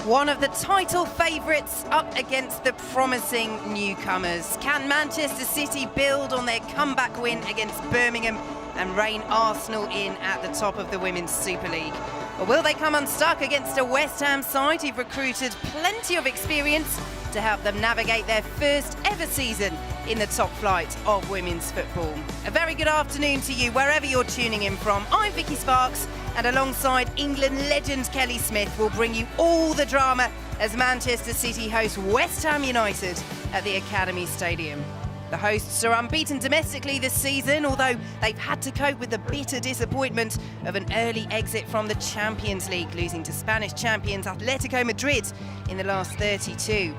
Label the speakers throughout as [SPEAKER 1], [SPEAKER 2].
[SPEAKER 1] One of the title favourites up against the promising newcomers. Can Manchester City build on their comeback win against Birmingham and rein Arsenal in at the top of the Women's Super League? Or will they come unstuck against a West Ham side who've recruited plenty of experience to help them navigate their first ever season in the top flight of women's football? A very good afternoon to you wherever you're tuning in from. I'm Vicky Sparks, and alongside England legend Kelly Smith will bring you all the drama as Manchester City host West Ham United at the Academy Stadium. The hosts are unbeaten domestically this season, although they've had to cope with the bitter disappointment of an early exit from the Champions League, losing to Spanish champions Atletico Madrid in the last 32.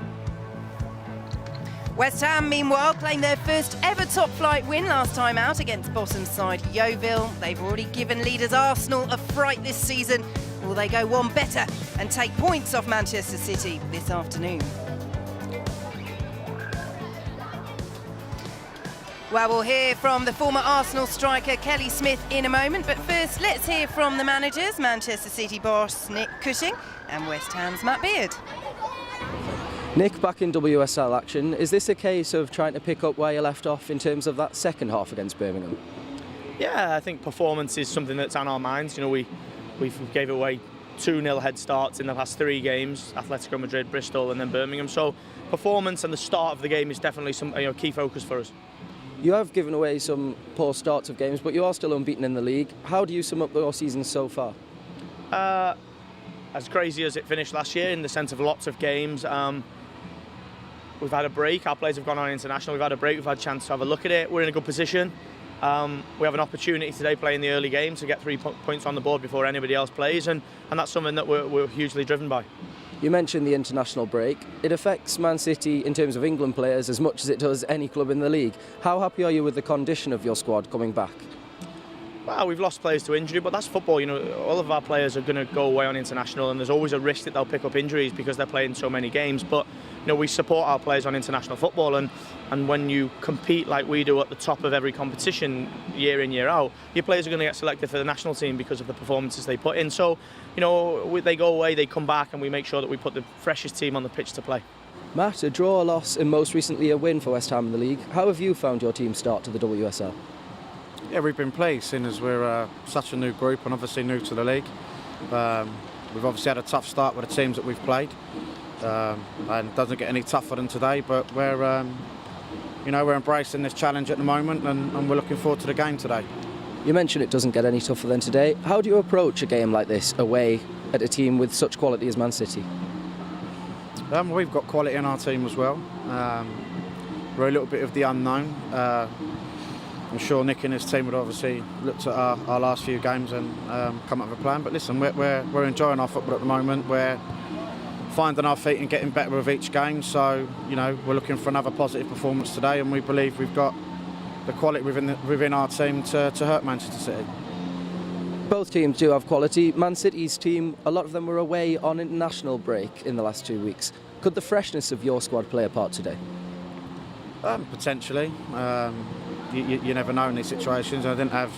[SPEAKER 1] West Ham, meanwhile, claimed their first ever top-flight win last time out against bottom side Yeovil. They've already given leaders Arsenal a fright this season. Will they go one better and take points off Manchester City this afternoon? Well, we'll hear from the former Arsenal striker Kelly Smith in a moment, but first let's hear from the managers, Manchester City boss Nick Cushing and West Ham's Matt Beard.
[SPEAKER 2] Nick, back in WSL action, is this a case of trying to pick up where you left off in terms of that second half against Birmingham?
[SPEAKER 3] Yeah, I think performance is something that's on our minds. You know, we gave away 2-0 head starts in the past 3 games, Atletico Madrid, Bristol and then Birmingham. So performance and the start of the game is definitely some key focus for us.
[SPEAKER 2] You have given away some poor starts of games, but you are still unbeaten in the league. How do you sum up your season so far?
[SPEAKER 3] As crazy as it finished last year in the sense of lots of games. We've had a break, our players have gone on international, we've had a break, we've had a chance to have a look at it, we're in a good position. We have an opportunity today playing the early games to get 3 points on the board before anybody else plays, and that's something that we're hugely driven by.
[SPEAKER 2] You mentioned the international break. It affects Man City in terms of England players as much as it does any club in the league. How happy are you with the condition of your squad coming back?
[SPEAKER 3] Well, we've lost players to injury, but that's football. You know, all of our players are going to go away on international, and there's always a risk that they'll pick up injuries because they're playing so many games. But you know, we support our players on international football, and when you compete like we do at the top of every competition year in, year out, your players are going to get selected for the national team because of the performances they put in. So, you know, they go away, they come back, and we make sure that we put the freshest team on the pitch to play.
[SPEAKER 2] Matt, a draw, a loss, and most recently a win for West Ham in the league. How have you found your team start to the WSL?
[SPEAKER 4] Yeah, we've been pleased, seeing as we're such a new group and obviously new to the league. We've obviously had a tough start with the teams that we've played, and it doesn't get any tougher than today. But we're embracing this challenge at the moment, and we're looking forward to the game today.
[SPEAKER 2] You mentioned it doesn't get any tougher than today. How do you approach a game like this away at a team with such quality as Man City?
[SPEAKER 4] We've got quality in our team as well. We're a little bit of the unknown. I'm sure Nick and his team would obviously looked at our last few games and come up with a plan. But listen, we're enjoying our football at the moment. We're finding our feet and getting better with each game. So, you know, we're looking for another positive performance today, and we believe we've got the quality within our team to hurt Manchester City.
[SPEAKER 2] Both teams do have quality. Man City's team, a lot of them were away on international break in the last 2 weeks. Could the freshness of your squad play a part today?
[SPEAKER 4] Potentially. You never know in these situations. I didn't have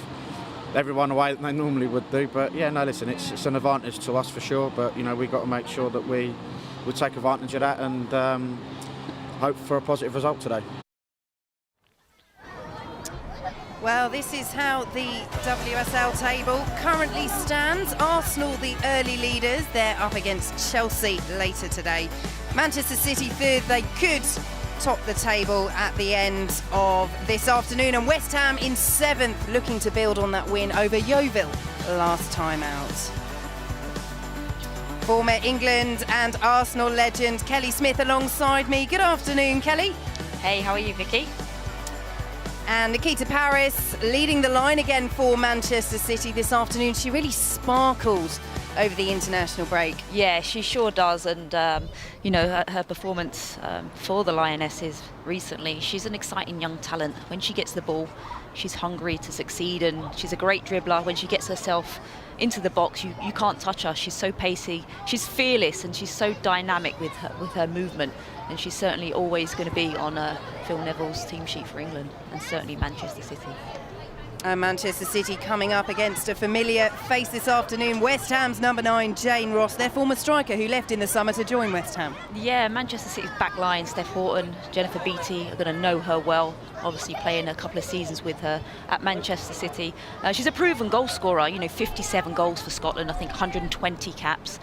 [SPEAKER 4] everyone away that they normally would do, but yeah, no, listen, it's an advantage to us for sure, but you know, we've got to make sure that we take advantage of that and hope for a positive result today.
[SPEAKER 1] Well, this is how the WSL table currently stands. Arsenal, the early leaders, they're up against Chelsea later today. Manchester City third, they could top the table at the end of this afternoon, and West Ham in 7th, looking to build on that win over Yeovil last time out. Former England and Arsenal legend Kelly Smith alongside me. Good afternoon, Kelly.
[SPEAKER 5] Hey, how are you, Vicky?
[SPEAKER 1] And Nikita Paris leading the line again for Manchester City this afternoon. She really sparkled over the international break.
[SPEAKER 5] Yeah, she sure does, and you know, her performance for the Lionesses recently, she's an exciting young talent. When she gets the ball, she's hungry to succeed, and she's a great dribbler. When she gets herself into the box, you can't touch her. She's so pacey, she's fearless, and she's so dynamic with her movement, and she's certainly always going to be on Phil Neville's team sheet for England, and certainly Manchester City.
[SPEAKER 1] And Manchester City coming up against a familiar face this afternoon, West Ham's number 9, Jane Ross, their former striker who left in the summer to join West Ham.
[SPEAKER 5] Yeah, Manchester City's back line, Steph Horton, Jennifer Beattie are going to know her well, obviously playing a couple of seasons with her at Manchester City. She's a proven goal scorer, 57 goals for Scotland, I think 120 caps.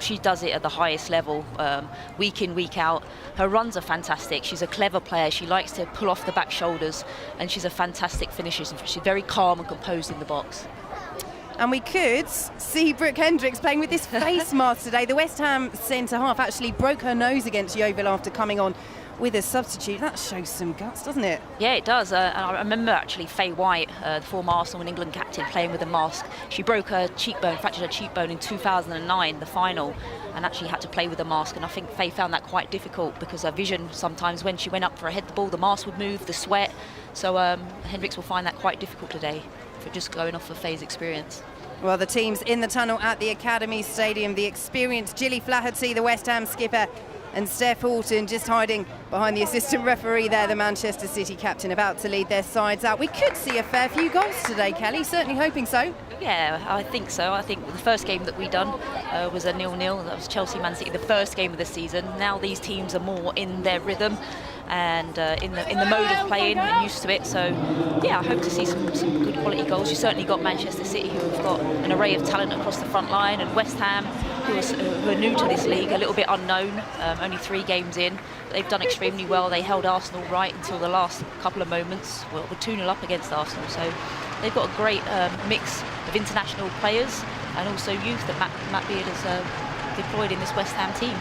[SPEAKER 5] She does it at the highest level, week in, week out. Her runs are fantastic. She's a clever player. She likes to pull off the back shoulders, and she's a fantastic finisher. She's very calm and composed in the box.
[SPEAKER 1] And we could see Brooke Hendricks playing with this face mask today. The West Ham centre-half actually broke her nose against Yeovil after coming on with a substitute. That shows some guts, doesn't it?
[SPEAKER 5] Yeah, it does. And I remember actually Faye White, the former Arsenal and England captain, playing with a mask. She broke her cheekbone, fractured her cheekbone in 2009, the final, and actually had to play with a mask. And I think Faye found that quite difficult because her vision sometimes, when she went up for a head the ball, the mask would move, the sweat. So Hendricks will find that quite difficult today, for just going off of Faye's experience.
[SPEAKER 1] Well, the team's in the tunnel at the Academy Stadium. The experienced Gilly Flaherty, the West Ham skipper, and Steph Horton just hiding behind the assistant referee there, the Manchester City captain, about to lead their sides out. We could see a fair few goals today, Kelly, certainly hoping so.
[SPEAKER 5] Yeah, I think so. I think the first game that we done was a 0-0. That was Chelsea-Man City, the first game of the season. Now these teams are more in their rhythm and in the mode of playing and used to it. So, yeah, I hope to see some good quality goals. You certainly got Manchester City, who have got an array of talent across the front line, and West Ham, who are new to this league, a little bit unknown, only 3 games in. They've done extremely well. They held Arsenal right until the last couple of moments. Well, we're 2-0 up against Arsenal, so they've got a great mix of international players and also youth that Matt Beard has deployed in this West Ham team.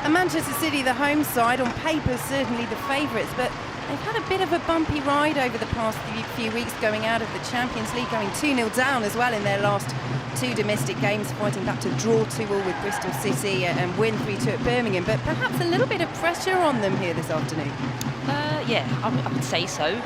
[SPEAKER 1] And Manchester City, the home side, on paper certainly the favourites, but they've had a bit of a bumpy ride over the past few weeks, going out of the Champions League, going 2-0 down as well in their last 2 domestic games, fighting back to draw 2-2 with Bristol City and win 3-2 at Birmingham. But perhaps a little bit of pressure on them here this afternoon.
[SPEAKER 5] Yeah, I would say so.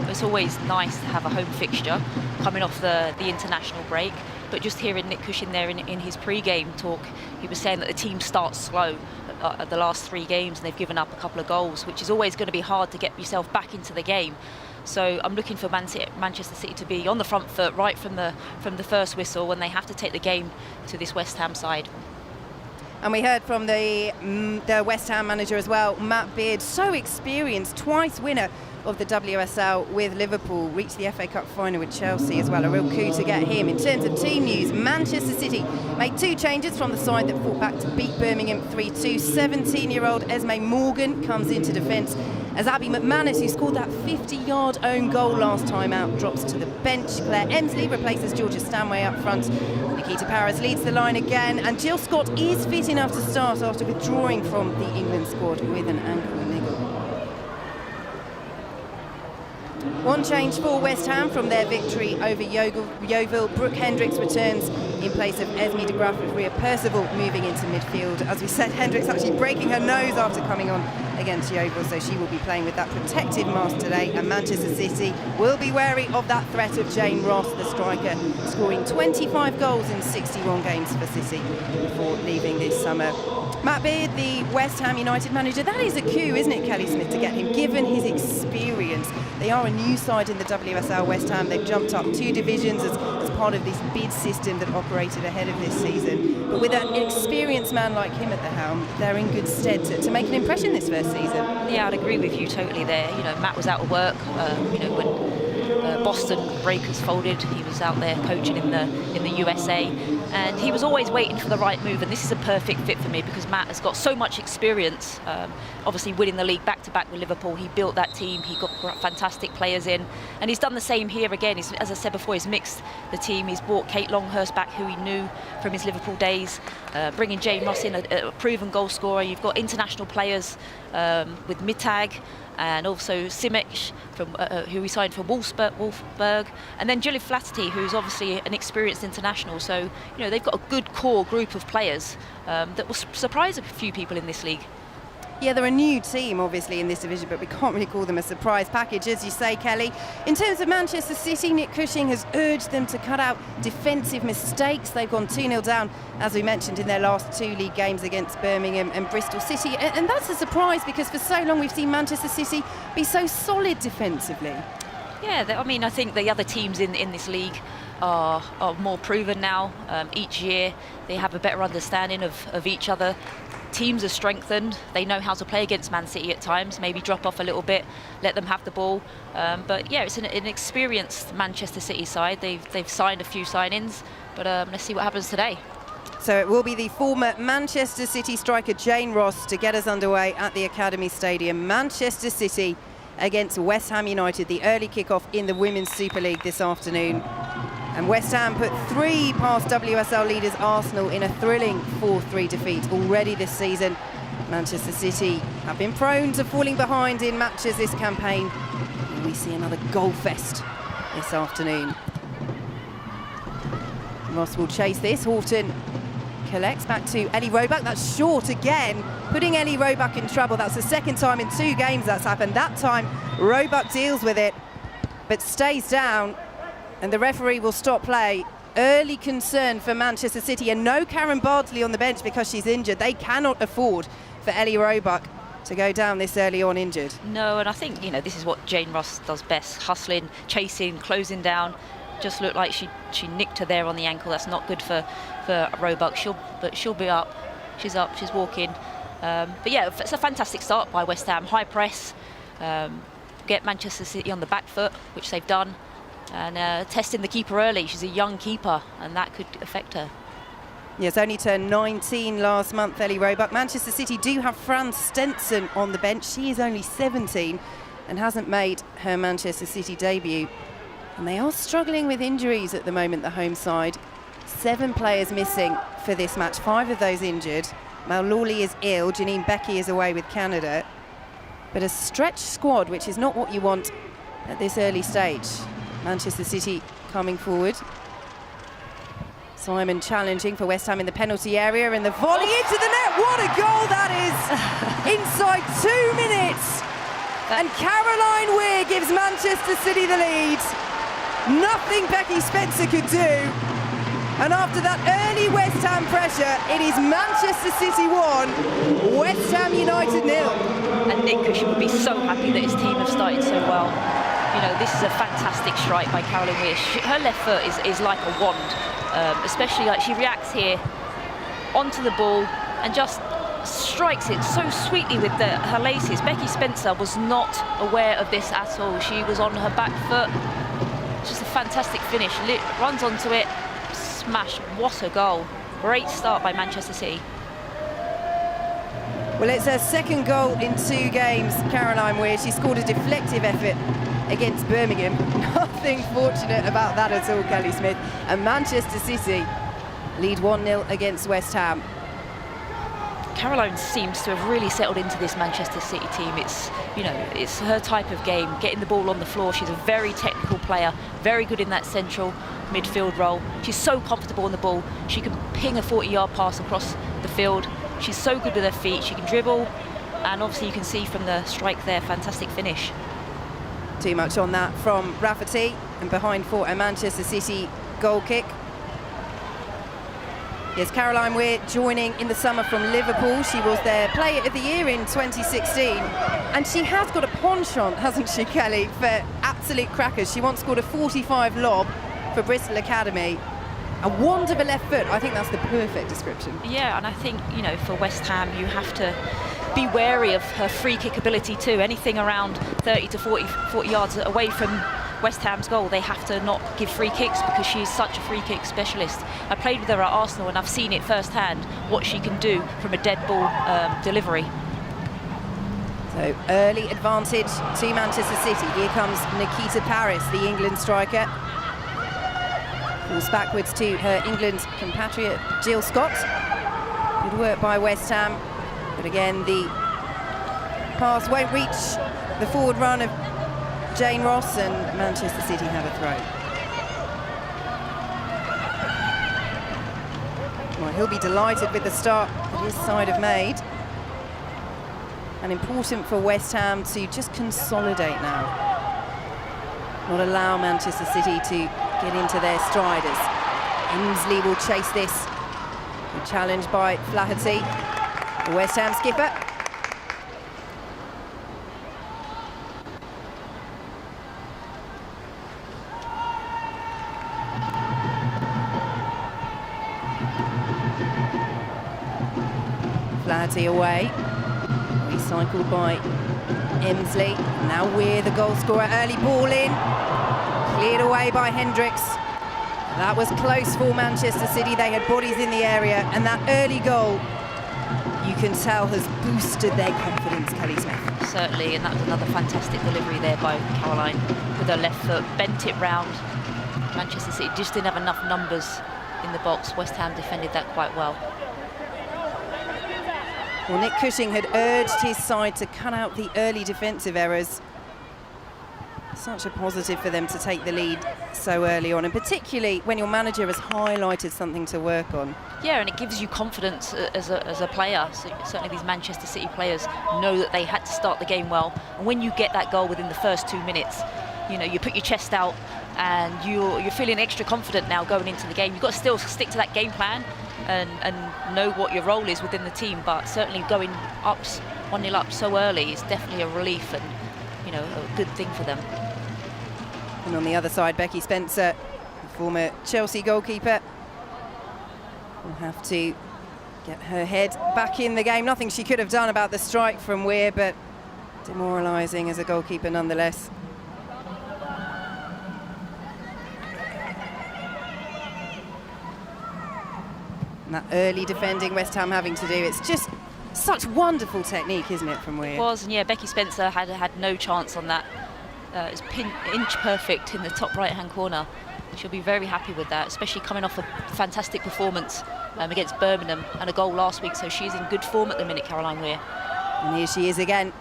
[SPEAKER 5] It's always nice to have a home fixture coming off the international break. But just hearing Nick Cushing there in his pre-game talk, he was saying that the team starts slow at the last 3 games, and they've given up a couple of goals, which is always going to be hard to get yourself back into the game. So I'm looking for Manchester City to be on the front foot right from the first whistle when they have to take the game to this West Ham side.
[SPEAKER 1] And we heard from the West Ham manager as well, Matt Beard, so experienced, twice winner of the WSL with Liverpool, reached the FA Cup final with Chelsea as well. A real coup to get him. In terms of team news, Manchester City made 2 changes from the side that fought back to beat Birmingham 3-2. 17-year-old Esme Morgan comes into defence as Abby McManus, who scored that 50-yard own goal last time out, drops to the bench. Claire Emsley replaces Georgia Stanway up front. Nikita Paris leads the line again, and Jill Scott is fit enough to start after withdrawing from the England squad with an ankle niggle. One change for West Ham from their victory over Yeovil. Brooke Hendricks returns in place of Esme de Graaf, with Rhea Percival moving into midfield. As we said, Hendricks actually breaking her nose after coming on against Yeovil, so she will be playing with that protective mask today. And Manchester City will be wary of that threat of Jane Ross, the striker, scoring 25 goals in 61 games for City before leaving this summer. Matt Beard, the West Ham United manager, that is a coup, isn't it, Kelly Smith, to get him, given his experience. They are a new side in the WSL, West Ham. They've jumped up 2 divisions as part of this bid system that operated ahead of this season. But with an experienced man like him at the helm, they're in good stead to make an impression this first season.
[SPEAKER 5] Yeah, I'd agree with you totally there. Matt was out of work, when Boston Breakers folded. He was out there coaching in the USA, and he was always waiting for the right move, and this is a perfect fit for me because Matt has got so much experience, obviously winning the league back-to-back with Liverpool. He built that team, he got fantastic players in, and he's done the same here again. As I said before, he's mixed the team. He's brought Kate Longhurst back, who he knew from his Liverpool days, bringing Jane Ross in, a proven goal scorer. You've got international players with Mittag, and also Simic, who we signed from Wolfsburg, and then Gilly Flaherty, who's obviously an experienced international. So, they've got a good core group of players that will surprise a few people in this league.
[SPEAKER 1] Yeah, they're a new team, obviously, in this division, but we can't really call them a surprise package, as you say, Kelly. In terms of Manchester City, Nick Cushing has urged them to cut out defensive mistakes. They've gone 2-0 down, as we mentioned, in their last 2 league games against Birmingham and Bristol City. And that's a surprise because for so long we've seen Manchester City be so solid defensively.
[SPEAKER 5] Yeah, I mean, I think the other teams in this league are more proven now. Each year they have a better understanding of each other. Teams are strengthened. They know how to play against Man City at times, maybe drop off a little bit, let them have the ball. But yeah, it's an experienced Manchester City side. They've signed a few signings, but let's see what happens today.
[SPEAKER 1] So it will be the former Manchester City striker Jane Ross to get us underway at the Academy Stadium. Manchester City against West Ham United, the early kick-off in the Women's Super League this afternoon. And West Ham put 3 past WSL leaders Arsenal in a thrilling 4-3 defeat already this season. Manchester City have been prone to falling behind in matches this campaign. We see another goal fest this afternoon. Ross will chase this. Horton collects back to Ellie Roebuck. That's short again, putting Ellie Roebuck in trouble. That's the second time in 2 games that's happened. That time Roebuck deals with it, but stays down, and the referee will stop play. Early concern for Manchester City, and no Karen Bardsley on the bench because she's injured. They cannot afford for Ellie Roebuck to go down this early on injured.
[SPEAKER 5] No, and I think, you know, this is what Jane Ross does best: hustling, chasing, closing down. Just looked like she nicked her there on the ankle. That's not good for Roebuck. She'll be up. She's up. She's walking. But yeah, it's a fantastic start by West Ham. High press, get Manchester City on the back foot, which they've done, and testing the keeper early. She's a young keeper, and that could affect her.
[SPEAKER 1] Yes, only turned 19 last month, Ellie Roebuck. Manchester City do have Fran Stenson on the bench. She is only 17 and hasn't made her Manchester City debut. And they are struggling with injuries at the moment, the home side. 7 players missing for this match, 5 of those injured. Mel Lawley is ill, Janine Becky is away with Canada. But a stretched squad, which is not what you want at this early stage. Manchester City coming forward. Simon challenging for West Ham in the penalty area, and the volley into the net. What a goal that is! Inside 2 minutes. And Caroline Weir gives Manchester City the lead. Nothing Becky Spencer could do. And after that early West Ham pressure, it is Manchester City 1, West Ham United 0.
[SPEAKER 5] And Nick Cushion would be so happy that his team have started so well. You know, this is a fantastic strike by Caroline Weir. Her left foot is like a wand, especially like she reacts here onto the ball and just strikes it so sweetly with her laces. Becky Spencer was not aware of this at all. She was on her back foot. Just a fantastic finish. Runs onto it, smash. What a goal. Great start by Manchester City.
[SPEAKER 1] Well, it's her second goal in 2 games, Caroline Weir. She scored a deflective effort against Birmingham. Nothing fortunate about that at all, Kelly Smith. And Manchester City lead 1-0 against West Ham.
[SPEAKER 5] Caroline seems to have really settled into this Manchester City team. It's, you know, it's her type of game, getting the ball on the floor. She's a very technical player, very good in that central midfield role. She's so comfortable on the ball. She can ping a 40-yard pass across the field. She's so good with her feet. She can dribble, and obviously you can see from the strike there, fantastic finish.
[SPEAKER 1] Too much on that from Rafferty, and behind for a Manchester City goal kick. Yes, Caroline Weir joining in the summer from Liverpool. She was their Player of the Year in 2016. And she has got a penchant, hasn't she, Kelly, for absolute crackers. She once scored a 45 lob for Bristol Academy. A wand of a left foot. I think that's the perfect description.
[SPEAKER 5] Yeah, and I think, you know, for West Ham, you have to be wary of her free kick ability too. Anything around 30 to 40 yards away from West Ham's goal, they have to not give free kicks because she's such a free kick specialist. I played with her at Arsenal and I've seen it firsthand, what she can do from a dead ball delivery.
[SPEAKER 1] So early advantage to Manchester City. Here comes Nikita Paris, the England striker. Falls backwards to her England compatriot Jill Scott. Good work by West Ham, but again the pass won't reach the forward run of Jane Ross, and Manchester City have a throw. Well, he'll be delighted with the start that his side have made. And important for West Ham to just consolidate now. Not allow Manchester City to get into their striders. Inslee will chase this. Good challenge by Flaherty, the West Ham skipper. Cincinnati away. Recycled by Emsley. Now Weir, the goal scorer. Early ball in. Cleared away by Hendricks. That was close for Manchester City. They had bodies in the area, and that early goal, you can tell, has boosted their confidence, Kelly Smith.
[SPEAKER 5] Certainly, and that was another fantastic delivery there by Caroline with her left foot, bent it round. Manchester City just didn't have enough numbers in the box. West Ham defended that quite well.
[SPEAKER 1] Well, Nick Cushing had urged his side to cut out the early defensive errors. Such a positive for them to take the lead so early on, and particularly when your manager has highlighted something to work on.
[SPEAKER 5] Yeah, and it gives you confidence as a player. So certainly these Manchester City players know that they had to start the game well, and when you get that goal within the first 2 minutes, you know, you put your chest out and you're feeling extra confident now going into the game. You've got to still stick to that game plan and know what your role is within the team, but certainly going up 1-0 up so early is definitely a relief and, you know, a good thing for them.
[SPEAKER 1] And on the other side, Becky Spencer, the former Chelsea goalkeeper, will have to get her head back in the game. Nothing she could have done about the strike from Weir, but demoralising as a goalkeeper nonetheless. And that early defending West Ham having to do, it's just such wonderful technique, isn't it, from Weir?
[SPEAKER 5] It was, and yeah, Becky Spencer had no chance on that. It's inch perfect in the top right-hand corner. She'll be very happy with that, especially coming off a fantastic performance against Birmingham and a goal last week, so she's in good form at the minute, Caroline Weir.
[SPEAKER 1] And here she is again.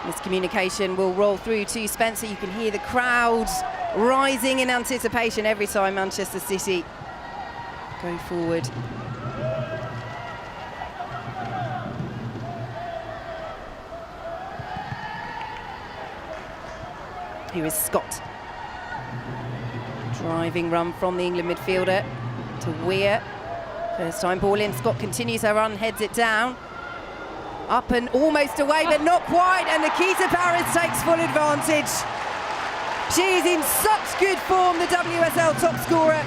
[SPEAKER 1] Miscommunication will roll through to Spencer. You can hear the crowd rising in anticipation every time Manchester City go forward. Here is Scott. Driving run from the England midfielder to Weir. First time ball in. Scott continues her run, heads it down. Up and almost away, but not quite. And Nikita Paris takes full advantage. She is in such good form, the WSL top scorer.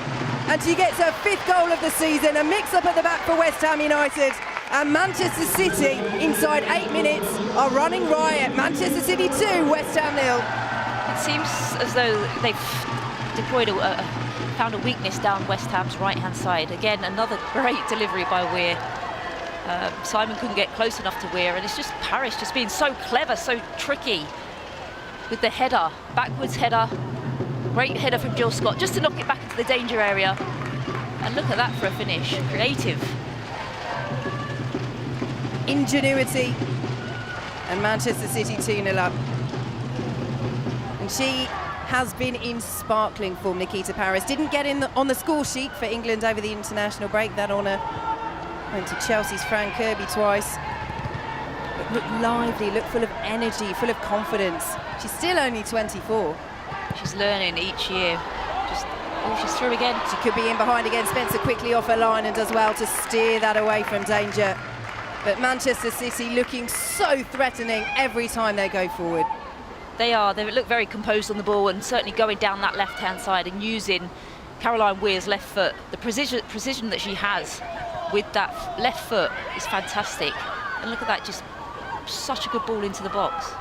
[SPEAKER 1] And she gets her 5th goal of the season. A mix-up at the back for West Ham United. And Manchester City, inside 8 minutes, are running riot. Manchester City 2, West Ham 0.
[SPEAKER 5] It seems as though they've deployed found a weakness down West Ham's right-hand side. Again, another great delivery by Weir. Simon couldn't get close enough to Weir, and it's just Paris just being so clever, so tricky with the header, backwards header. Great header from Jill Scott, just to knock it back into the danger area. And look at that for a finish, creative.
[SPEAKER 1] Ingenuity, and Manchester City 2-0 up. And she has been in sparkling form, Nikita Paris. Didn't get in on the score sheet for England over the international break. That honour went to Chelsea's Fran Kirby twice. But looked lively, looked full of energy, full of confidence. She's still only 24.
[SPEAKER 5] She's learning each year. She's through again.
[SPEAKER 1] She could be in behind again. Spencer quickly off her line and does well to steer that away from danger. But Manchester City looking so threatening every time they go forward.
[SPEAKER 5] They look very composed on the ball, and certainly going down that left-hand side and using Caroline Weir's left foot. The precision that she has with that left foot is fantastic. And look at that, just such a good ball into the box.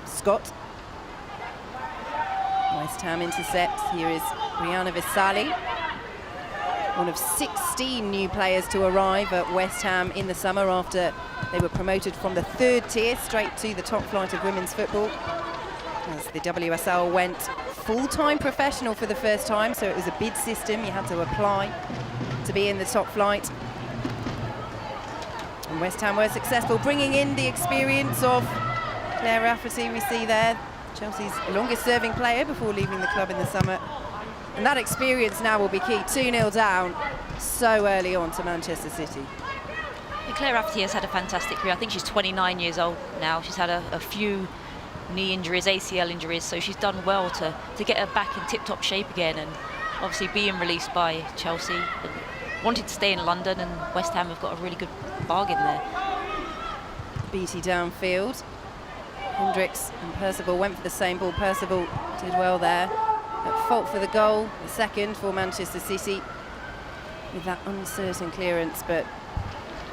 [SPEAKER 1] Scott. West Ham intercepts. Here is Brianna Visali. One of 16 new players to arrive at West Ham in the summer after they were promoted from the 3rd tier straight to the top flight of women's football. As the WSL went full-time professional for the first time, so it was a bid system. You had to apply to be in the top flight. And West Ham were successful, bringing in the experience of Claire Rafferty, we see there, Chelsea's longest-serving player before leaving the club in the summer. And that experience now will be key. 2-0 down so early on to Manchester City.
[SPEAKER 5] And Claire Rafferty has had a fantastic career. I think she's 29 years old now. She's had a few knee injuries, ACL injuries, so she's done well to get her back in tip-top shape again, and obviously being released by Chelsea. And wanted to stay in London, and West Ham have got a really good bargain there.
[SPEAKER 1] Beatty downfield. Hendricks and Percival went for the same ball. Percival did well there. At fault for the goal, the second for Manchester City. with that uncertain clearance, but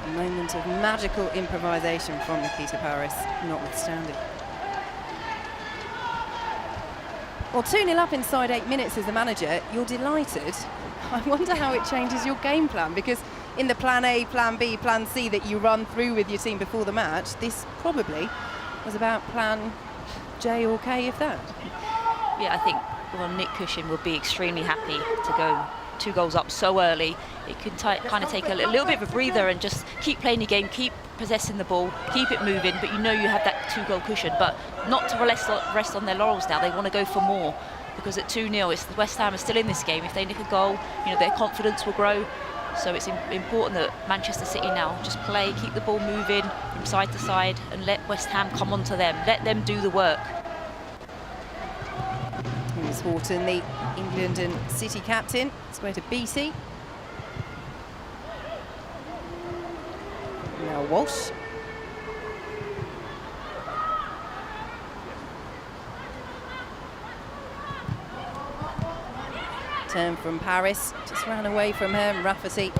[SPEAKER 1] a moment of magical improvisation from Nikita Paris, notwithstanding. Well, 2-0 up inside 8 minutes as the manager, you're delighted. I wonder how it changes your game plan, because in the plan A, plan B, plan C that you run through with your team before the match, this probably was about plan J or K, if that.
[SPEAKER 5] Yeah, I think, well, Nick Cushing will be extremely happy to go 2 goals up so early. It can kind of take a little bit of a breather and just keep playing your game, keep possessing the ball, keep it moving, but you know you have that 2-goal cushion. But not to rest on their laurels now. They want to go for more, because at 2-0, it's West Ham are still in this game. If they nick a goal, you know, their confidence will grow. So it's important that Manchester City now just play, keep the ball moving from side to side, and let West Ham come onto them. Let them do the work.
[SPEAKER 1] Here's Horton, the England and City captain. Square to Beattie. Now Walsh. Turn from Paris, just ran away from her. Rafferty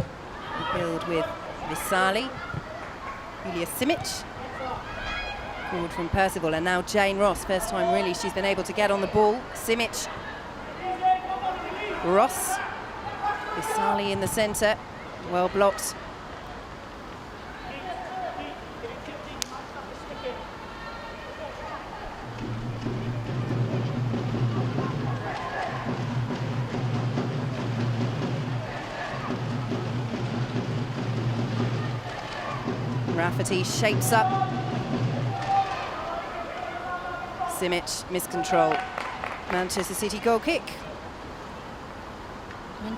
[SPEAKER 1] build with Visali. Julia Simic. Forward from Percival, and now Jane Ross. First time really she's been able to get on the ball. Simic. Ross. Visali in the centre. Well blocked. Rafferty shapes up. Simic, miscontrol. Manchester City goal kick.
[SPEAKER 5] I mean,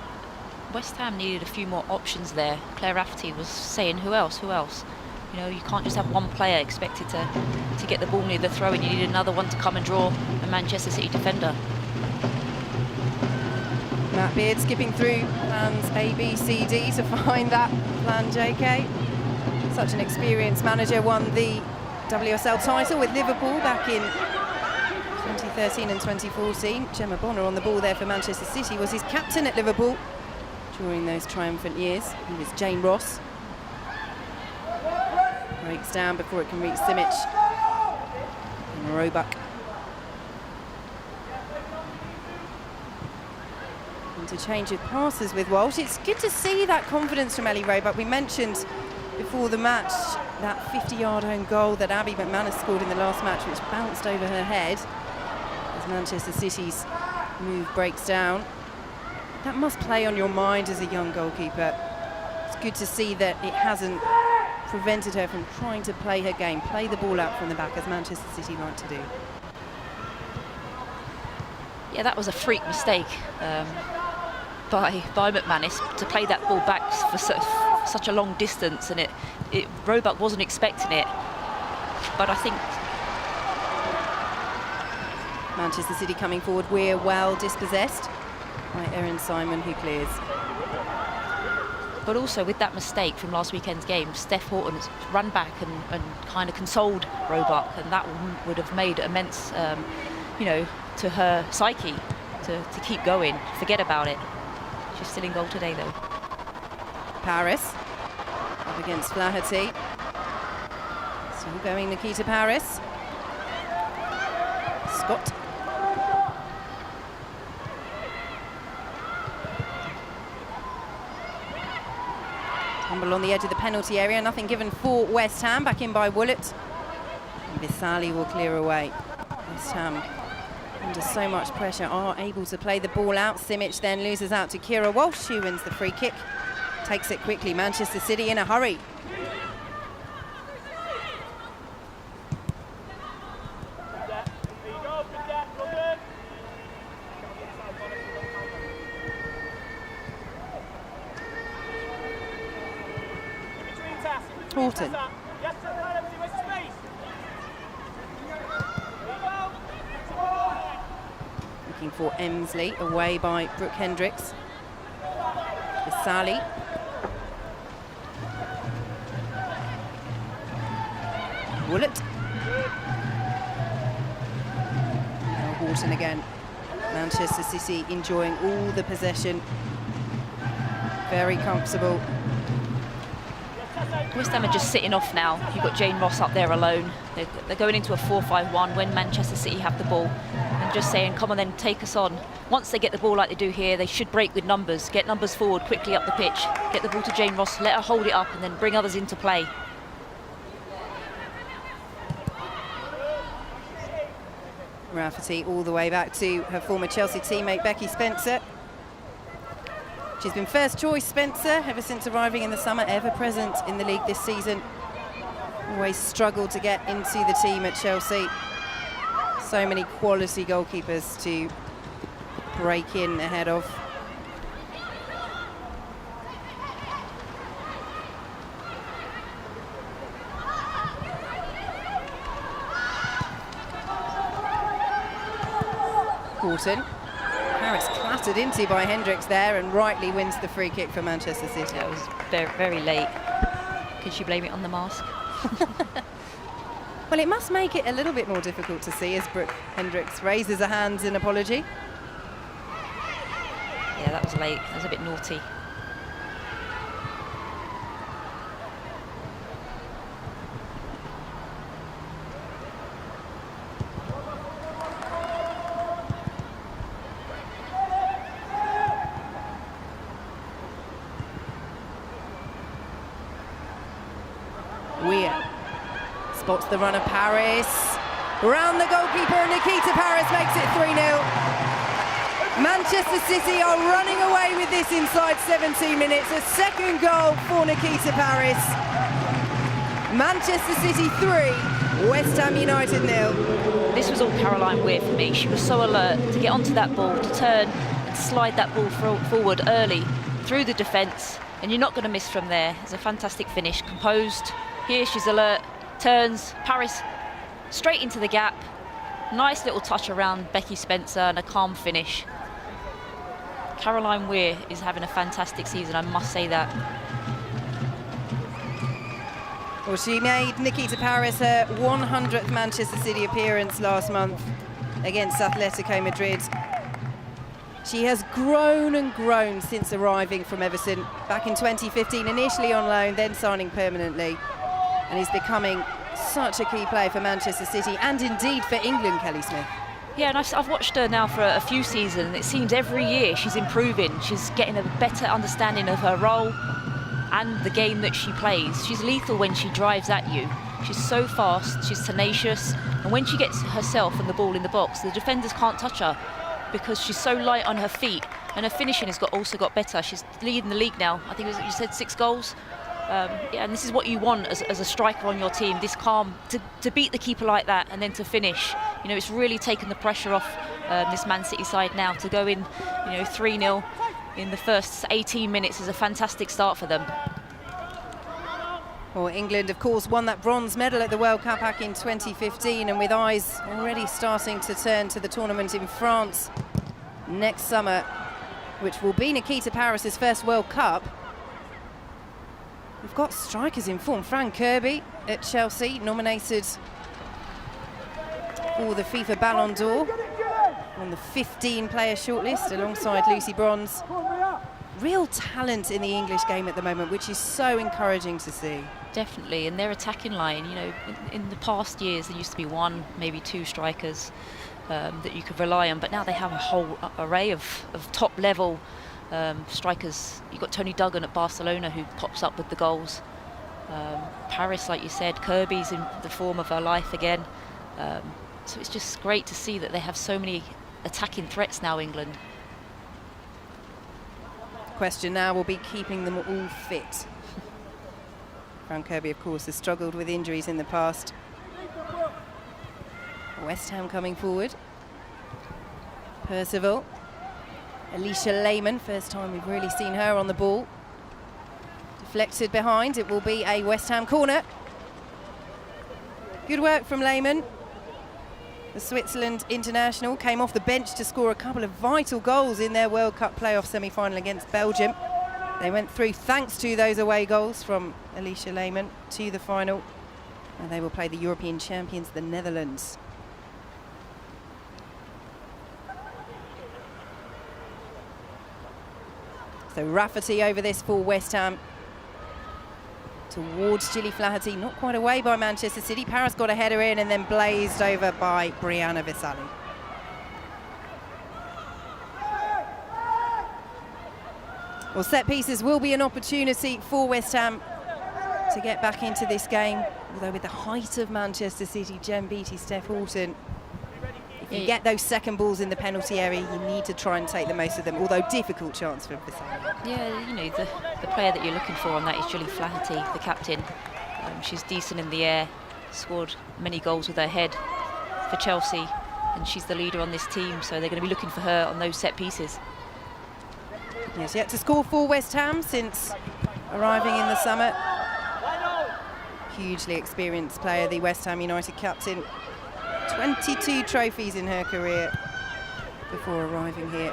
[SPEAKER 5] West Ham needed a few more options there. Claire Rafferty was saying, who else, who else? You know, you can't just have one player expected to get the ball near the throw, and you need another one to come and draw a Manchester City defender.
[SPEAKER 1] Matt Beard skipping through plans A, B, C, D to find that plan JK. Such an experienced manager, won the WSL title with Liverpool back in 2013 and 2014. Gemma Bonner on the ball there for Manchester City, was his captain at Liverpool during those triumphant years. He was Jane Ross. Breaks down before it can reach Simic. And Roebuck. Interchange of passes with Walsh. It's good to see that confidence from Ellie Roebuck. We mentioned before the match that 50-yard own goal that Abby McManus scored in the last match, which bounced over her head as Manchester City's move breaks down. That must play on your mind as a young goalkeeper. It's good to see that it hasn't prevented her from trying to play her game, play the ball out from the back as Manchester City like to do.
[SPEAKER 5] Yeah, that was a freak mistake by McManus to play that ball back for such a long distance, and Roebuck wasn't expecting it. But I think
[SPEAKER 1] Manchester City coming forward, we're well dispossessed by Erin Simon, who clears.
[SPEAKER 5] But also with that mistake from last weekend's game, Steph Horton has run back and kind of consoled Roebuck, and that would have made immense, you know, to her psyche to keep going, forget about it. She's still in goal today, though.
[SPEAKER 1] Paris up against Flaherty. Still going Nikita Paris. Scott. Tumble on the edge of the penalty area, nothing given for West Ham, back in by Woolett. And Visali will clear away. West Ham, under so much pressure, are able to play the ball out. Simic then loses out to Kira Walsh, who wins the free kick. Takes it quickly, Manchester City in a hurry. Horton. Looking for Emsley, away by Brooke Hendricks. Visali. Woolett. Now Horton again. Manchester City enjoying all the possession very comfortable.
[SPEAKER 5] West Ham are just sitting off now. You've got Jane Ross up there alone. They're going into a 4-5-1 when Manchester City have the ball and just saying, come on then, take us on. Once they get the ball like they do here, they should break with numbers, get numbers forward quickly up the pitch, get the ball to Jane Ross, let her hold it up and then bring others into play.
[SPEAKER 1] Rafferty all the way back to her former Chelsea teammate Becky Spencer. She's been first choice Spencer ever since arriving in the summer, ever present in the league this season. Always struggled to get into the team at Chelsea. So many quality goalkeepers to break in ahead of. Gorton. Harris clattered into by Hendricks there and rightly wins the free kick for Manchester City.
[SPEAKER 5] That was very, very late. Could she blame it on the mask?
[SPEAKER 1] Well, it must make it a little bit more difficult to see as Brooke Hendricks raises her hands in apology.
[SPEAKER 5] Yeah, that was late. That was a bit naughty.
[SPEAKER 1] Weir spots the runner Paris. Round the goalkeeper and Nikita Paris makes it 3-0. Manchester City are running away with this inside 17 minutes. A second goal for Nikita Paris. Manchester City 3, West Ham United 0.
[SPEAKER 5] This was all Caroline Weir for me. She was so alert to get onto that ball, to turn and slide that ball forward early through the defence. And you're not going to miss from there. It's a fantastic finish, composed. Here she's alert, turns, Paris straight into the gap. Nice little touch around Becky Spencer and a calm finish. Caroline Weir is having a fantastic season, I must say that.
[SPEAKER 1] Well, she made Nikita Paris her 100th Manchester City appearance last month against Atletico Madrid. She has grown and grown since arriving from Everton back in 2015, initially on loan, then signing permanently. And is becoming such a key player for Manchester City and indeed for England, Kelly Smith.
[SPEAKER 5] Yeah, and I've watched her now for a few seasons, and it seems every year she's improving. She's getting a better understanding of her role and the game that she plays. She's lethal when she drives at you. She's so fast, she's tenacious, and when she gets herself and the ball in the box, the defenders can't touch her because she's so light on her feet, and her finishing has also got better. She's leading the league now. I think you said 6 goals. Yeah, and this is what you want as a striker on your team, this calm, to beat the keeper like that and then to finish. You know, it's really taken the pressure off this Man City side now. To go in, 3-0 in the first 18 minutes is a fantastic start for them.
[SPEAKER 1] Well, England, of course, won that bronze medal at the World Cup back in 2015, and with eyes already starting to turn to the tournament in France next summer, which will be Nikita Paris' first World Cup. We've got strikers in form. Fran Kirby at Chelsea, nominated for the FIFA Ballon d'Or on the 15-player shortlist alongside Lucy Bronze. Real talent in the English game at the moment, which is so encouraging to see.
[SPEAKER 5] Definitely, and their attacking line, in the past years there used to be 1, maybe 2 strikers that you could rely on, but now they have a whole array of top-level strikers. You've got Tony Duggan at Barcelona who pops up with the goals. Paris, like you said, Kirby's in the form of her life again. So it's just great to see that they have so many attacking threats now, England.
[SPEAKER 1] Question now will be keeping them all fit. Fran Kirby, of course, has struggled with injuries in the past. West Ham coming forward. Percival. Alicia Lehmann, first time we've really seen her on the ball. Deflected behind, it will be a West Ham corner. Good work from Lehmann. The Switzerland international came off the bench to score a couple of vital goals in their World Cup playoff semi-final against Belgium. They went through thanks to those away goals from Alicia Lehmann to the final. And they will play the European champions, the Netherlands. So So Rafferty over this for West Ham. Towards Gilly Flaherty, not quite away by Manchester City. Paris got a header in and then blazed over by Brianna Visali. Well, set pieces will be an opportunity for West Ham to get back into this game. Although with the height of Manchester City, Jem Beattie, Steph Houghton, if you get those second balls in the penalty area, you need to try and take the most of them, although difficult chance for Visali.
[SPEAKER 5] Yeah, you know, the player that you're looking for on that is Gilly Flaherty, the captain. She's decent in the air, scored many goals with her head for Chelsea, and she's the leader on this team, so they're going to be looking for her on those set pieces.
[SPEAKER 1] Yes, yet to score for West Ham since arriving in the summer. Hugely experienced player, the West Ham United captain. 22 trophies in her career before arriving here.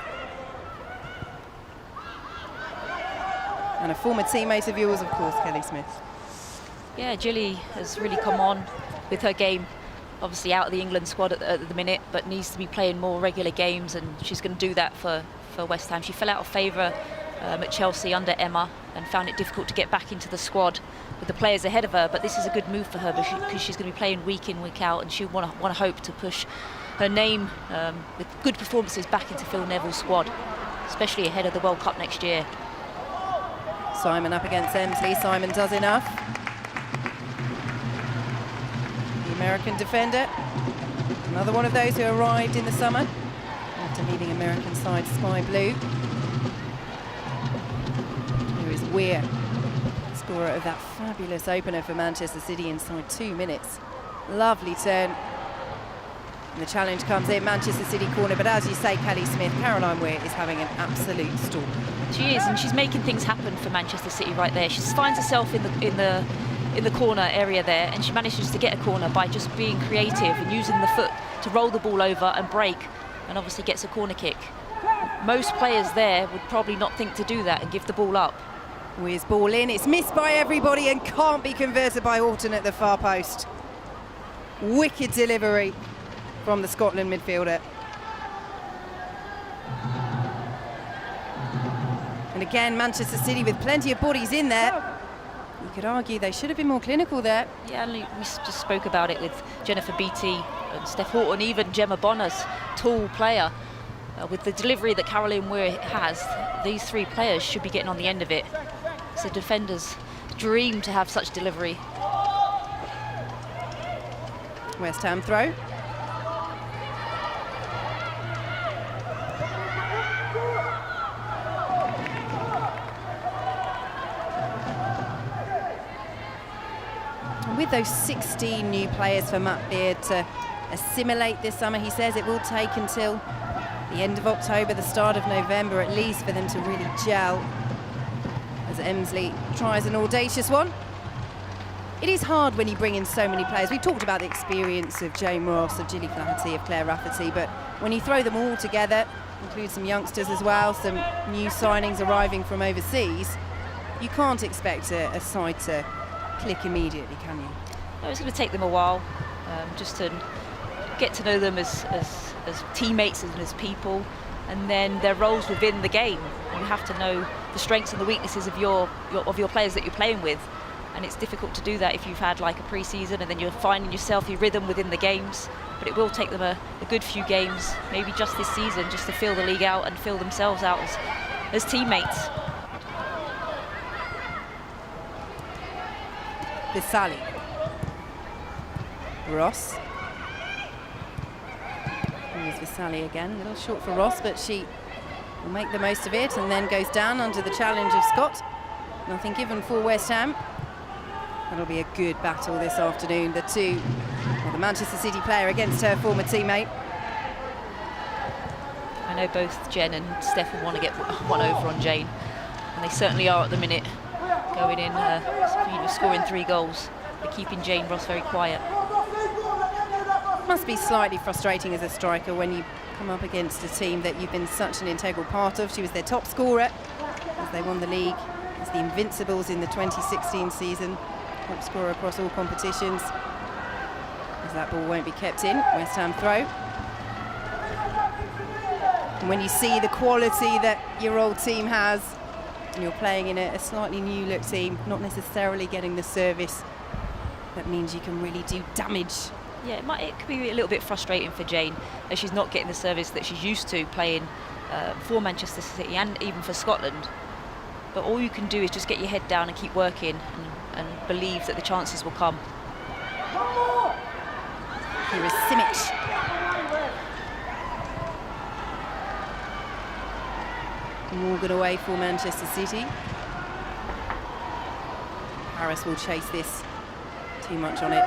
[SPEAKER 1] And a former teammate of yours, of course, Kelly Smith.
[SPEAKER 5] Yeah, Gilly has really come on with her game. Obviously out of the England squad at the minute, but needs to be playing more regular games, and she's going to do that for West Ham. She fell out of favour at Chelsea under Emma and found it difficult to get back into the squad with the players ahead of her, but this is a good move for her because she's going to be playing week in, week out, and she'll want to hope to push her name with good performances back into Phil Neville's squad, especially ahead of the World Cup next year.
[SPEAKER 1] Simon up against Emsley. Simon does enough. The American defender, another one of those who arrived in the summer after leaving American side Sky Blue. Here is Weir, scorer of that fabulous opener for Manchester City inside 2 minutes. Lovely turn. And the challenge comes in, Manchester City corner, but as you say, Kelly Smith, Caroline Weir is having an absolute storm.
[SPEAKER 5] She is, and she's making things happen for Manchester City right there. She finds herself in the corner area there, and she manages to get a corner by just being creative and using the foot to roll the ball over and break, and obviously gets a corner kick. Most players there would probably not think to do that and give the ball up.
[SPEAKER 1] Weir's ball in, it's missed by everybody and can't be converted by Houghton at the far post. Wicked delivery from the Scotland midfielder. And again, Manchester City with plenty of bodies in there. You could argue they should have been more clinical there.
[SPEAKER 5] Yeah, and we just spoke about it with Jennifer Beattie and Steph Houghton, even Gemma Bonner's tall player. With the delivery that Caroline Weir has, these three players should be getting on the end of it. It's a defender's dream to have such delivery.
[SPEAKER 1] West Ham throw. And with those 16 new players for Matt Beard to assimilate this summer, he says it will take until the end of October, the start of November at least, for them to really gel. As Emsley tries an audacious one. It is hard when you bring in so many players. We've talked about the experience of Jane Ross, of Gilly Flaherty, of Claire Rafferty, but when you throw them all together, include some youngsters as well, some new signings arriving from overseas, you can't expect a side to click immediately, can you?
[SPEAKER 5] No, it's going to take them a while, just to get to know them as teammates and as people, and then their roles within the game. You have to know the strengths and the weaknesses of your players that you're playing with, and it's difficult to do that if you've had like a pre-season and then you're finding yourself your rhythm within the games. But it will take them a good few games, maybe just this season, just to feel the league out and feel themselves out as teammates.
[SPEAKER 1] Visali. Ross. Here's Visali again, a little short for Ross, but she will make the most of it and then goes down under the challenge of Scott. Nothing given for West Ham. That'll be a good battle this afternoon. The Manchester City player against her former teammate.
[SPEAKER 5] I know both Jen and Steph will want to get one over on Jane, and they certainly are at the minute, going in, scoring 3 goals. They're keeping Jane Ross very quiet.
[SPEAKER 1] Must be slightly frustrating as a striker when you come up against a team that you've been such an integral part of. She was their top scorer as they won the league, as the Invincibles in the 2016 season, top scorer across all competitions. As that ball won't be kept in, West Ham throw. And when you see the quality that your old team has, and you're playing in a slightly new look team, not necessarily getting the service, that means you can really do damage.
[SPEAKER 5] Yeah, it could be a little bit frustrating for Jane as she's not getting the service that she's used to playing for Manchester City and even for Scotland. But all you can do is just get your head down and keep working and believe that the chances will come.
[SPEAKER 1] Here is Simic. Morgan away for Manchester City. Harris will chase this. Too much on it.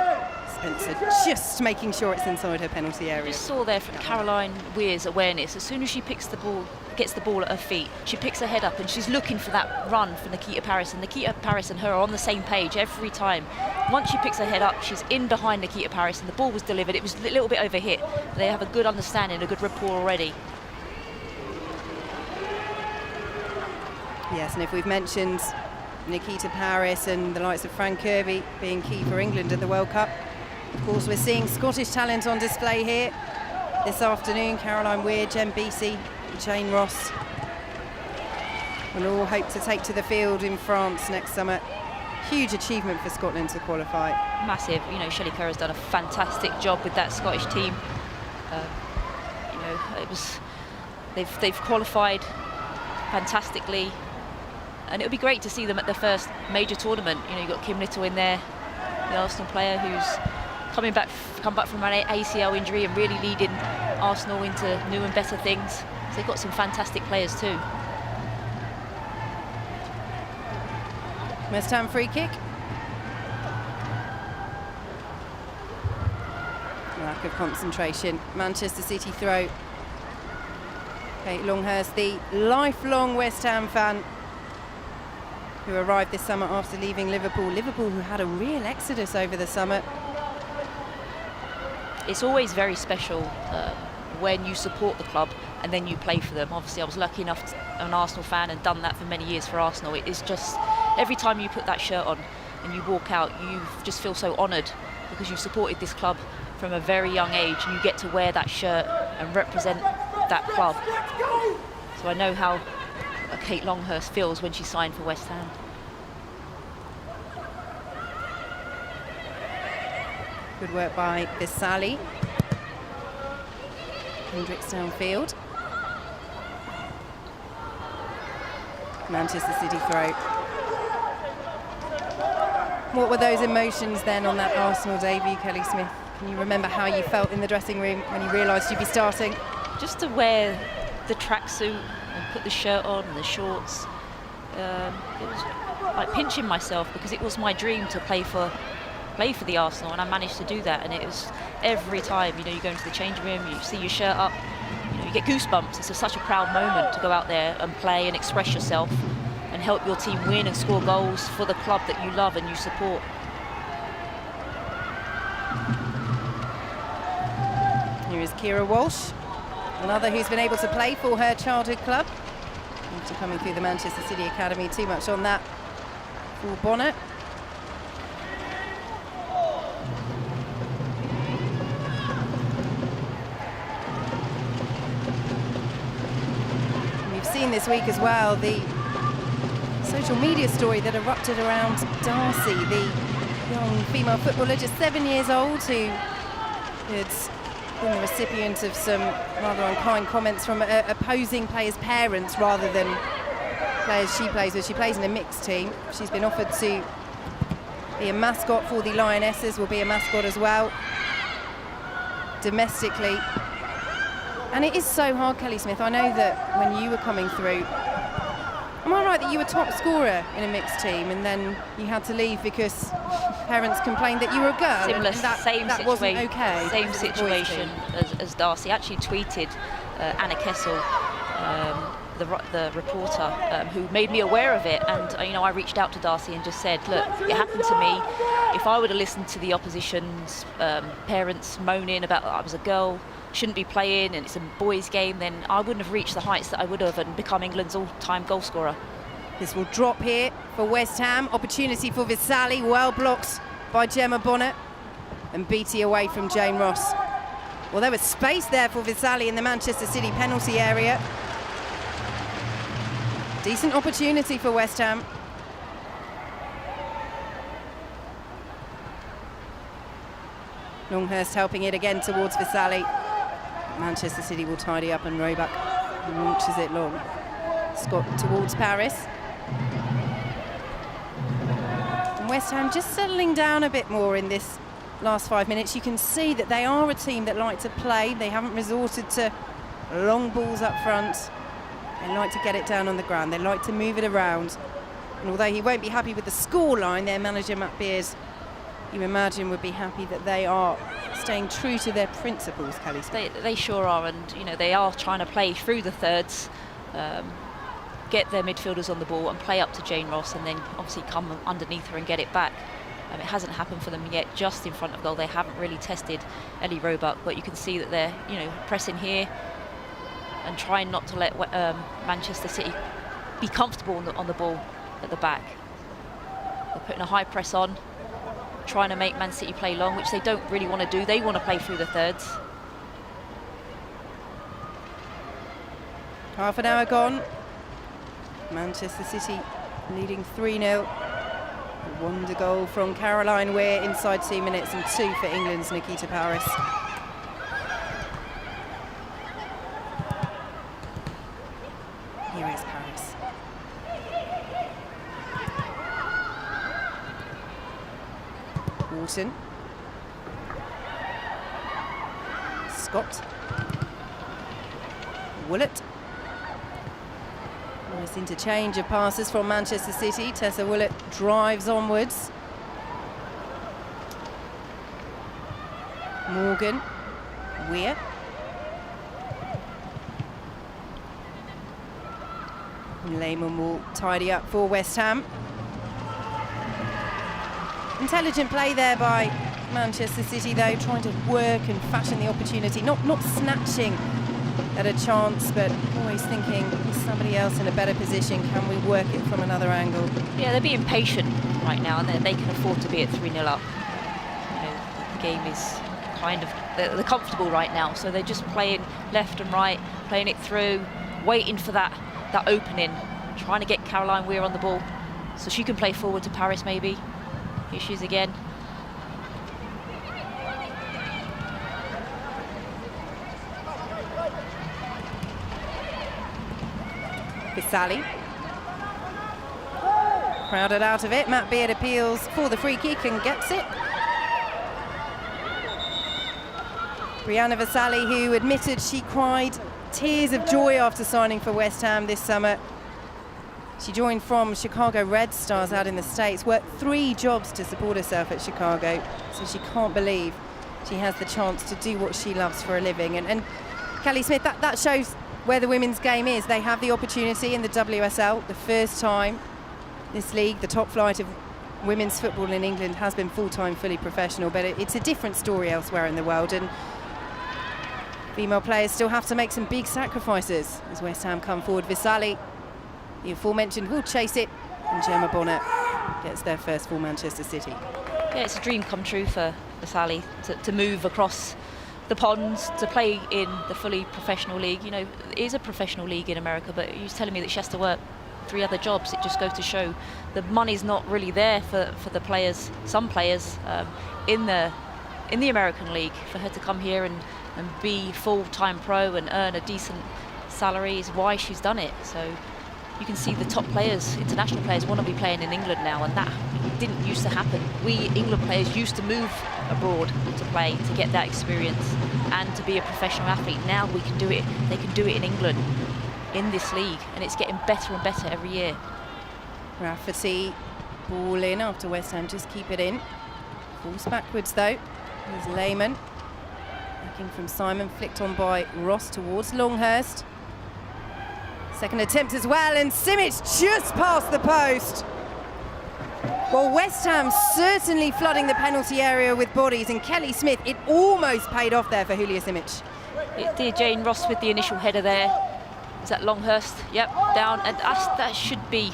[SPEAKER 1] Spencer just making sure it's inside her penalty area.
[SPEAKER 5] I just saw there from Caroline Weir's awareness. As soon as she picks the ball, gets the ball at her feet, she picks her head up and she's looking for that run for Nikita Parris. And Nikita Parris and her are on the same page every time. Once she picks her head up, she's in behind Nikita Parris and the ball was delivered. It was a little bit overhit. They have a good understanding, a good rapport already.
[SPEAKER 1] Yes, and if we've mentioned Nikita Parris and the likes of Fran Kirby being key for England at the World Cup, of course we're seeing Scottish talent on display here this afternoon. Caroline Weir, Jem Beattie, Jane Ross will all hope to take to the field in France next summer. Huge achievement for Scotland to qualify.
[SPEAKER 5] Massive. You know, Shelley Kerr has done a fantastic job with that Scottish team. You know, they've qualified fantastically. And it would be great to see them at their first major tournament. You know, you've got Kim Little in there, the Arsenal player who's come back from an ACL injury and really leading Arsenal into new and better things. So they've got some fantastic players too.
[SPEAKER 1] West Ham free kick. Lack of concentration. Manchester City throw. Kate Longhurst, the lifelong West Ham fan, who arrived this summer after leaving Liverpool. Liverpool, who had a real exodus over the summer.
[SPEAKER 5] It's always very special when you support the club and then you play for them. Obviously, I was lucky enough to be an Arsenal fan and done that for many years for Arsenal. It is just, every time you put that shirt on and you walk out, you just feel so honoured because you've supported this club from a very young age and you get to wear that shirt and represent that club. So I know how Kate Longhurst feels when she signed for West Ham.
[SPEAKER 1] Good work by Visali. Hendricks downfield. Manchester City throw. What were those emotions then on that Arsenal debut, Kelly Smith? Can you remember how you felt in the dressing room when you realised you'd be starting?
[SPEAKER 5] Just to wear the tracksuit and put the shirt on and the shorts, it was like pinching myself because it was my dream to play for the Arsenal, and I managed to do that. And it was every time, you know, you go into the changing room, you see your shirt up, you know, you get goosebumps. It's such a proud moment to go out there and play and express yourself and help your team win and score goals for the club that you love and you support.
[SPEAKER 1] Here is Kira Walsh, another who's been able to play for her childhood club after coming through the Manchester City Academy. Too much on that for Bonnet. We've seen this week as well the social media story that erupted around Darcy, the young female footballer, just 7 years old, who had been the recipient of some rather unkind comments from opposing players' parents rather than players she plays with. She plays in a mixed team. She's been offered to be a mascot for the Lionesses, will be a mascot as well, domestically. And it is so hard, Kelly Smith. I know that when you were coming through, am I right that you were top scorer in a mixed team and then you had to leave because parents complained that you were a girl?
[SPEAKER 5] Similar,
[SPEAKER 1] and that wasn't okay.
[SPEAKER 5] Same situation as Darcy. Actually tweeted Anna Kessel, the reporter, who made me aware of it, and you know, I reached out to Darcy and just said, look, it happened to me. If I would have listened to the opposition's parents moaning about that I was a girl, shouldn't be playing, and it's a boys' game, then I wouldn't have reached the heights that I would have and become England's all-time goal scorer.
[SPEAKER 1] This will drop here for West Ham. Opportunity for Visali, well blocked by Gemma Bonnet, and Beattie away from Jane Ross. Well, there was space there for Visali in the Manchester City penalty area. Decent opportunity for West Ham. Longhurst helping it again towards Visali. Manchester City will tidy up and Roebuck launches it long. Scott towards Paris. And West Ham just settling down a bit more in this last 5 minutes. You can see that they are a team that like to play. They haven't resorted to long balls up front. They like to get it down on the ground. They like to move it around. And although he won't be happy with the scoreline, their manager Matt Beers, you imagine, would be happy that they are staying true to their principles, Kelly.
[SPEAKER 5] They sure are, and you know they are trying to play through the thirds, get their midfielders on the ball and play up to Jane Ross, and then obviously come underneath her and get it back. It hasn't happened for them yet, just in front of goal. They haven't really tested Ellie Roebuck, but you can see that they're pressing here and trying not to let Manchester City be comfortable on the ball at the back. They're putting a high press on, trying to make Man City play long, which they don't really want to do. They want to play through the thirds.
[SPEAKER 1] Half an hour gone. Manchester City leading 3-0. A wonder goal from Caroline Weir inside 2 minutes, and 2 for England's Nikita Paris. Here is Paris. Walton. Scott. Willett. Nice interchange of passes from Manchester City. Tessa Willett drives onwards. Morgan. Weir. Lehman will tidy up for West Ham. Intelligent play there by Manchester City, though, trying to work and fashion the opportunity, not snatching at a chance, but always thinking, is somebody else in a better position? Can we work it from another angle?
[SPEAKER 5] Yeah, they're being patient right now, and they can afford to be at 3-0 up. The game is kind of, they're comfortable right now, so they're just playing left and right, playing it through, waiting for that opening, trying to get Caroline Weir on the ball so she can play forward to Paris maybe. Here she is again.
[SPEAKER 1] Visali. Crowded out of it. Matt Beard appeals for the free kick and gets it. Brianna Visali, who admitted she cried tears of joy after signing for West Ham this summer. She joined from Chicago Red Stars out in the States, worked 3 jobs to support herself at Chicago, so she can't believe she has the chance to do what she loves for a living. And Kelly Smith, that shows where the women's game is. They have the opportunity in the WSL, the first time this league, the top flight of women's football in England, has been full-time, fully professional, but it's a different story elsewhere in the world, and female players still have to make some big sacrifices as West Ham come forward. Visali, the aforementioned, will chase it, and Gemma Bonner gets their first for Manchester City.
[SPEAKER 5] Yeah, it's a dream come true for Visali to move across the ponds to play in the fully professional league. It is a professional league in America, but he was telling me that she has to work 3 other jobs. It just goes to show the money's not really there for the players, some players in the American league. For her to come here and be full-time pro and earn a decent salary is why she's done it. So you can see the top players, international players, want to be playing in England now, and that didn't used to happen. We England players used to move abroad to play, to get that experience and to be a professional athlete. Now we can do it. They can do it in England, in this league, and it's getting better and better every year.
[SPEAKER 1] Rafferty, ball in after West Ham just keep it in. Falls backwards though. Here's Lehman. Looking from Simon, flicked on by Ross towards Longhurst. Second attempt as well, and Simic just past the post. Well, West Ham certainly flooding the penalty area with bodies, and Kelly Smith, it almost paid off there for Julia Simic.
[SPEAKER 5] It did. Jane Ross with the initial header there. Is that Longhurst? Yep, down, and that should be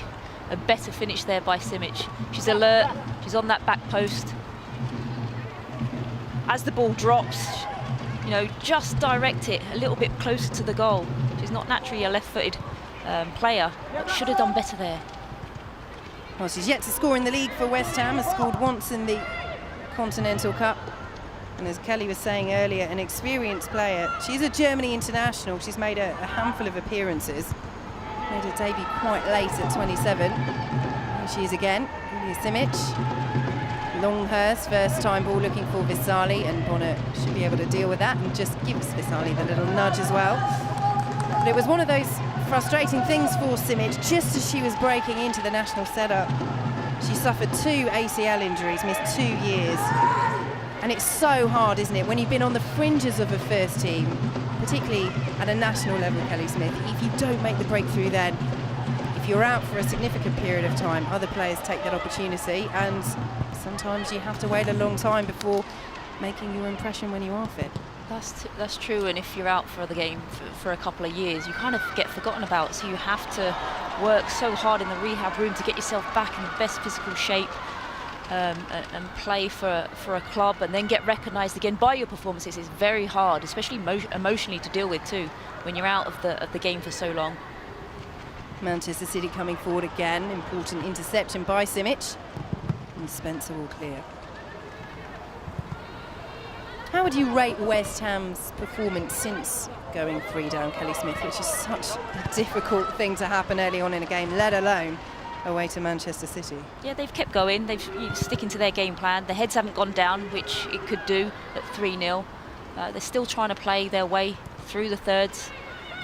[SPEAKER 5] a better finish there by Simic. She's alert, she's on that back post. As the ball drops, just direct it a little bit closer to the goal. She's not naturally a left-footed player. Should have done better there.
[SPEAKER 1] Well, she's yet to score in the league for West Ham, has scored once in the Continental Cup. And as Kelly was saying earlier, an experienced player. She's a Germany international. She's made a handful of appearances. Made her debut quite late at 27. Here she is again, Julia Simic. Longhurst, first time ball looking for Visali, and Bonner should be able to deal with that and just gives Visali the little nudge as well. But it was one of those frustrating things for Simic, just as she was breaking into the national setup. She suffered 2 ACL injuries, missed 2 years. And it's so hard, isn't it, when you've been on the fringes of a first team, particularly at a national level, Kelly Smith, if you don't make the breakthrough then, if you're out for a significant period of time, other players take that opportunity, and sometimes you have to wait a long time before making your impression when you are fit.
[SPEAKER 5] That's true, and if you're out for the game for a couple of years, you kind of get forgotten about, so you have to work so hard in the rehab room to get yourself back in the best physical shape. And play for a club and then get recognised again by your performances is very hard, especially emotionally to deal with too, when you're out of the game for so long.
[SPEAKER 1] Manchester City coming forward again, important interception by Simic, and Spencer all clear. How would you rate West Ham's performance since going 3 down, Kelly Smith, which is such a difficult thing to happen early on in a game, let alone away to Manchester City?
[SPEAKER 5] Yeah, they've kept going. They've sticking to their game plan. The heads haven't gone down, which it could do at 3-0. They're still trying to play their way through the thirds,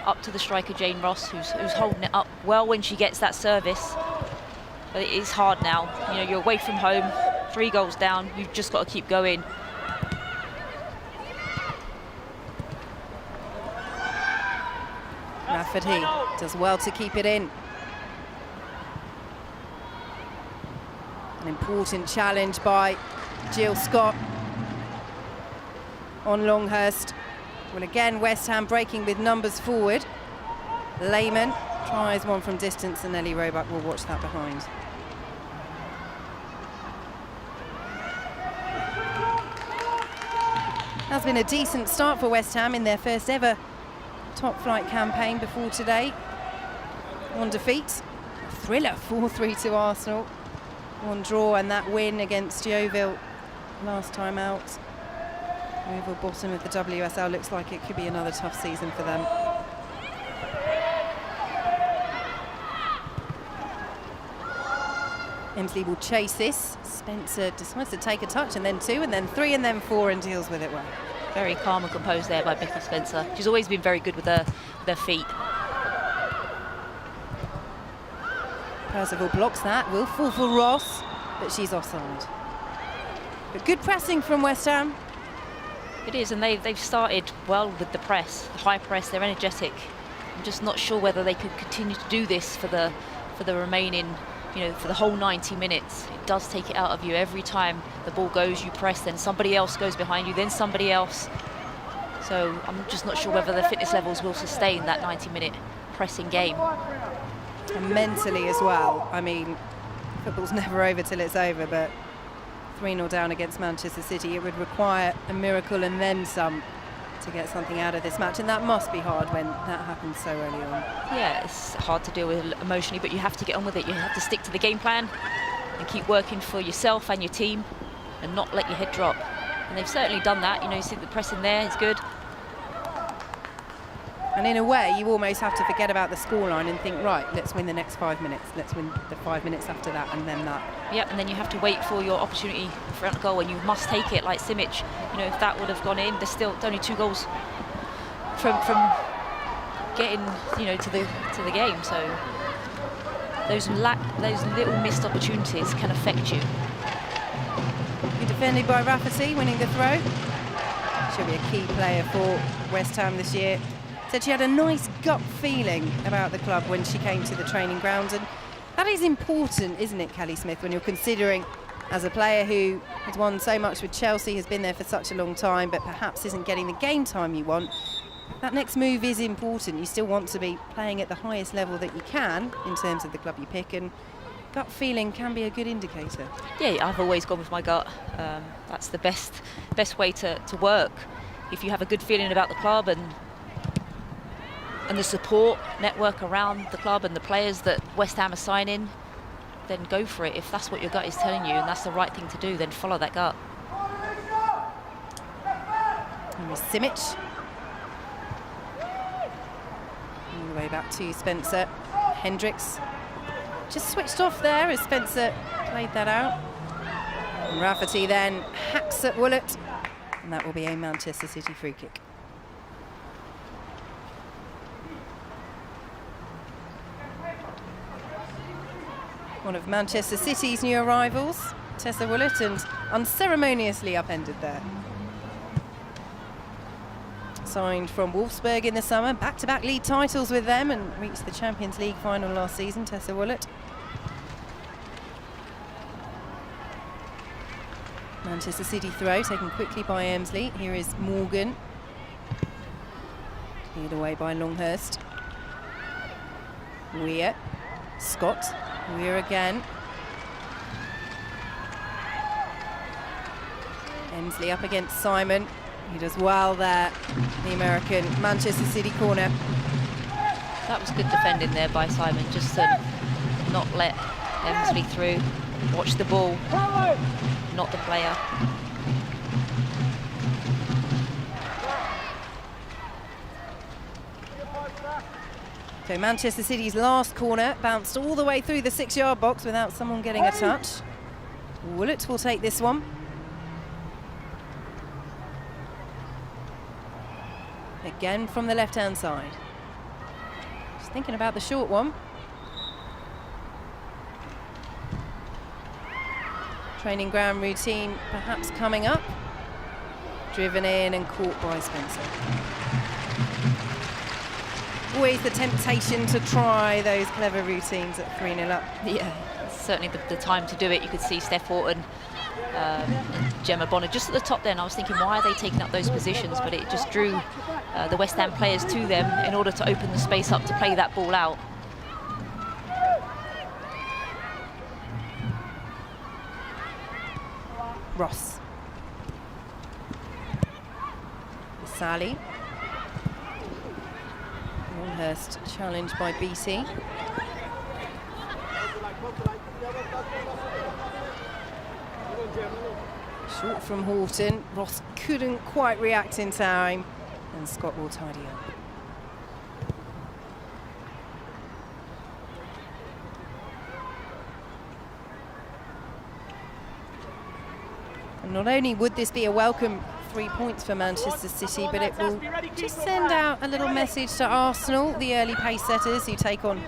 [SPEAKER 5] up to the striker Jane Ross, who's holding it up well when she gets that service. But it is hard now. You know, you're away from home, 3 goals down. You've just got to keep going.
[SPEAKER 1] Rafferty does well to keep it in. An important challenge by Jill Scott on Longhurst. Well, again, West Ham breaking with numbers forward. Lehman tries one from distance, and Ellie Roebuck will watch that behind. Has been a decent start for West Ham in their first ever top flight campaign before today. 1 defeat, a thriller 4-3 to Arsenal. 1 draw, and that win against Yeovil last time out. Yeovil bottom of the WSL, looks like it could be another tough season for them. Emsley will chase this. Spencer decides to take a touch, and then 2, and then 3, and then 4, and deals with it well.
[SPEAKER 5] Very calm and composed there by Becky Spencer. She's always been very good with her feet.
[SPEAKER 1] Percival blocks that, will fall for Ross, but she's offside. But good pressing from West Ham.
[SPEAKER 5] It is, and they've started well with the press, the high press. They're energetic. I'm just not sure whether they could continue to do this for the remaining, for the whole 90 minutes. It does take it out of you every time the ball goes. You press, then somebody else goes behind you, then somebody else. So I'm just not sure whether the fitness levels will sustain that 90-minute pressing game.
[SPEAKER 1] And mentally as well. I mean, football's never over till it's over, but 3-0 down against Manchester City, it would require a miracle and then some to get something out of this match, and that must be hard when that happens so early on.
[SPEAKER 5] Yeah, it's hard to deal with emotionally, but you have to get on with it. You have to stick to the game plan and keep working for yourself and your team and not let your head drop. And they've certainly done that. You see the press in there is good.
[SPEAKER 1] And in a way, you almost have to forget about the scoreline and think, right, let's win the next 5 minutes. Let's win the 5 minutes after that, and then that.
[SPEAKER 5] Yep, and then you have to wait for your opportunity for a goal, and you must take it like Simic. If that would have gone in, there's still only 2 goals from getting, to the game. So those little missed opportunities can affect you.
[SPEAKER 1] Good defended by Rafferty, winning the throw. She'll be a key player for West Ham this year. Said she had a nice gut feeling about the club when she came to the training ground, and that is important, isn't it, Kelly Smith, when you're considering, as a player who has won so much with Chelsea, has been there for such a long time, but perhaps isn't getting the game time you want. That next move is important. You still want to be playing at the highest level that you can in terms of the club you pick, and gut feeling can be a good indicator.
[SPEAKER 5] Yeah, I've always gone with my gut. That's the best way to work. If you have a good feeling about the club and and the support network around the club and the players that West Ham are signing, then go for it. If that's what your gut is telling you and that's the right thing to do, then follow that gut.
[SPEAKER 1] Here's Simic. All the way back to Spencer. Hendricks just switched off there as Spencer played that out. And Rafferty then hacks at Woolett, and that will be a Manchester City free kick. One of Manchester City's new arrivals, Tessa Woolett, and unceremoniously upended there. Signed from Wolfsburg in the summer, back-to-back league titles with them, and reached the Champions League final last season, Tessa Woolett. Manchester City throw taken quickly by Emsley. Here is Morgan. Cleared away by Longhurst. Weir. Scott. Weir again. Emsley up against Simon. He does well there, the American. Manchester City corner.
[SPEAKER 5] That was good defending there by Simon, just to not let Emsley through. Watch the ball, not the player.
[SPEAKER 1] So Manchester City's last corner bounced all the way through the 6-yard box without someone getting a touch. Woolett will take this one. Again from the left-hand side. Just thinking about the short one. Training ground routine perhaps coming up. Driven in and caught by Spencer. Always the temptation to try those clever routines at 3-0 up.
[SPEAKER 5] Yeah, certainly the time to do it. You could see Steph Horton and Gemma Bonner just at the top there, and I was thinking, why are they taking up those positions? But it just drew the West Ham players to them in order to open the space up to play that ball out.
[SPEAKER 1] Ross. Sally. Longhurst challenged by BT. Short from Horton. Ross couldn't quite react in time, and Scott will tidy up. And not only would this be a welcome 3 points for Manchester City, but it will just send out a little message to Arsenal, the early pace setters who take on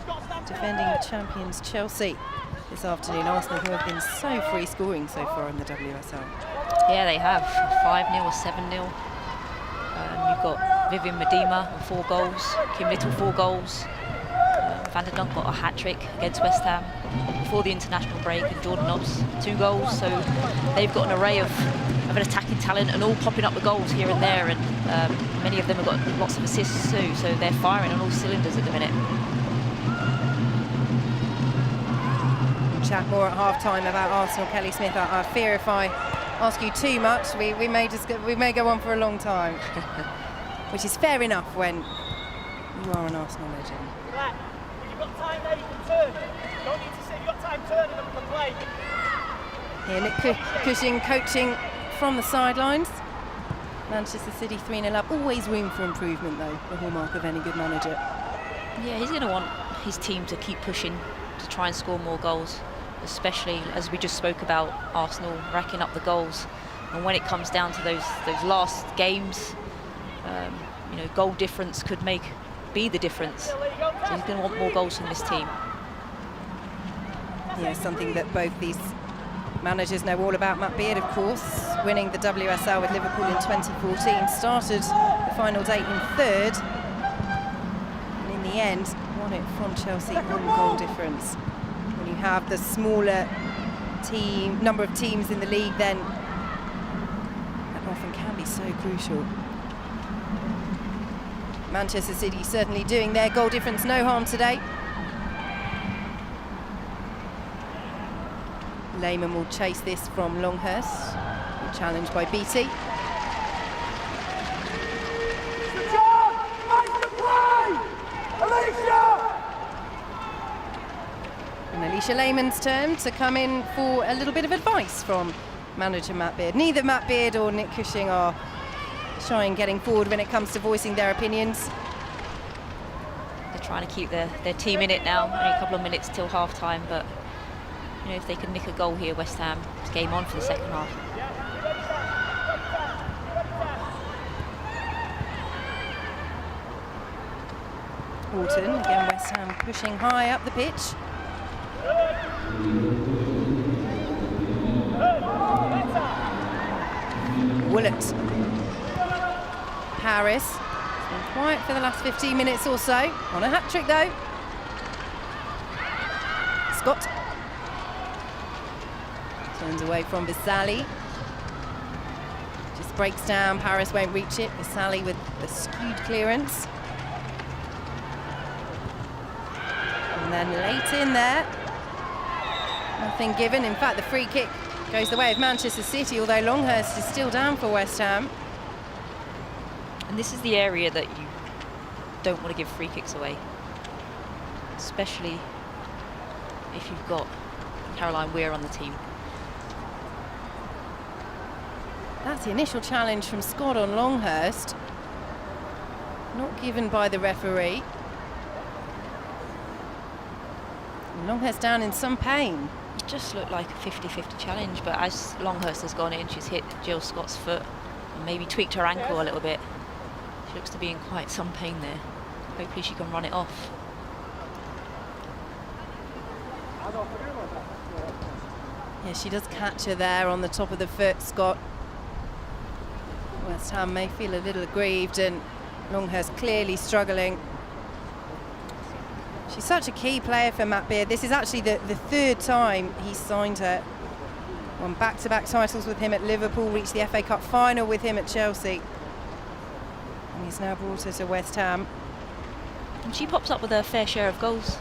[SPEAKER 1] defending champions Chelsea this afternoon. Arsenal, who have been so free scoring so far in the WSL.
[SPEAKER 5] Yeah, they have 5-0 or 7-0. You've got Vivian Medema on 4 goals, Kim Little 4 goals. Van der Dunk got a hat-trick against West Ham before the international break, and Jordan Knopps 2 goals. So they've got an array of an attacking talent and all popping up the goals here and there, and many of them have got lots of assists too, so they're firing on all cylinders at the minute.
[SPEAKER 1] We'll chat more at half-time about Arsenal. Kelly Smith, I fear if I ask you too much, we may go on for a long time, which is fair enough when you are an Arsenal legend.
[SPEAKER 6] You've got time there, you can turn. You don't need to sit, you've got time turning and we can play.
[SPEAKER 1] Here, Nick Cushing coaching from the sidelines. Manchester City 3-0 up. Always room for improvement, though, the hallmark of any good manager.
[SPEAKER 5] Yeah, he's going to want his team to keep pushing to try and score more goals, especially as we just spoke about Arsenal racking up the goals. And when it comes down to those last games, you know, goal difference could be the difference. So he's going to want more goals from this team.
[SPEAKER 1] Yeah, something that both these managers know all about. Matt Beard, of course, winning the WSL with Liverpool in 2014, started the final date in 3rd, and in the end won it from Chelsea on goal difference. When you have the smaller number of teams in the league, then that often can be so crucial. Manchester City certainly doing their goal difference no harm today. Lehman will chase this from Longhurst, challenged by BT. Alicia Lehman's turn to come in for a little bit of advice from manager Matt Beard. Neither Matt Beard or Nick Cushing are shy in getting forward when it comes to voicing their opinions.
[SPEAKER 5] They're trying to keep their team in it now. Only a couple of minutes till half time, but you know, if they can nick a goal here, West Ham, it's game on for the second half.
[SPEAKER 1] Horton, again West Ham pushing high up the pitch. Willett. Harris. It's been quiet for the last 15 minutes or so. On a hat-trick though. Scott. Turns away from Visali. Just breaks down, Paris won't reach it. Visali with the skewed clearance. And then late in there, nothing given. In fact, the free kick goes the way of Manchester City, although Longhurst is still down for West Ham.
[SPEAKER 5] And this is the area that you don't want to give free kicks away, especially if you've got Caroline Weir on the team.
[SPEAKER 1] That's the initial challenge from Scott on Longhurst. Not given by the referee. Longhurst down in some pain.
[SPEAKER 5] It just looked like a 50-50 challenge, but as Longhurst has gone in, she's hit Jill Scott's foot and maybe tweaked her ankle a little bit. She looks to be in quite some pain there. Hopefully she can run it off.
[SPEAKER 1] Yeah, she does catch her there on the top of the foot, Scott. West Ham may feel a little aggrieved, and Longhurst clearly struggling. She's such a key player for Matt Beard. This is actually the third time he's signed her. Won back-to-back titles with him at Liverpool, reached the FA Cup final with him at Chelsea. And he's now brought her to West Ham.
[SPEAKER 5] And she pops up with her fair share of goals,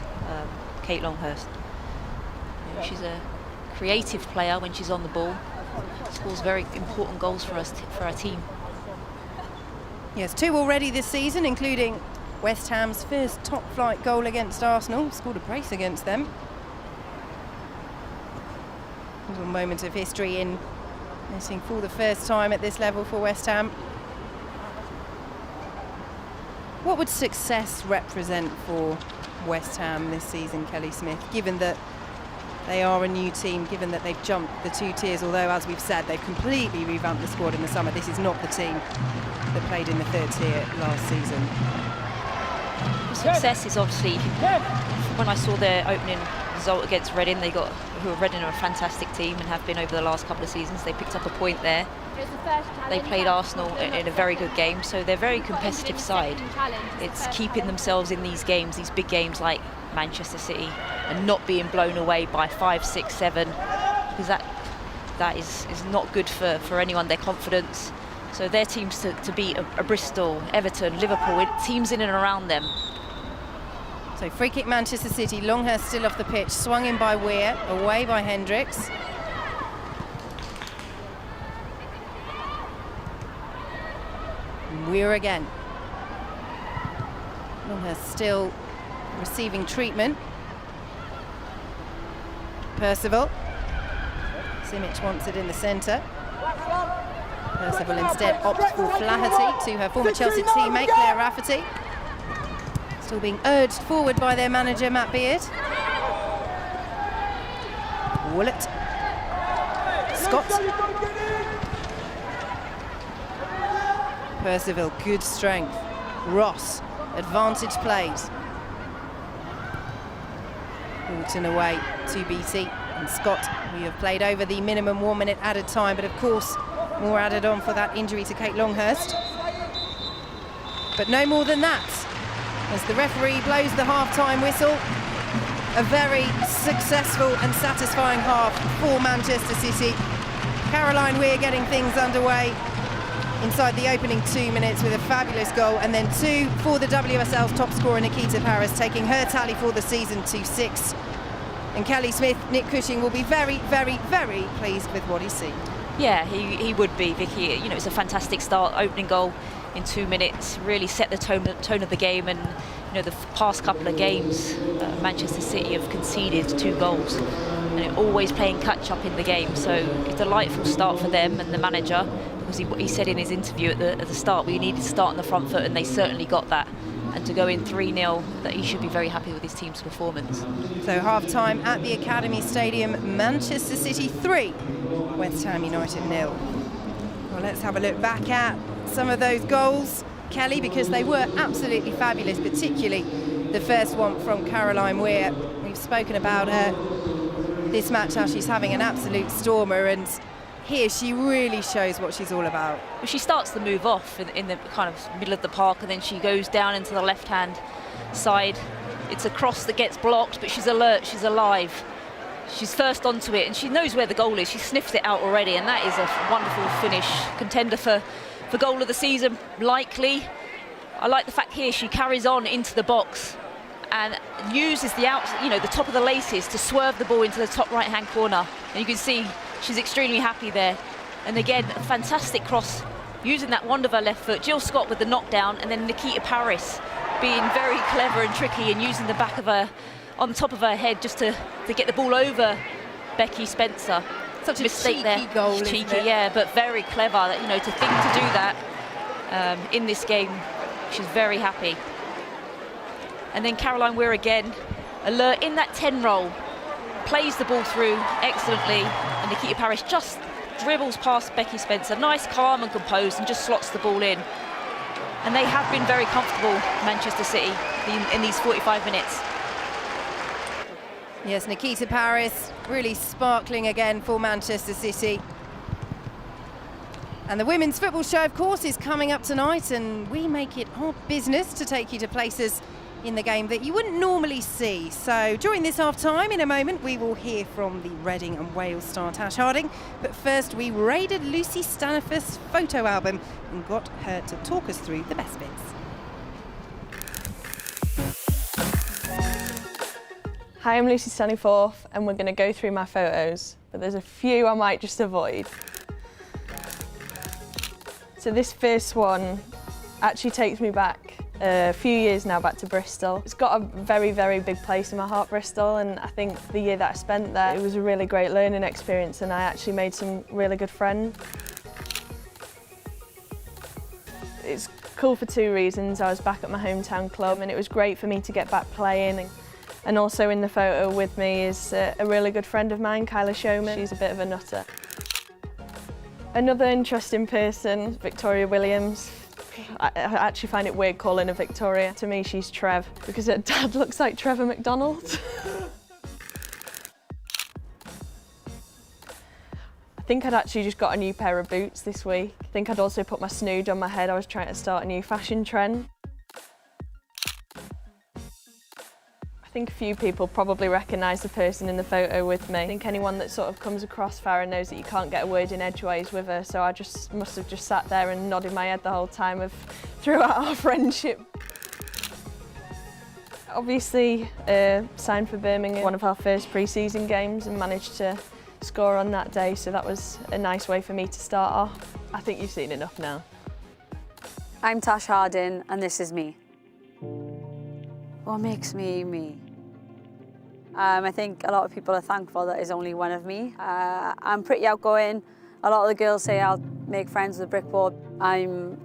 [SPEAKER 5] Kate Longhurst. You know, she's a creative player when she's on the ball. Scores very important goals for us, for our team.
[SPEAKER 1] Yes, 2 already this season, including West Ham's first top-flight goal against Arsenal. Scored a brace against them. A little moment of history in netting for the first time at this level for West Ham. What would success represent for West Ham this season, Kelly Smith, given that they are a new team, given that they've jumped the 2 tiers, although, as we've said, they've completely revamped the squad in the summer. This is not the team that played in the 3rd tier last season.
[SPEAKER 5] Success is obviously, when I saw their opening result against Reading, Reading are a fantastic team and have been over the last couple of seasons. They picked up a point there. They played Arsenal in a very good game, so they're a very competitive side. It's keeping themselves in these games, these big games like Manchester City, and not being blown away by 5, 6, 7, because that is not good for anyone, their confidence. So their teams to beat a Bristol, Everton, Liverpool, teams in and around them.
[SPEAKER 1] So free kick Manchester City, Longhurst still off the pitch, swung in by Weir, away by Hendricks. And Weir again. Longhurst still receiving treatment. Percival. Simic wants it in the centre. Percival instead opts for Flaherty to her former Chelsea teammate Claire Rafferty. Still being urged forward by their manager Matt Beard. Willett. Scott. Percival, good strength. Ross, advantage plays. Horton away to BT. And Scott, we have played over the minimum 1 minute added time, but of course more added on for that injury to Kate Longhurst. But no more than that, as the referee blows the half-time whistle. A very successful and satisfying half for Manchester City. Caroline Weir getting things underway inside the opening 2 minutes with a fabulous goal, and then 2 for the WSL's top scorer Nikita Paris, taking her tally for the season to 6. And Kelly Smith, Nick Cushing will be very, very, very pleased with what he's seen.
[SPEAKER 5] Yeah, he would be, Vicky. You know, it's a fantastic start, opening goal in 2 minutes, really set the tone of the game. And you know, the past couple of games, Manchester City have conceded 2 goals, and they're always playing catch up in the game. So it's a delightful start for them and the manager, because he said in his interview at the start, we needed to start on the front foot, and they certainly got that. And to go in 3-0, that he should be very happy with his team's performance.
[SPEAKER 1] So half-time at the Academy Stadium, Manchester City 3, West Ham United 0. Well, let's have a look back at some of those goals, Kelly, because they were absolutely fabulous, particularly the first one from Caroline Weir. We've spoken about her this match, how she's having an absolute stormer, and here she really shows what she's all about.
[SPEAKER 5] Well, she starts the move off in the kind of middle of the park, and then she goes down into the left-hand side. It's a cross that gets blocked, but she's alert, she's alive. She's first onto it, and she knows where the goal is. She sniffed it out already, and that is a wonderful finish. Contender for goal of the season, likely. I like the fact here she carries on into the box and uses the top of the laces to swerve the ball into the top right-hand corner. And you can see she's extremely happy there. And again, a fantastic cross, using that wand of her left foot. Jill Scott with the knockdown, and then Nikita Paris being very clever and tricky and using the back of her, on the top of her head, just to get the ball over Becky Spencer.
[SPEAKER 1] Such a
[SPEAKER 5] mistake
[SPEAKER 1] cheeky
[SPEAKER 5] there.
[SPEAKER 1] goal,
[SPEAKER 5] Cheeky,
[SPEAKER 1] isn't it?
[SPEAKER 5] yeah, but very clever. That, you know, to think to do that in this game, she's very happy. And then Caroline Weir again, alert in that 10 role, plays the ball through excellently, and Nikita Paris just dribbles past Becky Spencer, nice, calm and composed, and just slots the ball in. And they have been very comfortable, Manchester City, in these 45 minutes.
[SPEAKER 1] Yes, Nikita Paris really sparkling again for Manchester City. And the Women's Football Show, of course, is coming up tonight, and we make it our business to take you to places in the game that you wouldn't normally see. So during this half-time, in a moment, we will hear from the Reading and Wales star Tash Harding. But first, we raided Lucy Staniforth's photo album and got her to talk us through the best bits.
[SPEAKER 7] Hi, I'm Lucy Staniforth, and we're going to go through my photos, but there's a few I might just avoid. So this first one actually takes me back a few years now, back to Bristol. It's got a very, very big place in my heart, Bristol, and I think the year that I spent there, it was a really great learning experience, and I actually made some really good friends. It's cool for 2 reasons. I was back at my hometown club, and it was great for me to get back playing. And also in the photo with me is a really good friend of mine, Kyla Showman. She's a bit of a nutter. Another interesting person, Victoria Williams. I actually find it weird calling her Victoria. To me, she's Trev, because her dad looks like Trevor McDonald. I think I'd actually just got a new pair of boots this week. I think I'd also put my snood on my head. I was trying to start a new fashion trend. I think a few people probably recognise the person in the photo with me. I think anyone that sort of comes across Farah knows that you can't get a word in edgeways with her, so I must have just sat there and nodded my head the whole time throughout our friendship. Obviously, signed for Birmingham, one of our first pre-season games, and managed to score on that day, so that was a nice way for me to start off. I think you've seen enough now.
[SPEAKER 8] I'm Tash Harding, and this is me. What makes me me? I think a lot of people are thankful that there's only one of me. I'm pretty outgoing. A lot of the girls say I'll make friends with a brick wall. I'm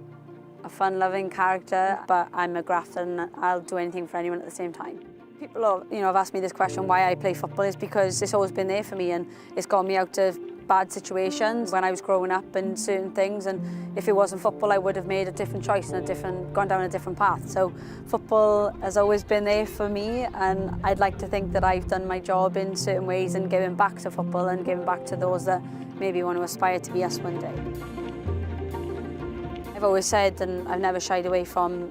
[SPEAKER 8] a fun-loving character, but I'm a grafter and I'll do anything for anyone at the same time. People have asked me this question, why I play football, is because it's always been there for me, and it's got me out of bad situations when I was growing up and certain things, and if it wasn't football I would have made a different choice and gone down a different path. So football has always been there for me, and I'd like to think that I've done my job in certain ways and giving back to football and giving back to those that maybe want to aspire to be us one day. I've always said, and I've never shied away from,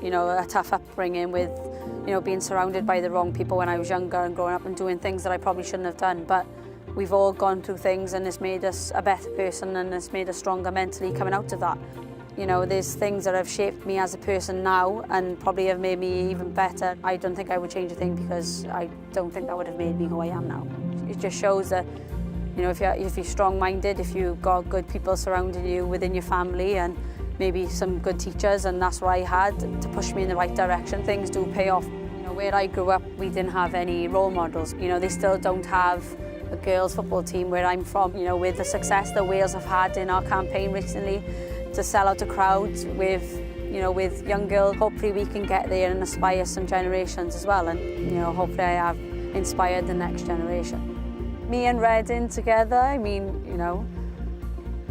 [SPEAKER 8] a tough upbringing with, being surrounded by the wrong people when I was younger and growing up and doing things that I probably shouldn't have done. But we've all gone through things, and it's made us a better person, and it's made us stronger mentally coming out of that. There's things that have shaped me as a person now and probably have made me even better. I don't think I would change a thing, because I don't think that would have made me who I am now. It just shows that You know, if you're strong-minded, if you've got good people surrounding you within your family and maybe some good teachers, and that's what I had to push me in the right direction, things do pay off. You know, where I grew up, we didn't have any role models. You know, they still don't have a girls' football team where I'm from. You know, with the success that Wales have had in our campaign recently to sell out a crowd with young girls, hopefully we can get there and inspire some generations as well. And, you know, hopefully I have inspired the next generation. Me and Reading together, I mean, you know,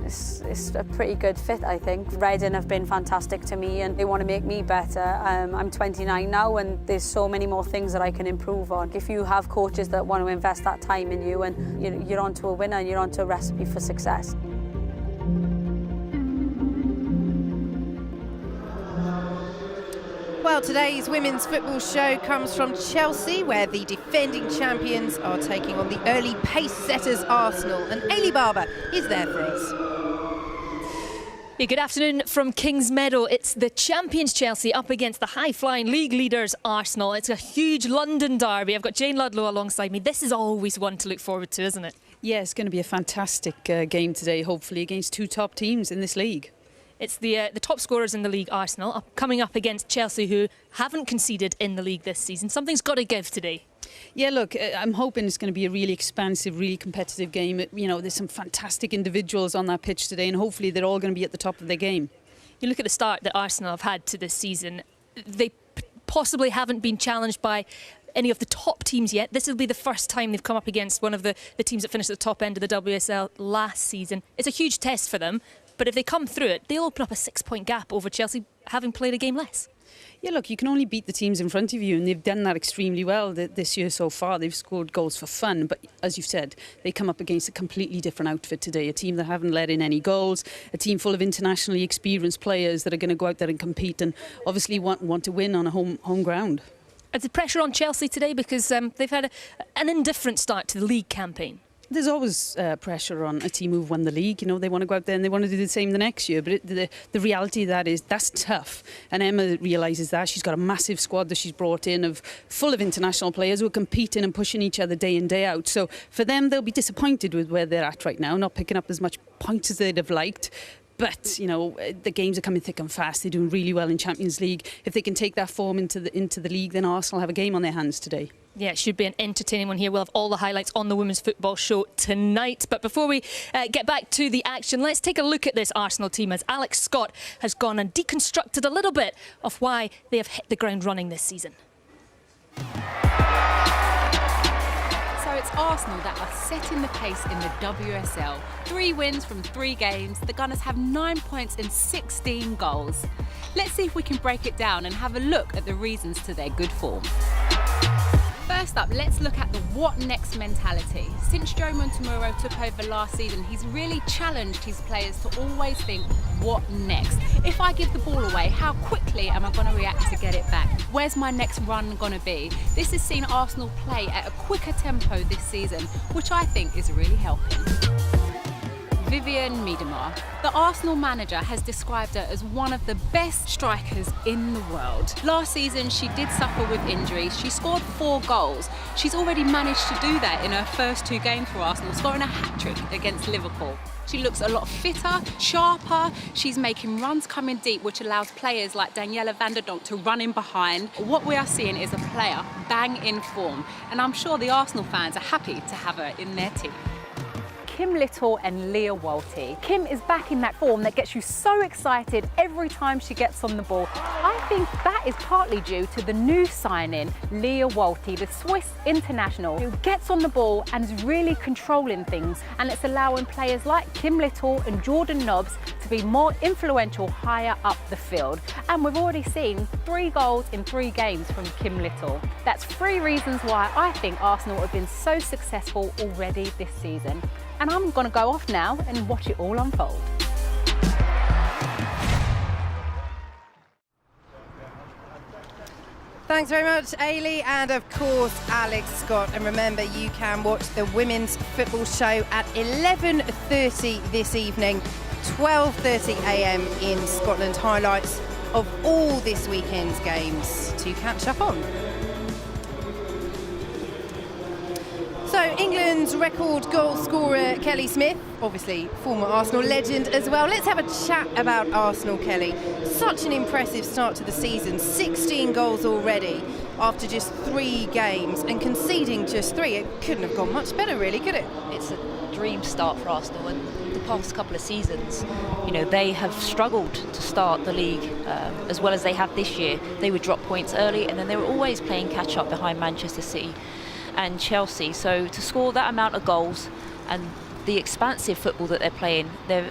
[SPEAKER 8] it's a pretty good fit, I think. Reading have been fantastic to me and they want to make me better. I'm 29 now and there's so many more things that I can improve on. If you have coaches that want to invest that time in you, and you're onto a winner and you're onto a recipe for success.
[SPEAKER 1] Well, today's women's football show comes from Chelsea, where the defending champions are taking on the early pace setters Arsenal, and Ailey Barber is there for us.
[SPEAKER 9] Yeah, good afternoon from Kings Meadow. It's the champions Chelsea up against the high-flying league leaders Arsenal. It's a huge London derby. I've got Jane Ludlow alongside me. This is always one to look forward to, isn't it?
[SPEAKER 10] Yeah, it's going to be a fantastic game today, hopefully, against two top teams in this league.
[SPEAKER 9] It's the top scorers in the league, Arsenal, coming up against Chelsea, who haven't conceded in the league this season. Something's got to give today.
[SPEAKER 10] Yeah, look, I'm hoping it's going to be a really expansive, really competitive game. You know, there's some fantastic individuals on that pitch today, and hopefully they're all going to be at the top of their game.
[SPEAKER 9] You look at the start that Arsenal have had to this season. They possibly haven't been challenged by any of the top teams yet. This will be the first time they've come up against one of the teams that finished at the top end of the WSL last season. It's a huge test for them. But if they come through it, they'll open up a 6-point gap over Chelsea, having played a game less.
[SPEAKER 10] Yeah, look, you can only beat the teams in front of you, and they've done that extremely well this year so far. They've scored goals for fun, but as you've said, they come up against a completely different outfit today, a team that haven't let in any goals, a team full of internationally experienced players that are going to go out there and compete and obviously want to win on a home ground.
[SPEAKER 9] Is the pressure on Chelsea today because they've had an indifferent start to the league campaign?
[SPEAKER 10] There's always pressure on a team who've won the league. You know, they want to go out there and they want to do the same the next year. But the reality of that is that's tough. And Emma realises that. She's got a massive squad that she's brought in full of international players who are competing and pushing each other day in, day out. So for them, they'll be disappointed with where they're at right now, not picking up as much points as they'd have liked. But, you know, the games are coming thick and fast. They're doing really well in Champions League. If they can take that form into the league, then Arsenal have a game on their hands today.
[SPEAKER 9] Yeah, it should be an entertaining one here. We'll have all the highlights on the Women's Football Show tonight. But before we get back to the action, let's take a look at this Arsenal team as Alex Scott has gone and deconstructed a little bit of why they have hit the ground running this season.
[SPEAKER 11] So it's Arsenal that are setting the pace in the WSL. 3 wins from 3 games. The Gunners have 9 points and 16 goals. Let's see if we can break it down and have a look at the reasons to their good form. First up, let's look at the what next mentality. Since Joe Montemurro took over last season, he's really challenged his players to always think, what next? If I give the ball away, how quickly am I going to react to get it back? Where's my next run going to be? This has seen Arsenal play at a quicker tempo this season, which I think is really helping. Vivianne Miedema. The Arsenal manager has described her as one of the best strikers in the world. Last season, she did suffer with injuries. She scored 4 goals. She's already managed to do that in her first 2 games for Arsenal, scoring a hat-trick against Liverpool. She looks a lot fitter, sharper. She's making runs coming deep, which allows players like Daniela van der Donk to run in behind. What we are seeing is a player bang in form, and I'm sure the Arsenal fans are happy to have her in their team. Kim Little and Leah Walty. Kim is back in that form that gets you so excited every time she gets on the ball. I think that is partly due to the new signing, Leah Walty, the Swiss international, who gets on the ball and is really controlling things, and it's allowing players like Kim Little and Jordan Nobbs to be more influential higher up the field. And we've already seen 3 goals in 3 games from Kim Little. That's 3 reasons why I think Arsenal have been so successful already this season. And I'm going to go off now and watch it all unfold.
[SPEAKER 1] Thanks very much, Ailey, and of course, Alex Scott. And remember, you can watch the Women's Football Show at 11:30 this evening, 12:30 a.m. in Scotland. Highlights of all this weekend's games to catch up on. So So England's record goal scorer Kelly Smith, obviously former Arsenal legend as well. Let's have a chat about Arsenal, Kelly. Such an impressive start to the season, 16 goals already after just 3 games, and conceding just 3. It couldn't have gone much better, really, could it?
[SPEAKER 5] It's a dream start for Arsenal, and the past couple of seasons, you know, they have struggled to start the league as well as they have this year. They would drop points early, and then they were always playing catch up behind Manchester City and Chelsea. So to score that amount of goals and the expansive football that they're playing, they're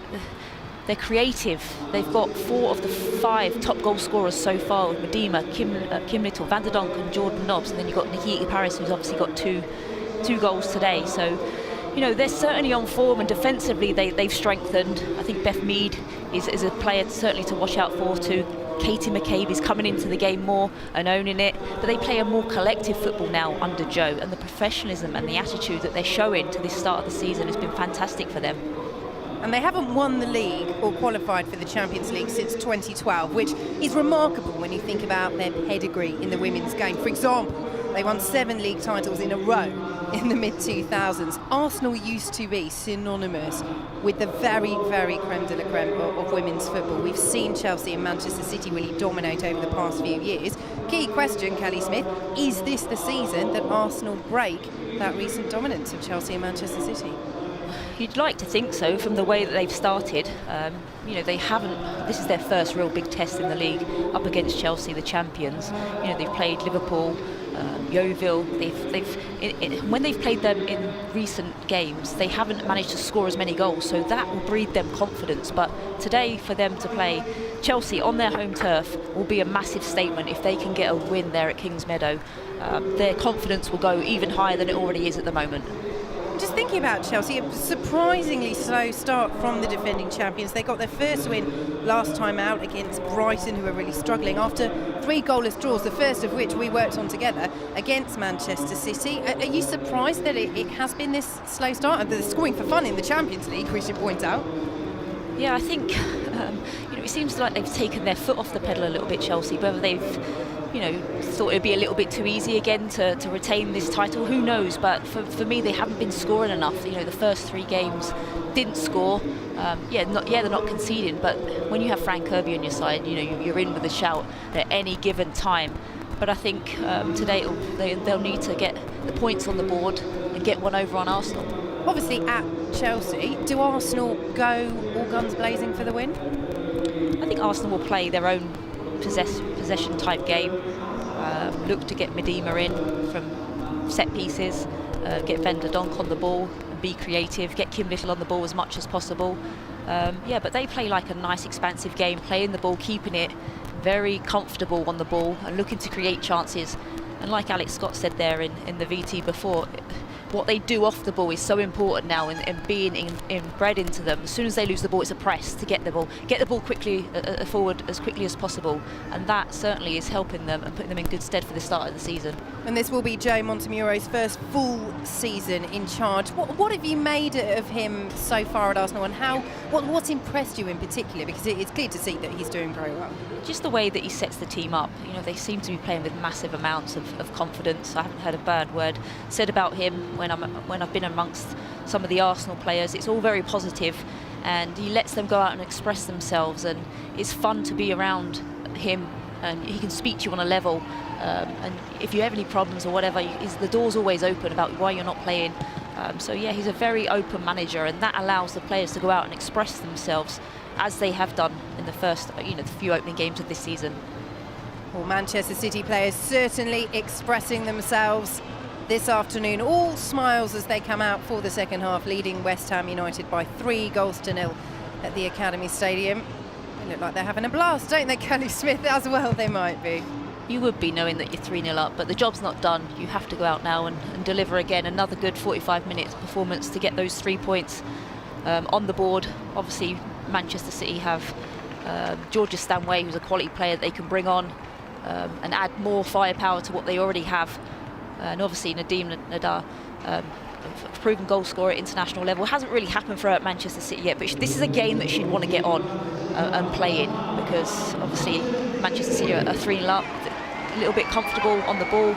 [SPEAKER 5] creative. They've got 4 of the 5 top goal scorers so far with Medema, Kim Little, Van der Donk and Jordan Nobbs, and then you've got Nikita Paris, who's obviously got two goals today. So, you know, they're certainly on form, and defensively they've strengthened. I think Beth Mead is a player certainly to watch out for too. Katie McCabe is coming into the game more and owning it, but they play a more collective football now under Joe, and the professionalism and the attitude that they're showing to this start of the season has been fantastic for them.
[SPEAKER 1] And they haven't won the league or qualified for the Champions League since 2012, which is remarkable when you think about their pedigree in the women's game. For example, they won 7 league titles in a row in the mid-2000s. Arsenal used to be synonymous with the very, very creme de la creme of women's football. We've seen Chelsea and Manchester City really dominate over the past few years. Key question, Kelly Smith, is this the season that Arsenal break that recent dominance of Chelsea and Manchester City?
[SPEAKER 5] You'd like to think so from the way that they've started. You know, they haven't. This is their first real big test in the league up against Chelsea, the champions. You know, they've played Liverpool, Yeovil. When they've played them in recent games, they haven't managed to score as many goals, so that will breed them confidence. But today, for them to play Chelsea on their home turf will be a massive statement. If they can get a win there at Kings Meadow, their confidence will go even higher than it already is at the moment.
[SPEAKER 1] Just thinking about Chelsea, a surprisingly slow start from the defending champions. They got their first win last time out against Brighton, who were really struggling, after 3 goalless draws, the first of which we worked on together against Manchester City. Are you surprised that it has been this slow start? They're scoring for fun in the Champions League, we should point out.
[SPEAKER 5] Yeah, I think you know, it seems like they've taken their foot off the pedal a little bit, Chelsea. Whether they've, you know, thought it'd be a little bit too easy again to retain this title, who knows? But for me, they haven't been scoring enough. You know, the first 3 games didn't score. They're not conceding, but when you have Frank Kirby on your side, you know, you're in with a shout at any given time. But I think today they'll need to get the points on the board and get one over on Arsenal.
[SPEAKER 1] Obviously at Chelsea, do Arsenal go all guns blazing for the win?
[SPEAKER 5] I think Arsenal will play their own possession type game, look to get Medema in from set pieces, get Van der Donk on the ball and be creative, get Kim Little on the ball as much as possible. But they play like a nice expansive game, playing the ball, keeping it very comfortable on the ball and looking to create chances. And like Alex Scott said there in the VT before, what they do off the ball is so important now, and being inbred into them. As soon as they lose the ball, it's a press to get the ball quickly forward as quickly as possible, and that certainly is helping them and putting them in good stead for the start of the season.
[SPEAKER 1] And this will be Joe Montemuro's first full season in charge. What have you made of him so far at Arsenal, and what's impressed you in particular? Because it's clear to see that he's doing very well.
[SPEAKER 5] Just the way that he sets the team up. You know, they seem to be playing with massive amounts of confidence. I haven't heard a bad word said about him when I've been amongst some of the Arsenal players. It's all very positive, and he lets them go out and express themselves, and it's fun to be around him, and he can speak to you on a level, and if you have any problems or whatever, the door's always open about why you're not playing. So yeah, he's a very open manager, and that allows the players to go out and express themselves as they have done in the first the few opening games of this season.
[SPEAKER 1] Well, Manchester City players certainly expressing themselves this afternoon, all smiles as they come out for the second half, leading West Ham United by 3-0 at the Academy Stadium. They look like they're having a blast, don't they, Kelly Smith? As well they might be.
[SPEAKER 5] You would be, knowing that you're 3-0 up, but the job's not done. You have to go out now and deliver again another good 45 minutes performance to get those 3 points on the board. Obviously Manchester City have Georgia Stanway, who's a quality player that they can bring on and add more firepower to what they already have. And obviously Nadim Nadar, proven goal scorer at international level. Hasn't really happened for her at Manchester City yet, but this is a game that she'd want to get on and play in, because obviously Manchester City are 3-0 up, a little bit comfortable on the ball.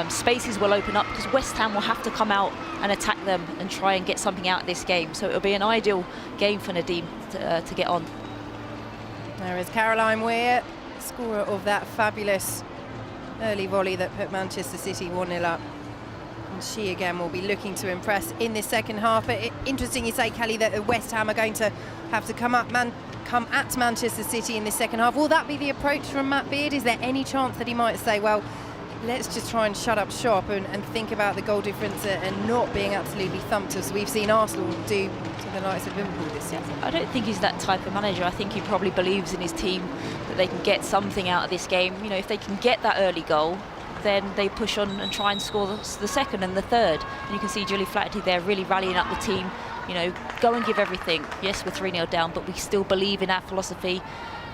[SPEAKER 5] spaces will open up because West Ham will have to come out and attack them and try and get something out of this game. So it'll be an ideal game for Nadim to get on.
[SPEAKER 1] There is Caroline Weir, scorer of that fabulous early volley that put Manchester City 1-0 up. And she again will be looking to impress in this second half. But interesting you say, Kelly, that West Ham are going to have to come at Manchester City in this second half. Will that be the approach from Matt Beard? Is there any chance that he might say, well, let's just try and shut up shop and think about the goal difference and not being absolutely thumped as we've seen Arsenal do to the likes of Liverpool this season?
[SPEAKER 5] I don't think he's that type of manager. I think he probably believes in his team that they can get something out of this game. You know, if they can get that early goal, then they push on and try and score the second and the third. And you can see Julie Flaherty there really rallying up the team. You know, go and give everything. Yes, we're 3-0 down, but we still believe in our philosophy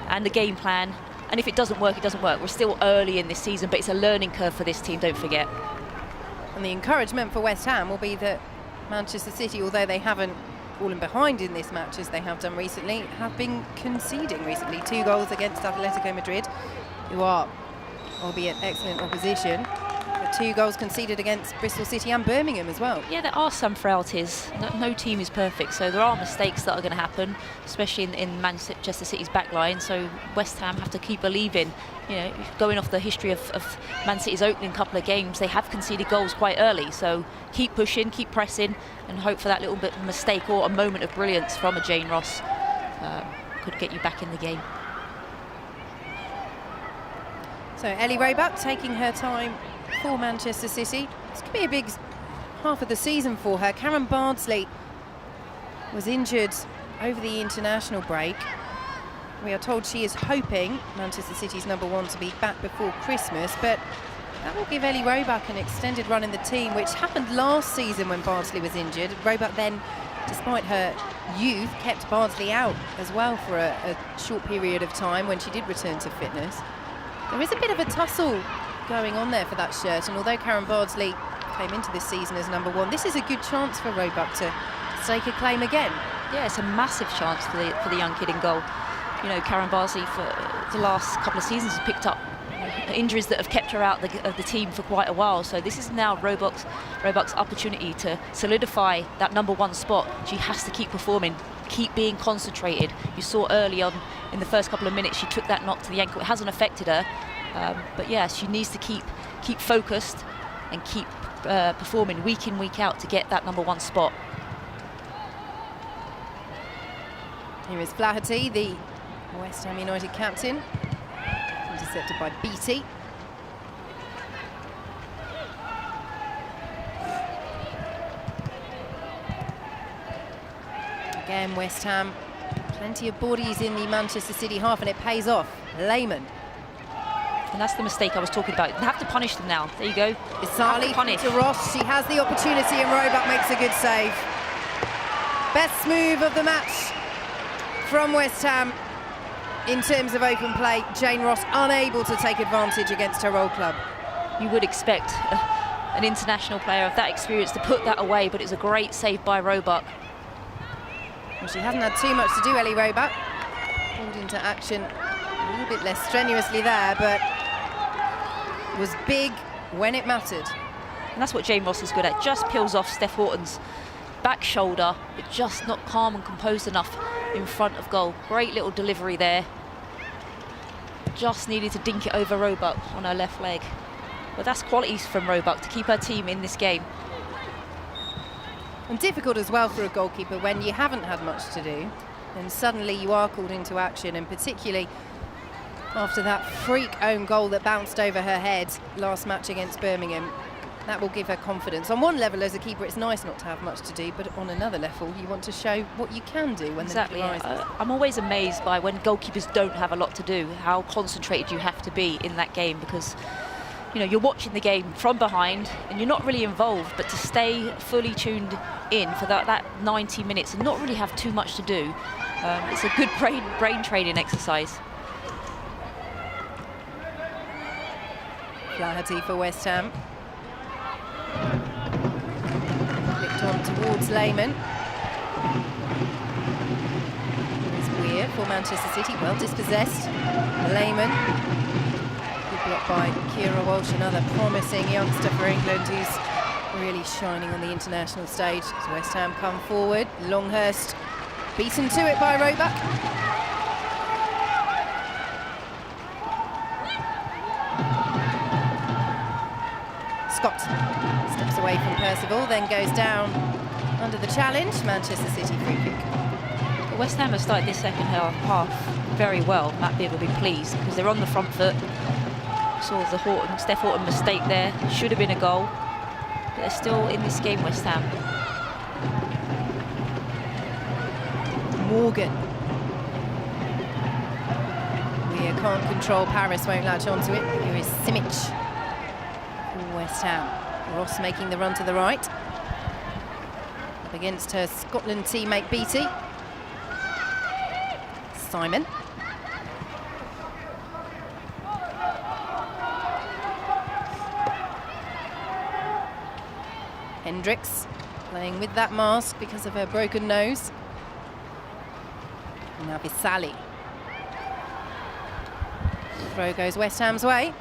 [SPEAKER 5] and the game plan. And if it doesn't work, it doesn't work. We're still early in this season, but it's a learning curve for this team, don't forget.
[SPEAKER 1] And the encouragement for West Ham will be that Manchester City, although they haven't fallen behind in this match as they have done recently, have been conceding recently. 2 goals against Atletico Madrid, who are, albeit excellent opposition, but 2 goals conceded against Bristol City and Birmingham as well.
[SPEAKER 5] Yeah, there are some frailties. No team is perfect, so there are mistakes that are going to happen, especially in Manchester City's back line. So West Ham have to keep believing. You know, going off the history of Man City's opening couple of games, they have conceded goals quite early. So keep pushing, keep pressing, and hope for that little bit of mistake or a moment of brilliance from a Jane Ross could get you back in the game.
[SPEAKER 1] So Ellie Roebuck taking her time for Manchester City. This could be a big half of the season for her. Karen Bardsley was injured over the international break. We are told she is hoping Manchester City's #1 to be back before Christmas, but that will give Ellie Roebuck an extended run in the team, which happened last season when Bardsley was injured. Roebuck then, despite her youth, kept Bardsley out as well for a short period of time when she did return to fitness. There is a bit of a tussle going on there for that shirt, and although Karen Bardsley came into this season as #1, this is a good chance for Roebuck to stake a claim again.
[SPEAKER 5] Yeah, it's a massive chance for the young kid in goal. You know, Karen Bardsley for the last couple of seasons has picked up injuries that have kept her out of the team for quite a while. So this is now Roebuck's opportunity to solidify that #1 spot. She has to keep performing, keep being concentrated. You saw early on in the first couple of minutes she took that knock to the ankle. It hasn't affected her, but yeah, she needs to keep focused and keep performing week in, week out to get that #1 spot.
[SPEAKER 1] Here is Flaherty, the West Ham United captain, intercepted by Beattie. Again, West Ham, plenty of bodies in the Manchester City half, and it pays off. Lehmann.
[SPEAKER 5] And that's the mistake I was talking about. You have to punish them now. There you go.
[SPEAKER 1] Isali to Ross. She has the opportunity, and Roebuck makes a good save. Best move of the match from West Ham in terms of open play. Jane Ross unable to take advantage against her old club.
[SPEAKER 5] You would expect an international player of that experience to put that away, but it's a great save by Roebuck.
[SPEAKER 1] Well, she hasn't had too much to do, Ellie Roebuck. Pulled into action a little bit less strenuously there, but was big when it mattered.
[SPEAKER 5] And that's what Jane Ross is good at. Just peels off Steph Horton's back shoulder, but just not calm and composed enough in front of goal. Great little delivery there. Just needed to dink it over Roebuck on her left leg. But that's qualities from Roebuck to keep her team in this game.
[SPEAKER 1] And difficult as well for a goalkeeper when you haven't had much to do and suddenly you are called into action, and particularly after that freak own goal that bounced over her head last match against Birmingham. That will give her confidence. On one level, as a keeper, it's nice not to have much to do, but on another level, you want to show what you can do when
[SPEAKER 5] exactly.
[SPEAKER 1] the need arises.
[SPEAKER 5] I'm always amazed by when goalkeepers don't have a lot to do, how concentrated you have to be in that game, because you know you're watching the game from behind and you're not really involved, but to stay fully tuned in for that 90 minutes and not really have too much to do, it's a good brain training exercise.
[SPEAKER 1] Flaherty for West Ham. Flicked on towards Lehmann. It's Weir for Manchester City, well dispossessed. Lehmann. Good block by Kira Walsh, another promising youngster for England who's really shining on the international stage. As West Ham come forward, Longhurst beaten to it by Roebuck. Scott steps away from Percival, then goes down under the challenge. Manchester City free kick.
[SPEAKER 5] West Ham have started this second half very well. Matt Beard will be pleased because they're on the front foot. Saw the Steph Horton mistake there. Should have been a goal. But they're still in this game, West Ham.
[SPEAKER 1] Morgan. Weir can't control Paris, won't latch onto it. Here is Simic for West Ham. Ross making the run to the right. Up against her Scotland teammate Beattie. Simon. Hendricks playing with that mask because of her broken nose. And now Visali. Throw goes West Ham's way.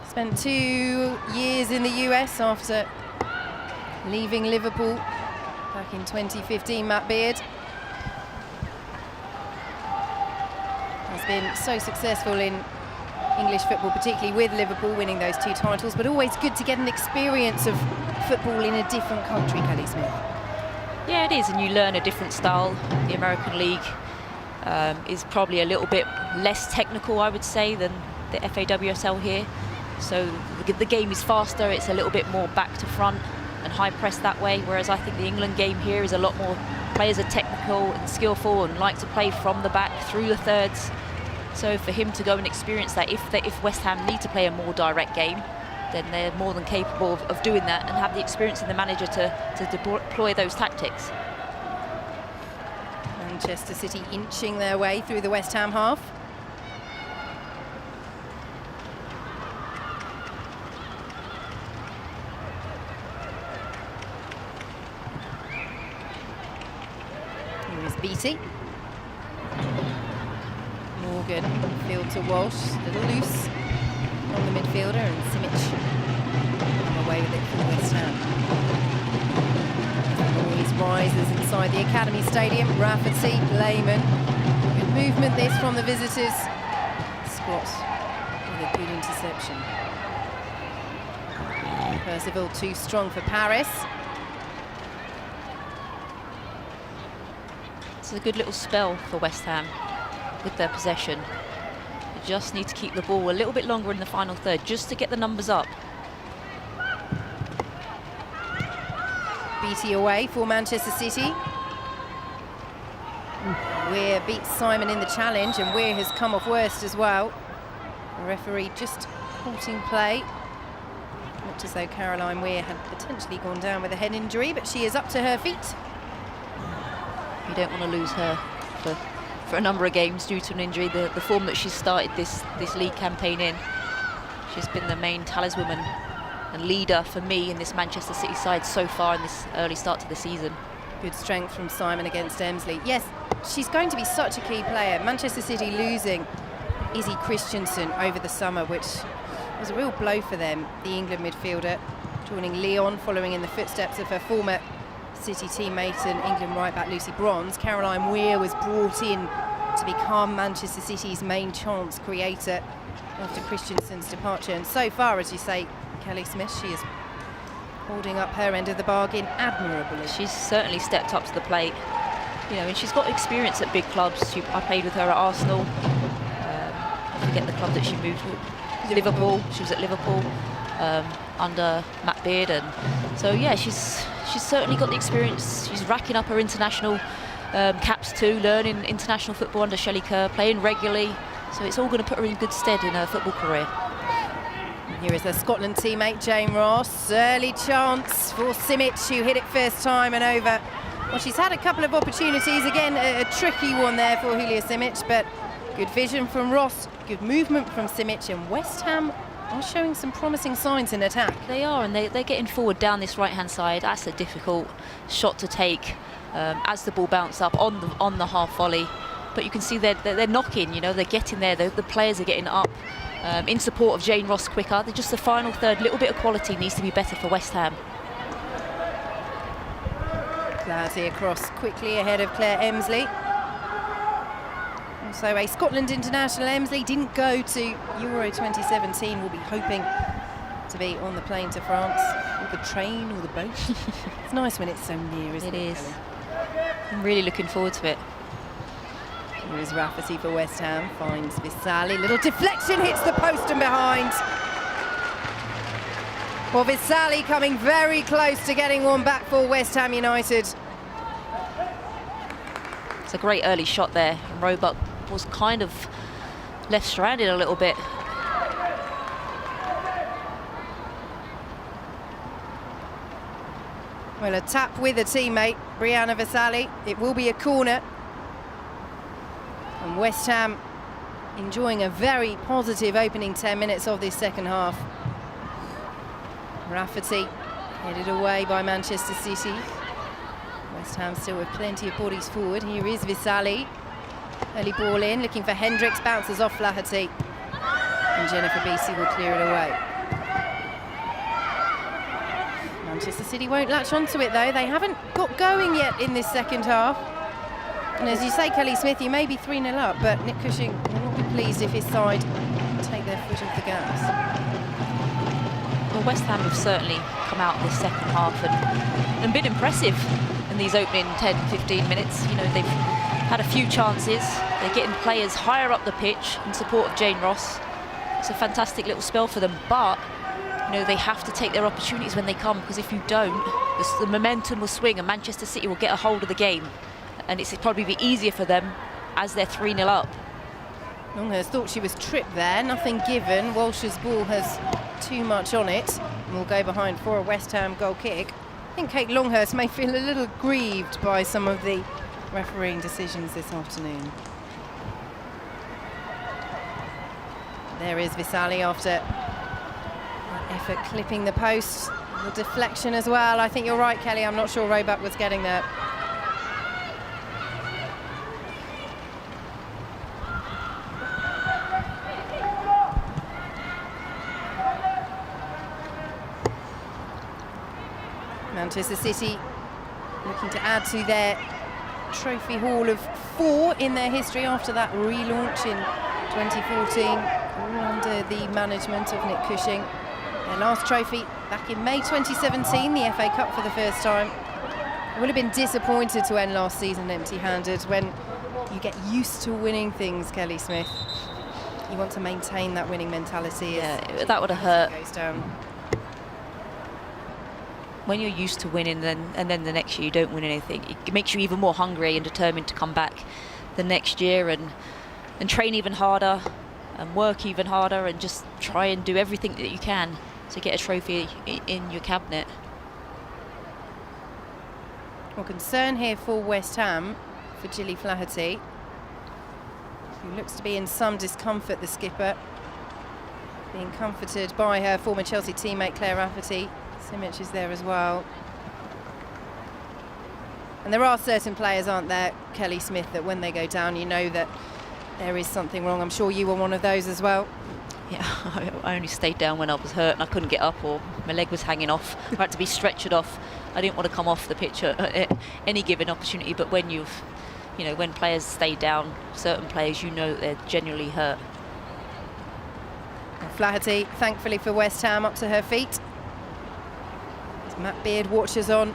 [SPEAKER 1] Spent 2 years in the US after leaving Liverpool back in 2015, Matt Beard. Has been so successful in English football, particularly with Liverpool winning those 2 titles, but always good to get an experience of football in a different country, Kelly Smith.
[SPEAKER 5] Yeah, it is, and you learn a different style. The American League is probably a little bit less technical, I would say, than the FA-WSL here. So the game is faster, it's a little bit more back to front and high press that way, whereas I think the England game here is a lot more, players are technical and skillful and like to play from the back through the thirds. So for him to go and experience that, if West Ham need to play a more direct game, then they're more than capable of doing that and have the experience in the manager to deploy those tactics.
[SPEAKER 1] Manchester City inching their way through the West Ham half. Here is Beattie. Morgan, field to Walsh, a little loose on the midfielder, and Simic come away with it for West Ham. As the noise rises inside the Academy Stadium, Rafferty, Lehman. Good movement this from the visitors. Scott with a good interception. Percival too strong for Paris.
[SPEAKER 5] It's a good little spell for West Ham with their possession. They just need to keep the ball a little bit longer in the final third just to get the numbers up.
[SPEAKER 1] Beattie away for Manchester City. Weir beats Simon in the challenge, and Weir has come off worst as well. The referee just halting play. Looked as though Caroline Weir had potentially gone down with a head injury, but she is up to her feet.
[SPEAKER 5] You don't want to lose her for a number of games due to an injury. The form that she's started this league campaign in, she's been the main talisman and leader for me in this Manchester City side so far in this early start to the season.
[SPEAKER 1] Good strength from Simon against Emsley. Yes, she's going to be such a key player. Manchester City losing Izzy Christensen over the summer, which was a real blow for them. The England midfielder joining Lyon, following in the footsteps of her former City teammate and England right-back Lucy Bronze. Caroline Weir was brought in to become Manchester City's main chance creator after Christensen's departure. And so far, as you say, Kelly Smith, she is holding up her end of the bargain admirably.
[SPEAKER 5] She's certainly stepped up to the plate. You know, and she's got experience at big clubs. I played with her at Arsenal. I forget the club that she moved to. Liverpool. She was at Liverpool under Matt Beard, and so yeah, she's certainly got the experience. She's racking up her international caps too, learning international football under Shelley Kerr, playing regularly. So it's all going to put her in good stead in her football career.
[SPEAKER 1] Here is her Scotland teammate Jane Ross. Early chance for Simic, who hit it first time and over. Well, she's had a couple of opportunities. Again, a tricky one there for Julia Simic, but good vision from Ross, good movement from Simic, and West Ham are showing some promising signs in attack.
[SPEAKER 5] They are, and they're getting forward down this right-hand side. That's a difficult shot to take as the ball bounces up on the half volley. But you can see they're knocking, you know, they're getting there. The players are getting up in support of Jane Ross quicker. They're just the final third, little bit of quality needs to be better for West Ham.
[SPEAKER 1] Flaherty across quickly ahead of Claire Emsley. Also a Scotland international. Emsley didn't go to Euro 2017. We'll be hoping to be on the plane to France, or the train, or the boat. It's nice when it's so near, isn't it?
[SPEAKER 5] It is. I'm really looking forward to it.
[SPEAKER 1] Here is Rafferty for West Ham, finds Visali. Little deflection, hits the post and behind. Well, Visali coming very close to getting one back for West Ham United.
[SPEAKER 5] It's a great early shot there. And Roebuck was kind of left stranded a little bit.
[SPEAKER 1] Well, a tap with a teammate, Brianna Visali. It will be a corner. And West Ham enjoying a very positive opening 10 minutes of this second half. Rafferty headed away by Manchester City. West Ham still with plenty of bodies forward. Here is Visali. Early ball in, looking for Hendricks, bounces off Flaherty. And Jennifer Beattie will clear it away. Manchester City won't latch onto it though. They haven't got going yet in this second half. And as you say, Kelly Smith, you may be 3-0 up, but Nick Cushing will not be pleased if his side take their foot off the gas.
[SPEAKER 5] Well, West Ham have certainly come out this second half and been impressive in these opening 10-15 minutes. You know, they've had a few chances. They're getting players higher up the pitch in support of Jane Ross. It's a fantastic little spell for them, but you know, they have to take their opportunities when they come, because if you don't, the momentum will swing and Manchester City will get a hold of the game. And it's probably be easier for them as they're 3-0 up.
[SPEAKER 1] Longhurst thought she was tripped there, nothing given. Walsh's ball has too much on it and will go behind for a West Ham goal kick. I think Kate Longhurst may feel a little grieved by some of the refereeing decisions this afternoon. There is Visali after that effort clipping the post. The deflection as well. I think you're right, Kelly. I'm not sure Roebuck was getting there. Manchester City looking to add to their trophy haul of 4 in their history after that relaunch in 2014, all under the management of Nick Cushing. Their last trophy back in May 2017, the FA Cup for the first time. It would have been disappointed to end last season empty-handed. When you get used to winning things, Kelly Smith, you want to maintain that winning mentality.
[SPEAKER 5] Yeah, that would have hurt.
[SPEAKER 1] Goes down.
[SPEAKER 5] When you're used to winning and then the next year you don't win anything, it makes you even more hungry and determined to come back the next year and train even harder and work even harder and just try and do everything that you can to get a trophy in your cabinet.
[SPEAKER 1] Well, concern here for West Ham, for Gilly Flaherty, who looks to be in some discomfort, the skipper, being comforted by her former Chelsea teammate Claire Rafferty. Simic is there as well. And there are certain players, aren't there, Kelly Smith, that when they go down, you know that there is something wrong. I'm sure you were one of those as well.
[SPEAKER 5] Yeah, I only stayed down when I was hurt and I couldn't get up, or my leg was hanging off. I had to be stretchered off. I didn't want to come off the pitch at any given opportunity, but when when players stay down, certain players, you know that they're genuinely hurt.
[SPEAKER 1] Flaherty, thankfully for West Ham, up to her feet. Matt Beard watches on.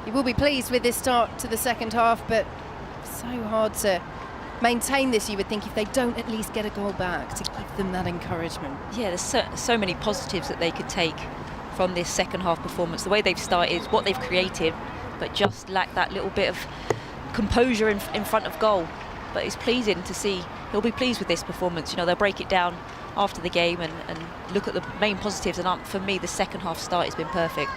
[SPEAKER 1] He will be pleased with this start to the second half, but so hard to maintain this, you would think, if they don't at least get a goal back to give them that encouragement.
[SPEAKER 5] Yeah, there's so many positives that they could take from this second half performance. The way they've started, what they've created, but just lack that little bit of composure in front of goal. But it's pleasing to see. He'll be pleased with this performance. You know, they'll break it down after the game and look at the main positives, and for me the second half start has been perfect.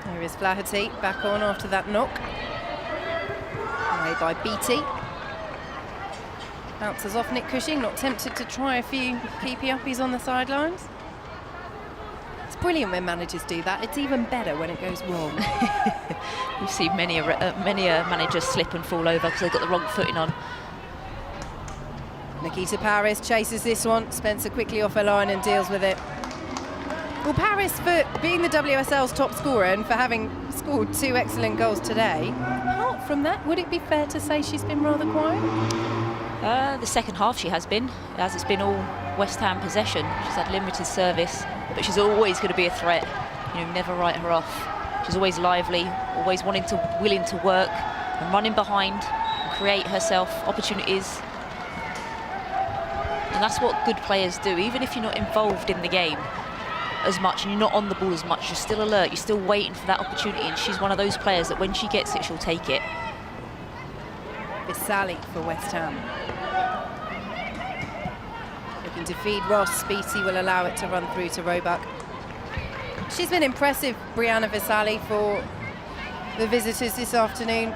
[SPEAKER 1] There is Flaherty back on after that knock. Away by Beattie. Bounces off Nick Cushing, not tempted to try a few keepy-uppies on the sidelines. It's brilliant when managers do that. It's even better when it goes wrong.
[SPEAKER 5] We've seen many a manager slip and fall over because they've got the wrong footing on.
[SPEAKER 1] Nikita Paris chases this one. Spencer quickly off her line and deals with it. Well, Paris, for being the WSL's top scorer and for having scored 2 excellent goals today, apart from that, would it be fair to say she's been rather quiet?
[SPEAKER 5] The second half she has been, as it's been all West Ham possession. She's had limited service, but she's always going to be a threat. You know, never write her off. She's always lively, always willing to work and running behind and create herself opportunities. And that's what good players do, even if you're not involved in the game as much and you're not on the ball as much, you're still alert, you're still waiting for that opportunity, and she's one of those players that when she gets it, she'll take it.
[SPEAKER 1] Visali for West Ham. Looking to feed Ross. Beattie will allow it to run through to Roebuck. She's been impressive, Brianna Visali, for the visitors this afternoon.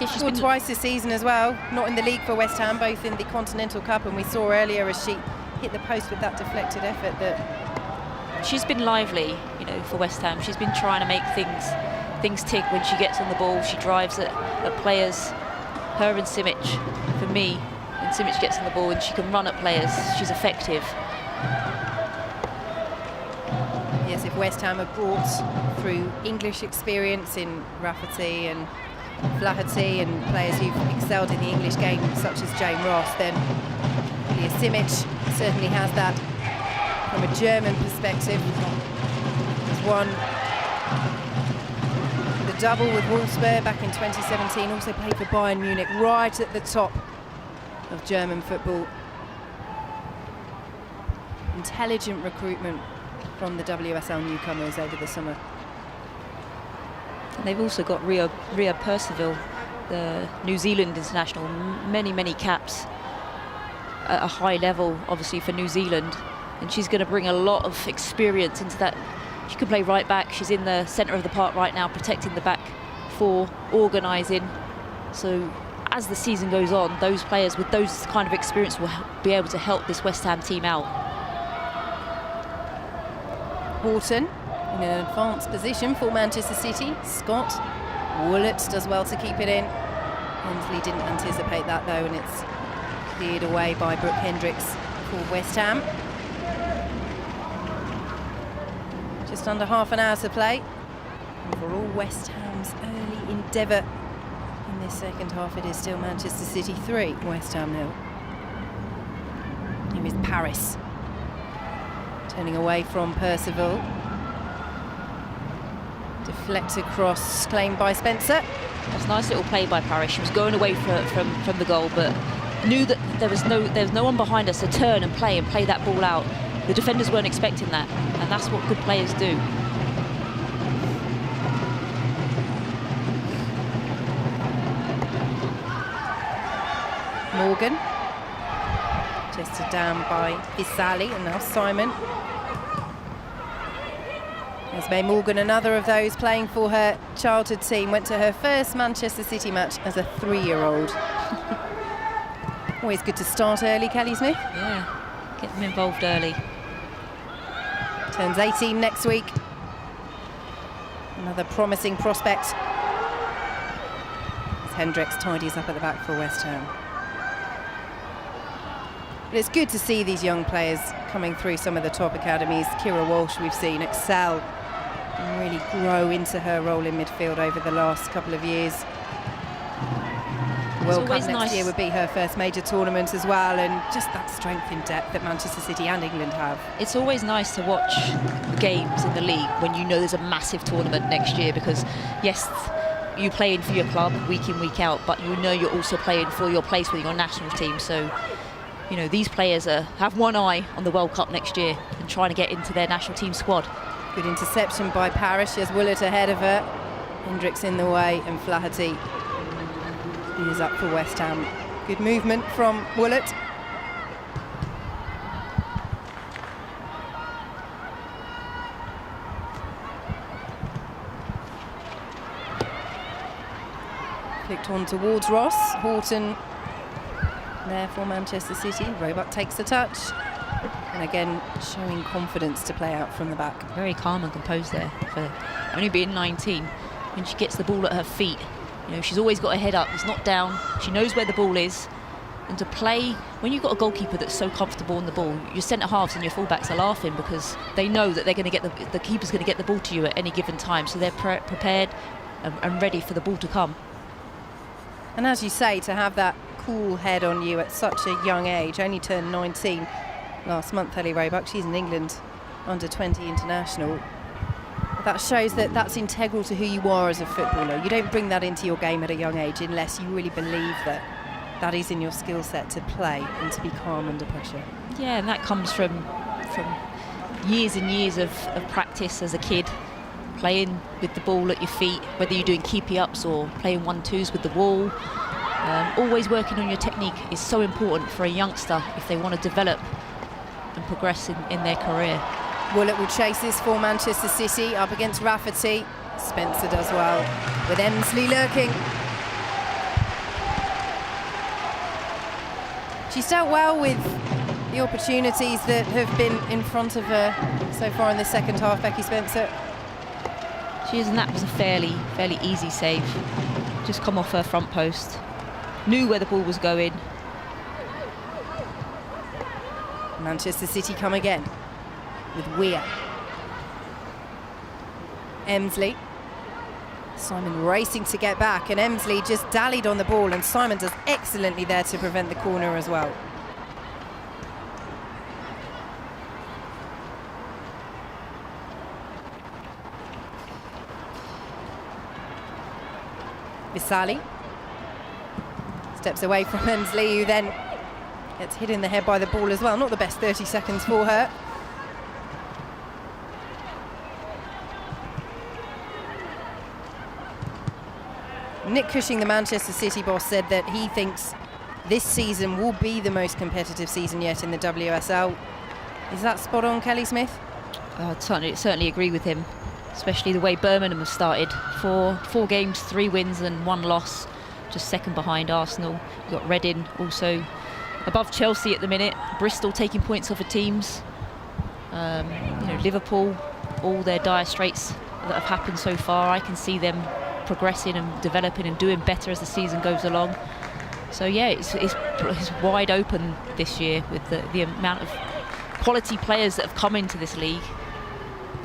[SPEAKER 5] Yeah, she's
[SPEAKER 1] scored twice this season as well, not in the league for West Ham, both in the Continental Cup, and we saw earlier as she hit the post with that deflected effort that
[SPEAKER 5] she's been lively, you know, for West Ham. She's been trying to make things tick when she gets on the ball. She drives at players. Her and Simic, for me, when Simic gets on the ball and she can run at players, she's effective.
[SPEAKER 1] Yes, if West Ham have brought through English experience in Rafferty and Flaherty and players who've excelled in the English game, such as Jane Ross, then Leah Simic certainly has that from a German perspective. Has won the double with Wolfsburg back in 2017, also played for Bayern Munich, right at the top of German football. Intelligent recruitment from the WSL newcomers over the summer.
[SPEAKER 5] And they've also got Ria Percival, the New Zealand international, many caps at a high level, obviously, for New Zealand. And she's going to bring a lot of experience into that. She can play right back. She's in the centre of the park right now, protecting the back four, organising. So as the season goes on, those players with those kind of experience will be able to help this West Ham team out.
[SPEAKER 1] Horton in an advanced position for Manchester City. Scott Woolett does well to keep it in. Hensley didn't anticipate that though, and it's cleared away by Brooke Hendricks for West Ham. Just under half an hour to play. And for all West Ham's early endeavour in this second half, it is still Manchester City 3, West Ham 0. Here is Paris. Turning away from Percival. Deflect across, claimed by Spencer.
[SPEAKER 5] That's a nice little play by Paris. She was going away from the goal, but knew that there was no one behind us to turn and play that ball out. The defenders weren't expecting that, and that's what good players do.
[SPEAKER 1] Morgan. Chested down by Visali, and now Simon. Esme Morgan, another of those playing for her childhood team, went to her first Manchester City match as a 3-year-old. Always good to start early, Kelly Smith.
[SPEAKER 5] Yeah, get them involved early.
[SPEAKER 1] Turns 18 next week. Another promising prospect. As Hendricks tidies up at the back for West Ham. But it's good to see these young players coming through some of the top academies. Kira Walsh we've seen excel and really grow into her role in midfield over the last couple of years. The World Cup next year would be her first major tournament as well, and just that strength in depth that Manchester City and England have.
[SPEAKER 5] It's always nice to watch games in the league when you know there's a massive tournament next year, because yes, you're playing for your club week in, week out, but you know you're also playing for your place with your national team. So, you know, these players have one eye on the World Cup next year and trying to get into their national team squad.
[SPEAKER 1] Good interception by Parrish. She has Willett ahead of her. Hendricks in the way, and Flaherty is up for West Ham. Good movement from Willett. Flicked on towards Ross. Horton there for Manchester City. Roebuck takes the touch. And again, showing confidence to play out from the back.
[SPEAKER 5] Very calm and composed there for only being 19. When she gets the ball at her feet, you know, she's always got her head up. It's not down. She knows where the ball is. And to play, when you've got a goalkeeper that's so comfortable on the ball, your centre-halves and your full-backs are laughing because they know that they're going to get the keeper's going to get the ball to you at any given time. So they're prepared and ready for the ball to come.
[SPEAKER 1] And as you say, to have that cool head on you at such a young age, only turned 19 last month, Ellie Roebuck. She's an England under-20 international. That shows that that's integral to who you are as a footballer. You don't bring that into your game at a young age unless you really believe that that is in your skill set to play and to be calm under pressure.
[SPEAKER 5] Yeah, and that comes from years and years of practice as a kid, playing with the ball at your feet, whether you're doing keepy-ups or playing 1-2s with the wall. Always working on your technique is so important for a youngster if they want to develop and progress in their career.
[SPEAKER 1] Woollett will chase this for Manchester City up against Rafferty. Spencer does well with Emsley lurking. She's dealt well with the opportunities that have been in front of her so far in the second half, Becky Spencer.
[SPEAKER 5] She is, and that was a fairly easy save. Just come off her front post. Knew where the ball was going.
[SPEAKER 1] Manchester City come again with Weir. Emsley. Simon racing to get back, and Emsley just dallied on the ball, and Simon does excellently there to prevent the corner as well. Visali steps away from Emsley, who then gets hit in the head by the ball as well. Not the best 30 seconds for her. Nick Cushing, the Manchester City boss, said that he thinks this season will be the most competitive season yet in the WSL. Is that spot on, Kelly Smith?
[SPEAKER 5] I'd certainly agree with him, especially the way Birmingham have started. Four games, 3 wins and 1 loss, just second behind Arsenal. You've got Reading also above Chelsea at the minute. Bristol taking points off of teams. You know, Liverpool, all their dire straits that have happened so far, I can see them progressing and developing and doing better as the season goes along. So yeah, it's wide open this year with the amount of quality players that have come into this league,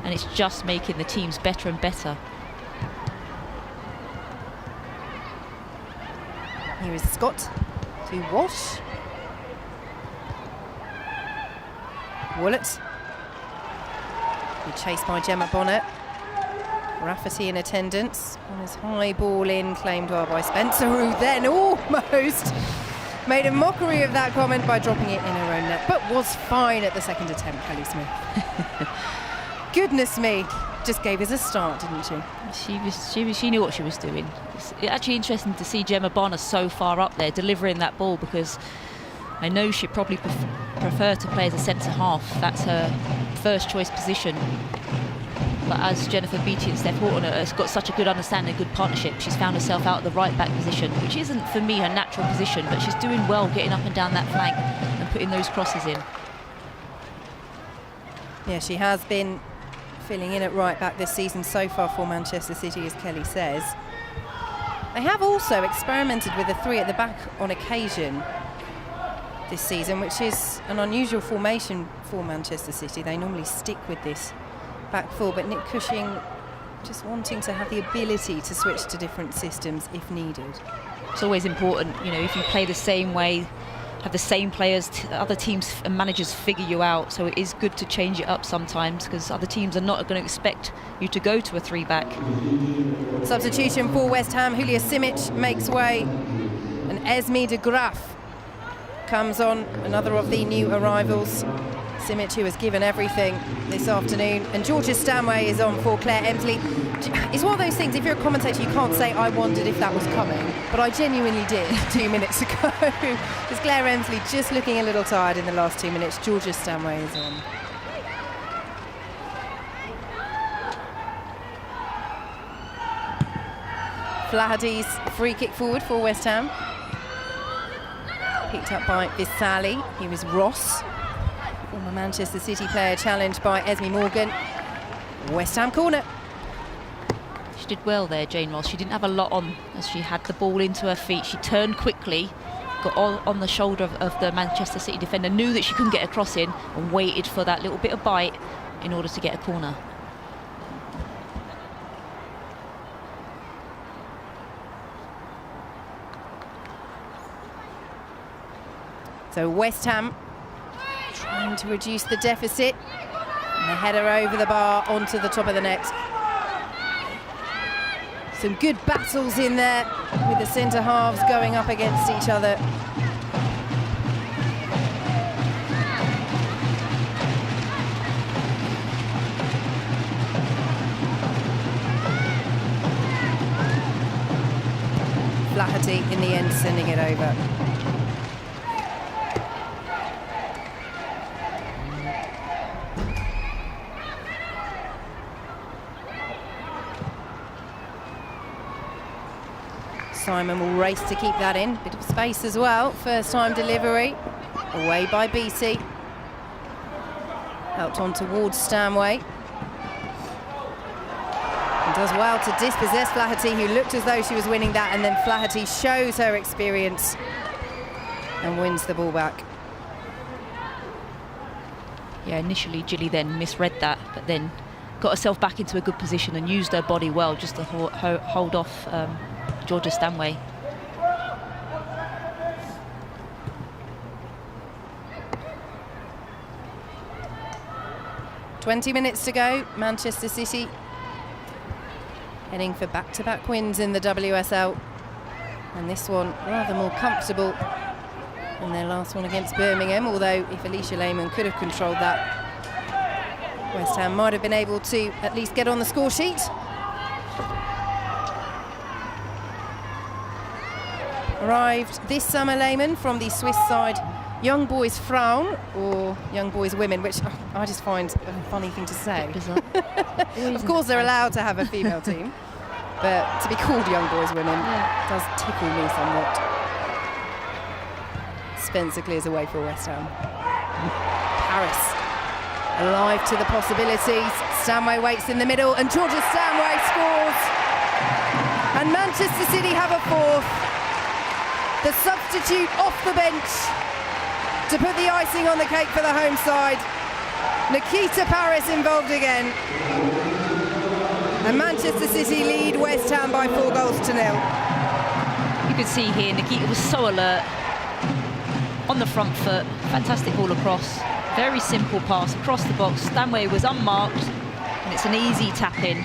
[SPEAKER 5] and it's just making the teams better and better.
[SPEAKER 1] Here is Scott to Walsh. Woollett. Chased by Gemma Bonnet. Rafferty in attendance on his high ball in, claimed well by Spencer, who then almost made a mockery of that comment by dropping it in her own net, but was fine at the second attempt, Kelly Smith. Goodness me, just gave us a start, didn't she?
[SPEAKER 5] She knew what she was doing. It's actually interesting to see Gemma Bonner so far up there delivering that ball, because I know she'd probably prefer to play as a centre half. That's her first choice position. But as Jennifer Beattie and Steph Horton has got such a good understanding, good partnership, she's found herself out of the right back position, which isn't for me her natural position, but she's doing well getting up and down that flank and putting those crosses in.
[SPEAKER 1] Yeah, she has been filling in at right back this season so far for Manchester City, as Kelly says. They have also experimented with a 3 at the back on occasion this season, which is an unusual formation for Manchester City. They normally stick with this back 4, but Nick Cushing just wanting to have the ability to switch to different systems if needed.
[SPEAKER 5] It's always important, you know, if you play the same way, have the same players, other teams and managers figure you out, so it is good to change it up sometimes, because other teams are not going to expect you to go to a 3-back.
[SPEAKER 1] Substitution for West Ham, Julia Simic makes way, and Esme de Graaf comes on, another of the new arrivals. Simic, who has given everything this afternoon, and Georgia Stanway is on for Claire Emsley. It's one of those things, if you're a commentator, you can't say I wondered if that was coming, but I genuinely did 2 minutes ago. Because Claire Emsley just looking a little tired in the last 2 minutes. Georgia Stanway is on. Flaherty's free kick forward for West Ham. Picked up by Visali. He was Ross, former Manchester City player, challenged by Esme Morgan. West Ham corner.
[SPEAKER 5] She did well there, Jane Ross. She didn't have a lot on as she had the ball into her feet. She turned quickly, got on the shoulder of the Manchester City defender, knew that she couldn't get a cross in, and waited for that little bit of bite in order to get a corner.
[SPEAKER 1] So West Ham trying to reduce the deficit. And the header over the bar onto the top of the net. Some good battles in there with the centre halves going up against each other. Flaherty in the end sending it over. Simon will race to keep that in. Bit of space as well. First time delivery. Away by Beattie. Helped on towards Stanway. And does well to dispossess Flaherty, who looked as though she was winning that, and then Flaherty shows her experience and wins the ball back.
[SPEAKER 5] Yeah, initially Gilly then misread that, but then got herself back into a good position and used her body well just to hold off Georgia Stanway.
[SPEAKER 1] "20 minutes to go. Manchester City heading for back-to-back wins in the WSL, and this one rather more comfortable than their last one against Birmingham, although if Alicia Lehmann could have controlled that, West Ham might have been able to at least get on the score sheet. Arrived this summer, Lehmann, from the Swiss side Young Boys Frauen, or Young Boys Women, which I just find a funny thing to say. Of course they're allowed to have a female team, but to be called Young Boys Women does tickle me somewhat. Spencer clears away for West Ham. Paris alive to the possibilities. Stanway waits in the middle, and Georgia Stanway scores. And Manchester City have a fourth. The substitute off the bench to put the icing on the cake for the home side. Nikita Paris involved again. And Manchester City lead West Ham by 4-0.
[SPEAKER 5] You could see here Nikita was so alert, on the front foot, fantastic ball across, very simple pass across the box. Stanway was unmarked, and it's an easy tap in.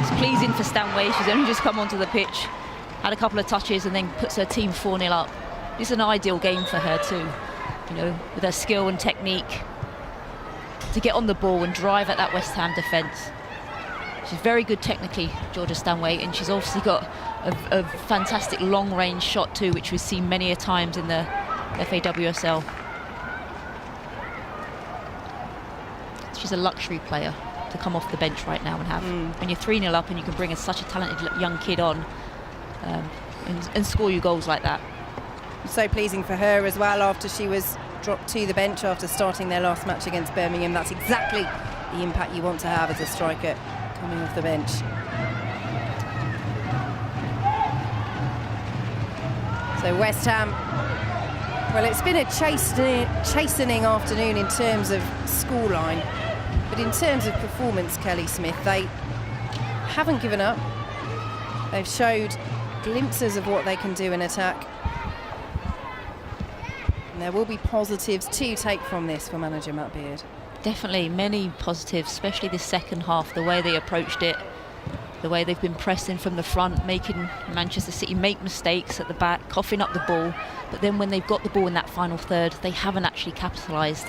[SPEAKER 5] It's pleasing for Stanway. She's only just come onto the pitch, had a couple of touches, and then puts her team 4-0 up. It's an ideal game for her too, you know, with her skill and technique to get on the ball and drive at that West Ham defence. She's very good technically, Georgia Stanway, and she's obviously got a fantastic long-range shot too, which we've seen many a times in the FAWSL. She's a luxury player to come off the bench right now and have. When you're 3-0 up and you can bring such a talented young kid on and score you goals like that.
[SPEAKER 1] So pleasing for her as well, after she was dropped to the bench after starting their last match against Birmingham. That's exactly the impact you want to have as a striker coming off the bench. So West Ham, well, it's been a chastening afternoon in terms of scoreline, but in terms of performance, Kelly Smith, they haven't given up. They've showed glimpses of what they can do in attack. And there will be positives to take from this for manager Matt Beard.
[SPEAKER 5] Definitely many positives, especially the second half, the way they approached it, the way they've been pressing from the front, making Manchester City make mistakes at the back, coughing up the ball, but then when they've got the ball in that final third, they haven't actually capitalised.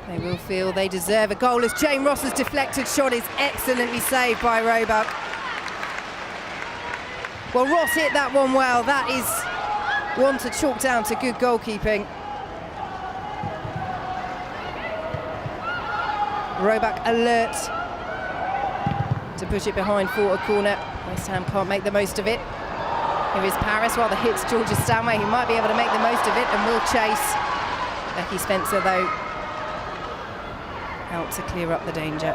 [SPEAKER 1] They will feel they deserve a goal, as Jane Ross's deflected shot is excellently saved by Roebuck. Well, Ross hit that one well. That is one to chalk down to good goalkeeping. Roebuck alert to push it behind for a corner. West Ham can't make the most of it. Here is Paris, rather hits Georgia Stanway, who might be able to make the most of it and will chase. Becky Spencer, though, out to clear up the danger.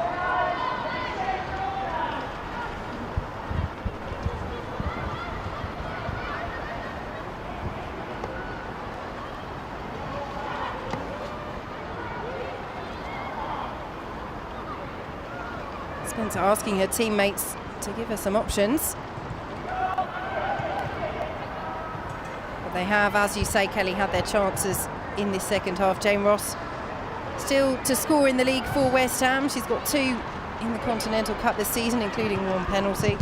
[SPEAKER 1] Spencer asking her teammates to give her some options. But they have, as you say, Kelly, had their chances in this second half. Jane Ross still to score in the league for West Ham. She's got 2 in the Continental Cup this season, including 1 penalty.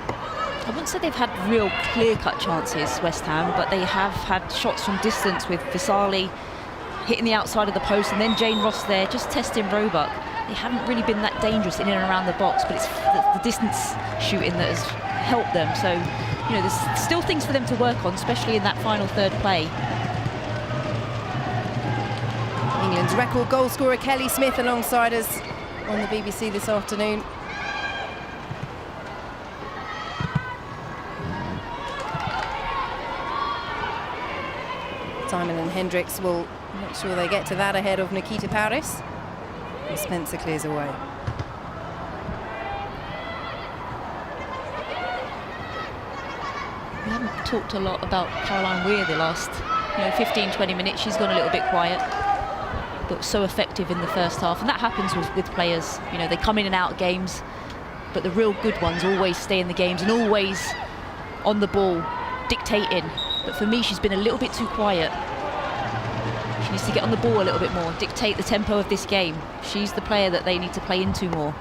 [SPEAKER 5] I wouldn't say they've had real clear-cut chances, West Ham, but they have had shots from distance with Visali hitting the outside of the post, and then Jane Ross there just testing Roebuck. They haven't really been that dangerous in and around the box, but it's the distance shooting that has helped them. So, you know, there's still things for them to work on, especially in that final third play.
[SPEAKER 1] England's record goal scorer Kelly Smith alongside us on the BBC this afternoon. Simon and Hendricks will make sure they get to that ahead of Nikita Paris. And Spencer clears away.
[SPEAKER 5] We haven't talked a lot about Caroline Weir the last 15-20 minutes. She's gone a little bit quiet, but so effective in the first half, and that happens with players. You know, they come in and out of games, but the real good ones always stay in the games and always on the ball, dictating. But for me, she's been a little bit too quiet. She needs to get on the ball a little bit more, dictate the tempo of this game. She's the player that they need to play into more.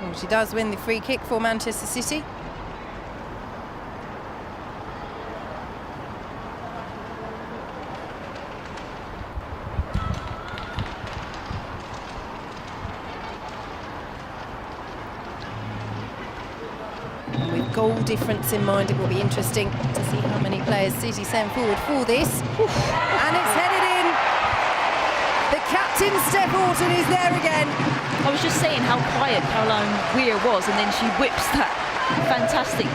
[SPEAKER 1] Well, she does win the free kick for Manchester City. With goal difference in mind, it will be interesting to see how many players City send forward for this. And it's headed in. The captain, Steph Horton, is there again.
[SPEAKER 5] I was just saying how quiet Caroline Weir was, and then she whips that fantastic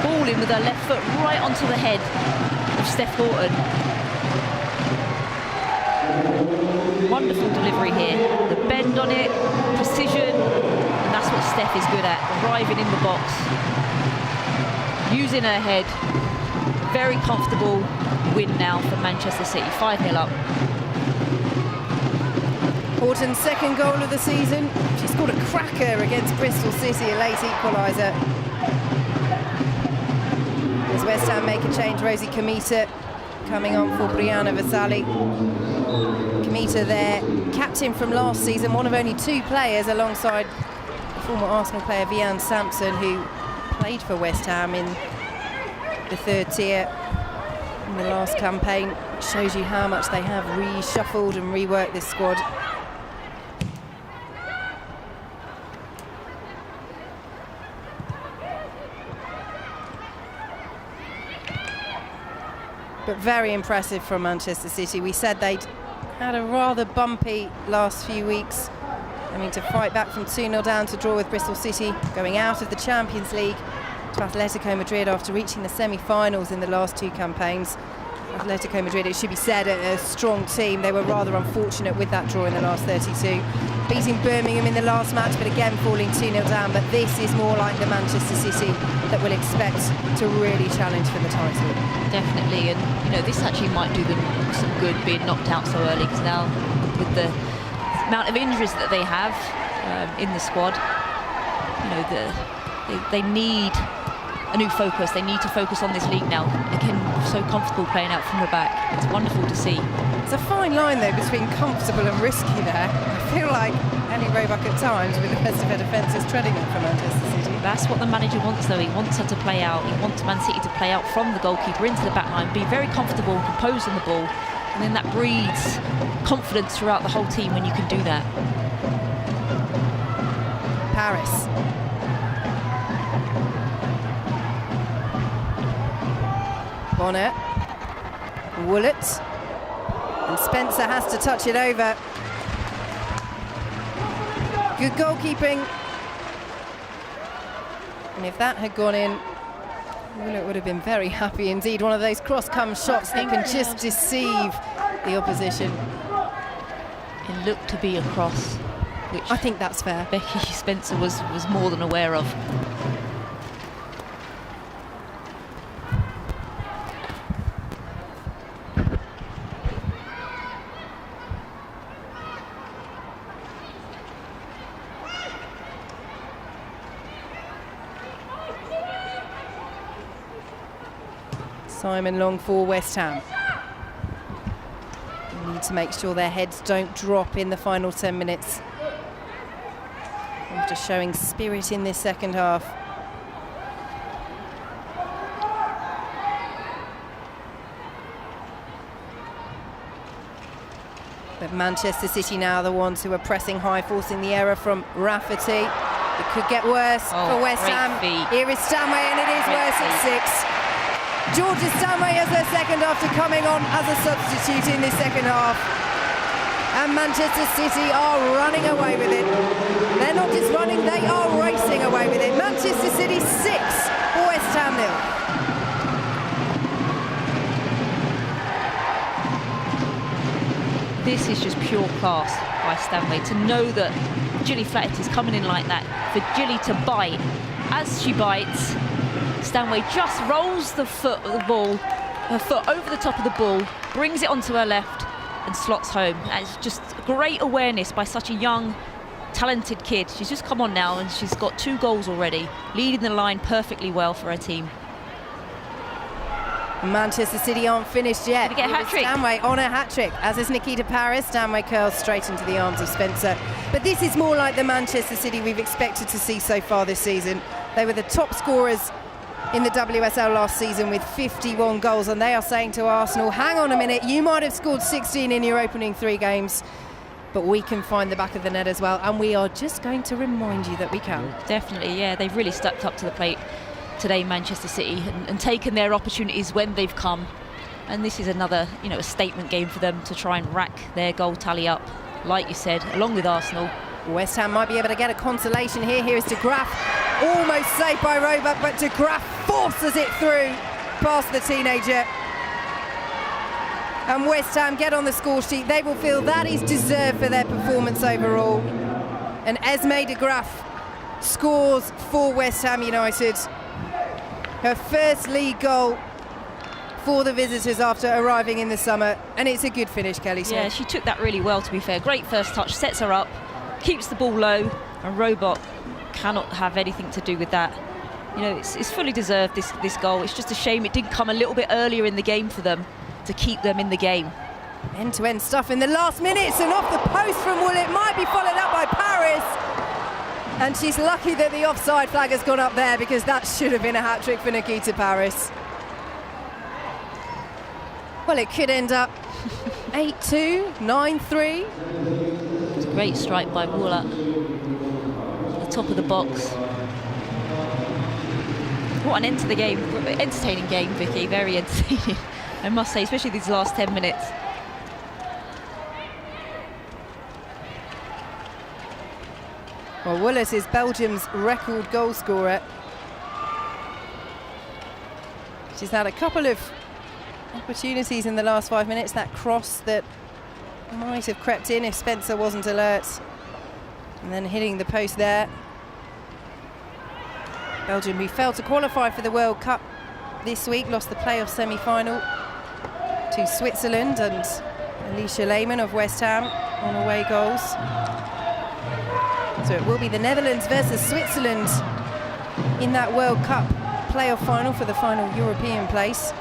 [SPEAKER 5] ball in with her left foot right onto the head of Steph Horton. Wonderful delivery here. The bend on it, precision, and that's what Steph is good at, arriving in the box, using her head. Very comfortable win now for Manchester City, 5-0 up.
[SPEAKER 1] Horton's second goal of the season. She scored a cracker against Bristol City, a late equaliser. As West Ham make a change, Rosie Kamita coming on for Brianna Vasali. Kamita there, captain from last season, one of only 2 players alongside the former Arsenal player Vianne Sampson, who played for West Ham in the 3rd tier in the last campaign. It shows you how much they have reshuffled and reworked this squad. But very impressive from Manchester City. We said they'd had a rather bumpy last few weeks. I mean, to fight back from 2-0 down to draw with Bristol City, going out of the Champions League to Atletico Madrid after reaching the semi-finals in the last 2 campaigns. Atletico Madrid, it should be said, a strong team. They were rather unfortunate with that draw in the last 32. Beating Birmingham in the last match, but again falling 2-0 down. But this is more like the Manchester City that we'll expect to really challenge for the title.
[SPEAKER 5] Definitely, and this actually might do them some good being knocked out so early, because now with the amount of injuries that they have in the squad, they need a new focus. They need to focus on this league now. Again, so comfortable playing out from the back. It's wonderful to see.
[SPEAKER 1] It's a fine line though between comfortable and risky there. I feel like Ellie Roebuck at times, with the best of her defence, is treading it for Manchester City.
[SPEAKER 5] That's what the manager wants though. He wants her to play out. He wants Man City to play out from the goalkeeper into the back line, be very comfortable and composed on the ball, and then that breeds confidence throughout the whole team when you can do that.
[SPEAKER 1] Paris. Bonner, Woolett, and Spencer has to touch it over. Good goalkeeping. And if that had gone in, Willett would have been very happy indeed. One of those cross-come shots that can just deceive the opposition.
[SPEAKER 5] It looked to be a cross, which
[SPEAKER 1] I think that's fair.
[SPEAKER 5] Becky Spencer was more than aware of.
[SPEAKER 1] Simon Long for West Ham. They need to make sure their heads don't drop in the final 10 minutes. After showing spirit in this second half. But Manchester City now the ones who are pressing high, forcing the error from Rafferty. It could get worse for West Ham. Here is Stanway, and it is worse at 6. Georgia Stanway as their second after coming on as a substitute in this second half. And Manchester City are running away with it. They're not just running, they are racing away with it. Manchester City 6, West Ham 0.
[SPEAKER 5] This is just pure class by Stanway, to know that Gilly Flatt is coming in like that, for Gilly to bite. As she bites, Stanway just rolls the foot of the ball, her foot over the top of the ball, brings it onto her left and slots home. And it's just great awareness by such a young, talented kid. She's just come on now and she's got 2 goals already, leading the line perfectly well for her team.
[SPEAKER 1] Manchester City aren't finished yet.
[SPEAKER 5] Gonna get a hat-trick.
[SPEAKER 1] Stanway on a hat-trick, as is Nikita Paris. Stanway curls straight into the arms of Spencer. But this is more like the Manchester City we've expected to see so far this season. They were the top scorers in the WSL last season with 51 goals, and they are saying to Arsenal, hang on a minute, you might have scored 16 in your opening 3 games, but we can find the back of the net as well, and we are just going to remind you that we can.
[SPEAKER 5] Definitely, yeah, they've really stepped up to the plate today, Manchester City, and taken their opportunities when they've come. And this is another, a statement game for them to try and rack their goal tally up, like you said, along with Arsenal.
[SPEAKER 1] West Ham might be able to get a consolation here. Here is De Graaf, almost saved by Roebuck, but De Graaf forces it through past the teenager. And West Ham get on the score sheet. They will feel that is deserved for their performance overall. And Esme De Graaf scores for West Ham United. Her first league goal for the visitors after arriving in the summer, and it's a good finish, Kelly Smith.
[SPEAKER 5] Yeah, she took that really well, to be fair. Great first touch, sets her up, keeps the ball low, and Roebuck cannot have anything to do with that. It's fully deserved, this goal. It's just a shame it didn't come a little bit earlier in the game for them to keep them in the game.
[SPEAKER 1] End-to-end stuff in the last minutes, and off the post from Willett, might be followed up by Paris. And she's lucky that the offside flag has gone up there, because that should have been a hat-trick for Nikita Paris. Well, it could end up 8-2, 9-3.
[SPEAKER 5] It's a great strike by Wooler. The top of the box. What an end to the game. Entertaining game, Vicky. Very entertaining, I must say, especially these last 10 minutes.
[SPEAKER 1] Well, Willis is Belgium's record goal scorer. She's had a couple of opportunities in the last 5 minutes. That cross that might have crept in if Spencer wasn't alert. And then hitting the post there. Belgium, who failed to qualify for the World Cup this week, lost the playoff semi-final to Switzerland, and Alicia Lehmann of West Ham on away goals. So it will be the Netherlands versus Switzerland in that World Cup playoff final for the final European place.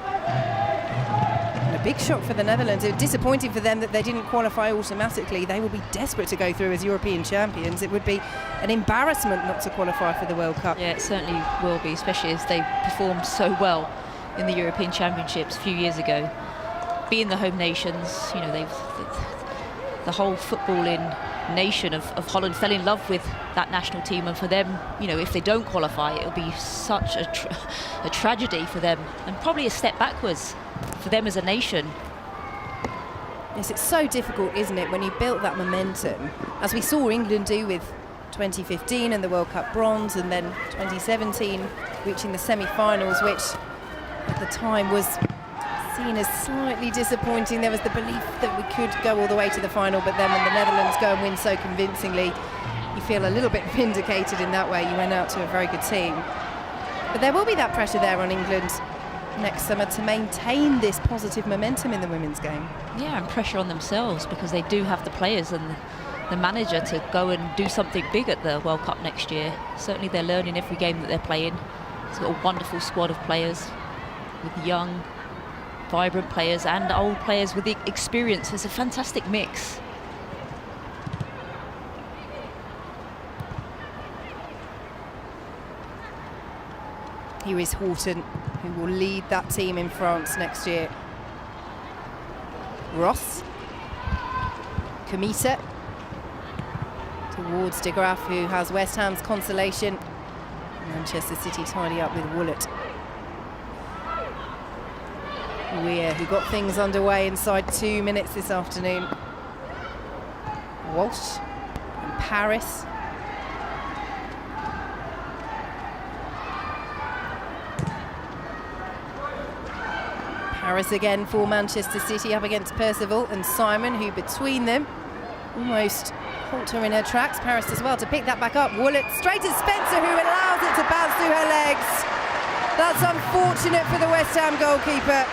[SPEAKER 1] And a big shock for the Netherlands. It was disappointing for them that they didn't qualify automatically. They will be desperate to go through as European champions. It would be an embarrassment not to qualify for the World Cup.
[SPEAKER 5] Yeah, it certainly will be, especially as they performed so well in the European Championships a few years ago. Being the home nations, the whole footballing nation of Holland fell in love with that national team, and for them, if they don't qualify, it'll be such a tragedy for them, and probably a step backwards for them as a nation.
[SPEAKER 1] Yes, it's so difficult, isn't it, when you built that momentum, as we saw England do with 2015 and the World Cup bronze, and then 2017 reaching the semi-finals, which at the time was seen as slightly disappointing. There was the belief that we could go all the way to the final, but then when the Netherlands go and win so convincingly, you feel a little bit vindicated in that way. You went out to a very good team. But there will be that pressure there on England next summer to maintain this positive momentum in the women's game.
[SPEAKER 5] Yeah, and pressure on themselves, because they do have the players and the manager to go and do something big at the World Cup next year. Certainly they're learning every game that they're playing. It's got a wonderful squad of players with young, vibrant players and old players with the experience. It's a fantastic mix.
[SPEAKER 1] Here is Horton, who will lead that team in France next year. Ross, Kamita, towards De Graaf, who has West Ham's consolation. Manchester City tidy up with Woollett. Weir, who got things underway inside 2 minutes this afternoon. Walsh and Paris. Paris again for Manchester City up against Percival and Simon, who between them almost halt her in her tracks. Paris as well to pick that back up. Woollett straight at Spencer, who allows it to bounce through her legs. That's unfortunate for the West Ham goalkeeper.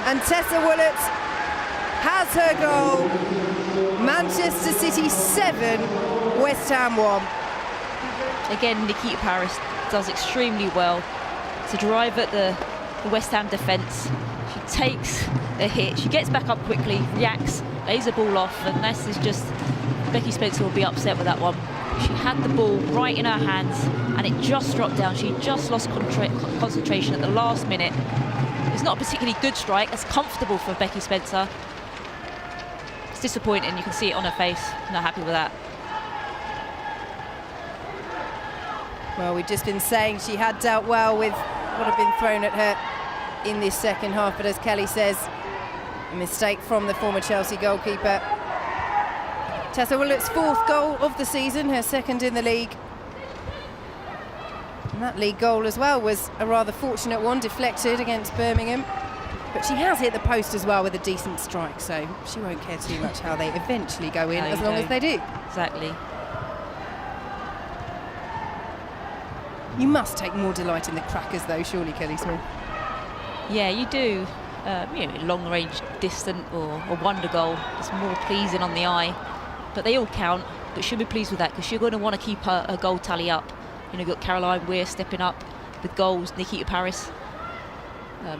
[SPEAKER 1] And Tessa Woollett has her goal. Manchester City 7, West Ham 1.
[SPEAKER 5] Again, Nikita Paris does extremely well to drive at the West Ham defence. She takes a hit, she gets back up quickly, reacts, lays the ball off, and this is just, Becky Spencer will be upset with that one. She had the ball right in her hands and it just dropped down. She just lost concentration at the last minute. It's not a particularly good strike. It's comfortable for Becky Spencer. It's disappointing, you can see it on her face. Not happy with that.
[SPEAKER 1] Well, we've just been saying she had dealt well with what had been thrown at her in this second half, but as Kelly says, a mistake from the former Chelsea goalkeeper. Tessa Woolett's 4th goal of the season, her 2nd in the league. And that league goal as well was a rather fortunate one, deflected against Birmingham. But she has hit the post as well with a decent strike, so she won't care too much how they eventually go in, as long as they do.
[SPEAKER 5] Exactly.
[SPEAKER 1] You must take more delight in the crackers though, surely, Kelly Smith?
[SPEAKER 5] Yeah, you do. Long range, distant or wonder goal. It's more pleasing on the eye. But they all count, but she'll be pleased with that because you're going to want to keep her goal tally up. You know, you've got Caroline Weir stepping up with goals, Nikita Paris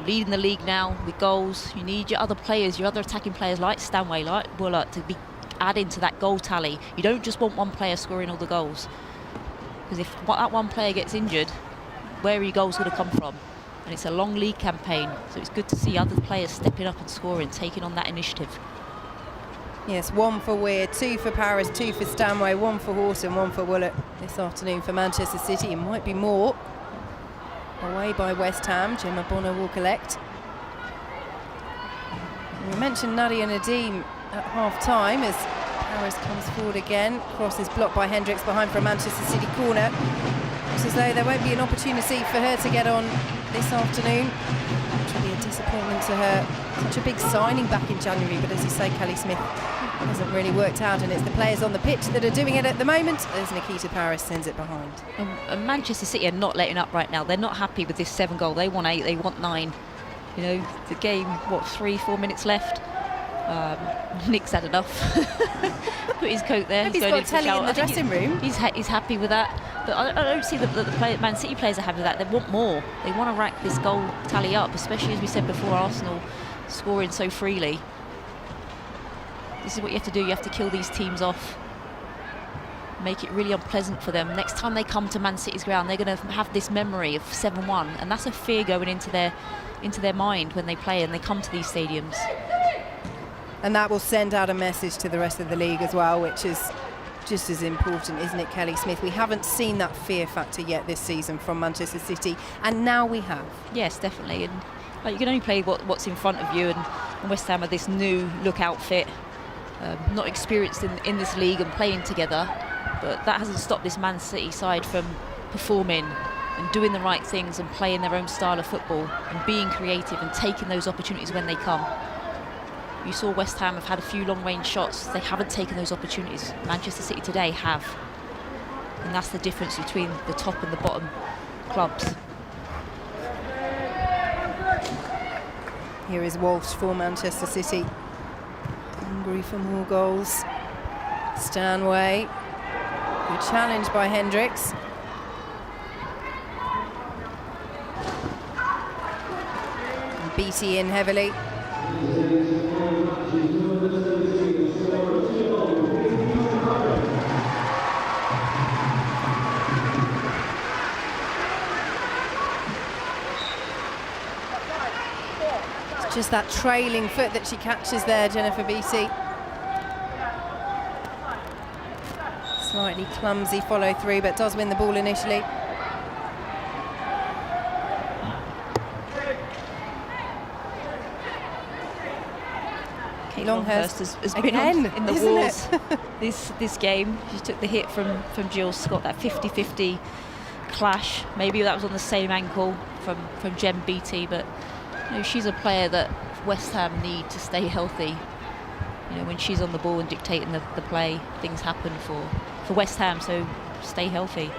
[SPEAKER 5] leading the league now with goals. You need your other players, your other attacking players like Stanway, like Woollett, to be adding to that goal tally. You don't just want one player scoring all the goals, because if that one player gets injured, where are your goals going to come from? And it's a long league campaign, so it's good to see other players stepping up and scoring, taking on that initiative.
[SPEAKER 1] Yes, 1 for Weir, 2 for Paris, 2 for Stanway, 1 for Horton, 1 for Woollett this afternoon for Manchester City. It might be more. Away by West Ham, Gemma Bonner will collect. We mentioned Nadia Nadim at half-time as Paris comes forward again. Cross is blocked by Hendricks behind for a Manchester City corner. Looks as though there won't be an opportunity for her to get on this afternoon, which will be a disappointment to her. Such a big signing back in January, but as you say, Kelly Smith hasn't really worked out, and it's the players on the pitch that are doing it at the moment as Nikita Paris sends it behind.
[SPEAKER 5] And Manchester City are not letting up right now. They're not happy with this 7 goal. They want 8, they want 9. You know, the game, 3-4 minutes left. Nick's had enough. Put his coat there.
[SPEAKER 1] He's got telly in the dressing room.
[SPEAKER 5] He's happy with that. But I don't see that the Man City players are happy with that. They want more. They want to rack this goal tally up, especially as we said before, Arsenal scoring so freely. This is what you have to do. You have to kill these teams off. Make it really unpleasant for them. Next time they come to Man City's ground, they're going to have this memory of 7-1, and that's a fear going into their mind when they play and they come to these stadiums.
[SPEAKER 1] And that will send out a message to the rest of the league as well, which is just as important, isn't it, Kelly Smith? We haven't seen that fear factor yet this season from Manchester City, and now we have.
[SPEAKER 5] Yes, definitely. And Like, you can only play what's in front of you, and West Ham are this new look outfit, not experienced in this league and playing together, but that hasn't stopped this Man City side from performing and doing the right things and playing their own style of football and being creative and taking those opportunities when they come. You saw West Ham have had a few long-range shots. They haven't taken those opportunities. Manchester City today have. And that's the difference between the top and the bottom clubs.
[SPEAKER 1] Here is Walsh for Manchester City. Hungry for more goals. Stanway. Good challenge by Hendricks. And Beattie in heavily. It's just that trailing foot that she catches there, Jennifer Beattie. Slightly clumsy follow through, but does win the ball initially.
[SPEAKER 5] Kate Longhurst has been
[SPEAKER 1] again,
[SPEAKER 5] in the walls this game. She took the hit from Jill Scott, that 50-50 clash. Maybe that was on the same ankle from Jem Beattie, but you know, she's a player that West Ham need to stay healthy. You know, when she's on the ball and dictating the play, things happen for West Ham, so stay healthy.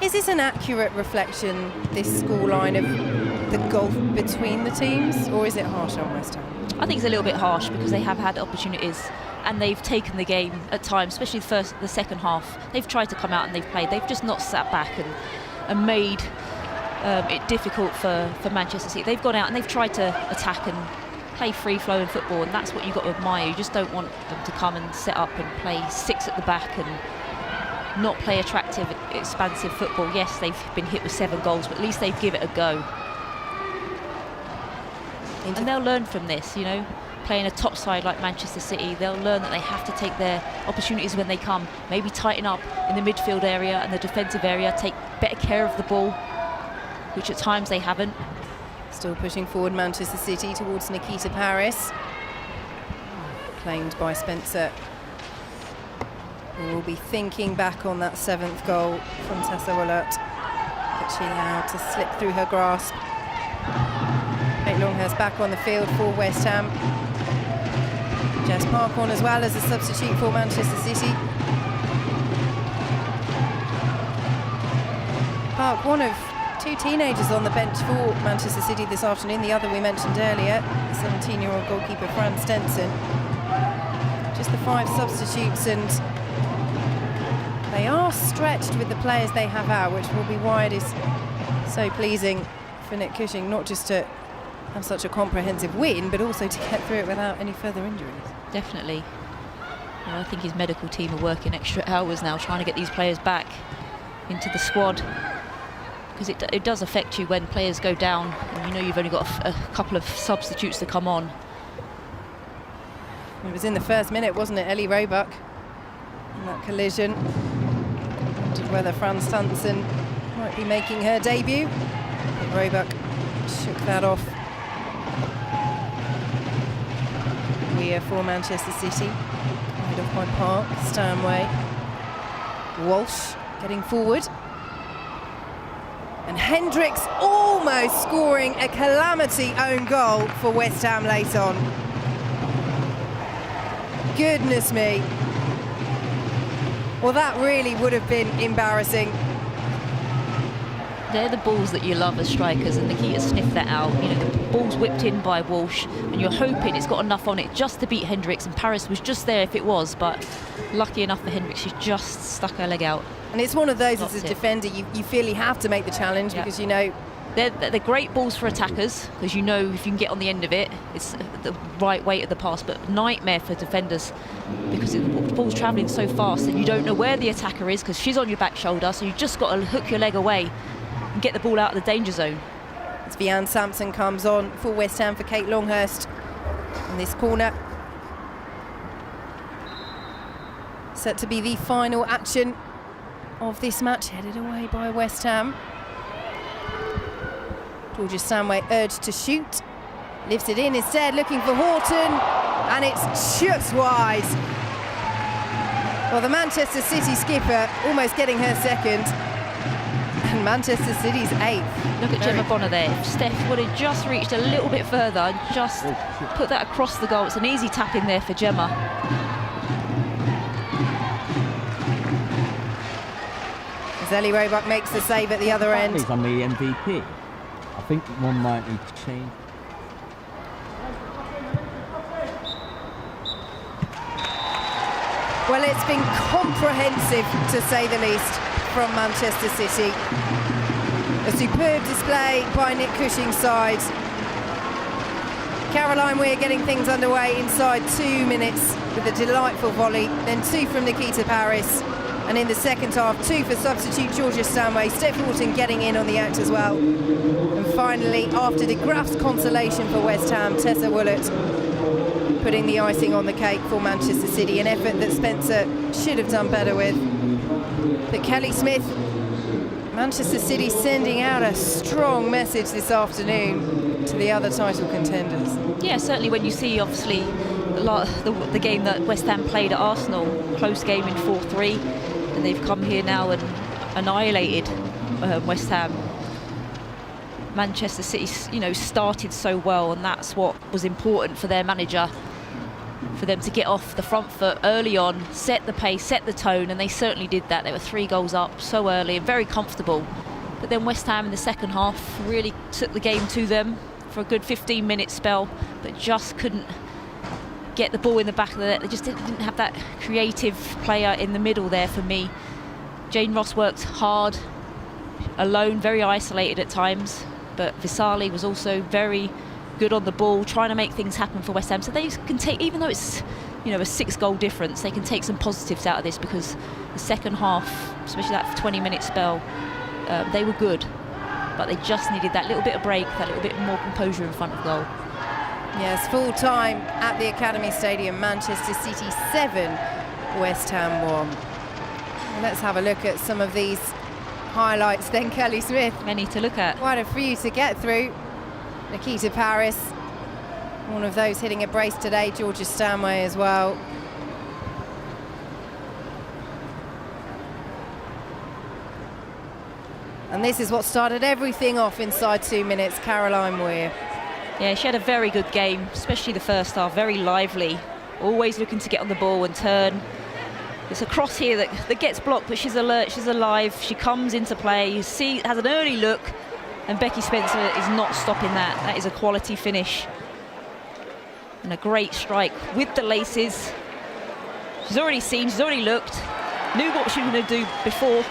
[SPEAKER 1] Is this an accurate reflection, this scoreline, of the gulf between the teams, or is it harsh on West Ham?
[SPEAKER 5] I think it's a little bit harsh because they have had opportunities and they've taken the game at times, especially the second half. They've tried to come out and they've played. They've just not sat back and made it difficult for Manchester City. They've gone out and they've tried to attack and play free-flowing football, and that's what you've got to admire. You just don't want them to come and set up and play six at the back and not play attractive, expansive football. Yes, they've been hit with 7 goals, but at least they've given it a go. And they'll learn from this, you know. Playing a top side like Manchester City, they'll learn that they have to take their opportunities when they come. Maybe tighten up in the midfield area and the defensive area, take better care of the ball, which at times they haven't.
[SPEAKER 1] Still pushing forward Manchester City towards Nikita Paris. Claimed by Spencer. We'll be thinking back on that 7th goal from Tessa Willert that she allowed to slip through her grasp. Kate Longhurst back on the field for West Ham. Jess Parkhorn as well as a substitute for Manchester City. Park, one of 2 teenagers on the bench for Manchester City this afternoon. The other we mentioned earlier, 17-year-old goalkeeper Fran Stenson. Just the 5 substitutes, and they are stretched with the players they have out, which will be why it is so pleasing for Nick Cushing, not just to have such a comprehensive win, but also to get through it without any further injuries.
[SPEAKER 5] Definitely. Well, I think his medical team are working extra hours now trying to get these players back into the squad, because it does affect you when players go down and you know you've only got a couple of substitutes to come on.
[SPEAKER 1] It was in the first minute, wasn't it, Ellie Roebuck in that collision. Wondered whether Fran Stenson might be making her debut. But Roebuck shook that off. Weir for Manchester City. Right off by Park, Stanway. Walsh getting forward. And Hendricks almost scoring a calamity own goal for West Ham late on. Goodness me. Well, that really would have been embarrassing.
[SPEAKER 5] They're the balls that you love as strikers, and Nikita sniffed that out. You know, the ball's whipped in by Walsh, and you're hoping it's got enough on it just to beat Hendricks, and Paris was just there if it was, but lucky enough for Hendricks, she just stuck her leg out.
[SPEAKER 1] And it's one of those as a defender, you feel you have to make the challenge, because you know...
[SPEAKER 5] They're great balls for attackers, because you know if you can get on the end of it, it's the right weight of the pass, but nightmare for defenders, because the ball's travelling so fast that you don't know where the attacker is, because she's on your back shoulder, so you've just got to hook your leg away and get the ball out of the danger zone.
[SPEAKER 1] As Vianne Sampson comes on for West Ham for Kate Longhurst in this corner. Set to be the final action of this match, headed away by West Ham. Georgia Stanway urged to shoot. Lifts it in instead, looking for Horton, and it's just wide. Well, the Manchester City skipper almost getting her second, and Manchester City's 8th.
[SPEAKER 5] Look at Gemma Bonner there. If Steph would have just reached a little bit further and just put that across the goal. It's an easy tap in there for Gemma.
[SPEAKER 1] As Ellie Roebuck makes the save at the other end.
[SPEAKER 12] He's on the MVP. I think one might need to change.
[SPEAKER 1] Well, it's been comprehensive, to say the least, from Manchester City. A superb display by Nick Cushing's side. Caroline Weir getting things underway inside 2 minutes with a delightful volley, then 2 from Nikita Paris. And in the second half, 2 for substitute Georgia Stanway. Steph Horton getting in on the act as well. And finally, after De Graaf's consolation for West Ham, Tessa Willett putting the icing on the cake for Manchester City, an effort that Spencer should have done better with. But Kelly Smith, Manchester City sending out a strong message this afternoon to the other title contenders.
[SPEAKER 5] Yeah, certainly when you see, obviously, the game that West Ham played at Arsenal, close game in 4-3, and they've come here now and annihilated West Ham. Manchester City, started so well, and that's what was important for their manager, for them to get off the front foot early on, set the pace, set the tone, and they certainly did that. They were 3 goals up so early and very comfortable. But then West Ham in the second half really took the game to them for a good 15-minute spell, but just couldn't get the ball in the back of the net. They just didn't have that creative player in the middle there for me. Jane Ross worked hard, alone, very isolated at times, but Visali was also very good on the ball, trying to make things happen for West Ham. So they can take, even though it's a 6-goal difference, they can take some positives out of this, because the second half, especially that 20-minute spell, they were good, but they just needed that little bit of break, that little bit more composure in front of goal.
[SPEAKER 1] Yes, full time at the Academy Stadium. Manchester City 7, West Ham 1. And let's have a look at some of these highlights then, Kelly Smith.
[SPEAKER 5] Many to look at.
[SPEAKER 1] Quite a few to get through. Nikita Paris, one of those hitting a brace today. Georgia Stanway as well. And this is what started everything off inside 2 minutes, Caroline Weir.
[SPEAKER 5] Yeah, she had a very good game, especially the first half, very lively, always looking to get on the ball and turn. It's a cross here that gets blocked, but she's alert, she's alive, she comes into play, you see, has an early look, and Becky Spencer is not stopping that. That is a quality finish. And a great strike with the laces. She's already seen, she's already looked, knew what she was going to do before.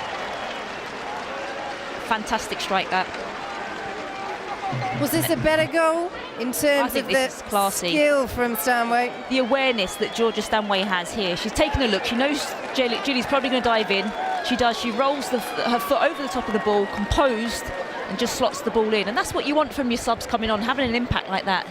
[SPEAKER 5] Fantastic strike, that.
[SPEAKER 1] Was this a better goal in terms of the skill from Stanway?
[SPEAKER 5] The awareness that Georgia Stanway has here. She's taken a look. She knows Julie's probably going to dive in. She does. She rolls her foot over the top of the ball, composed, and just slots the ball in. And that's what you want from your subs coming on, having an impact like that.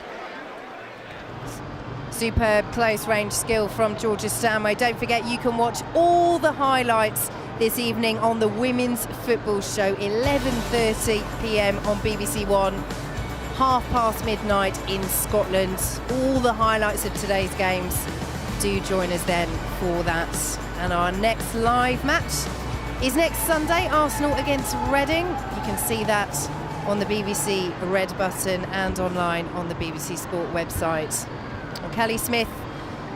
[SPEAKER 1] Superb close range skill from Georgia Stanway. Don't forget, you can watch all the highlights this evening on the Women's Football Show, 11:30 p.m. on BBC One, midnight in Scotland. All the highlights of today's games. Do join us then for that. And our next live match is next Sunday, Arsenal against Reading. You can see that on the BBC Red button and online on the BBC Sport website. And Kelly Smith,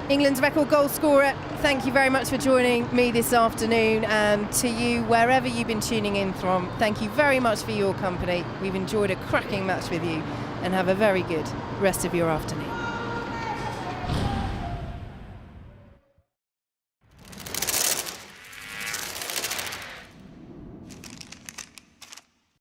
[SPEAKER 1] England's record goal scorer, thank you very much for joining me this afternoon, and to you, wherever you've been tuning in from, thank you very much for your company. We've enjoyed a cracking match with you, and have a very good rest of your afternoon.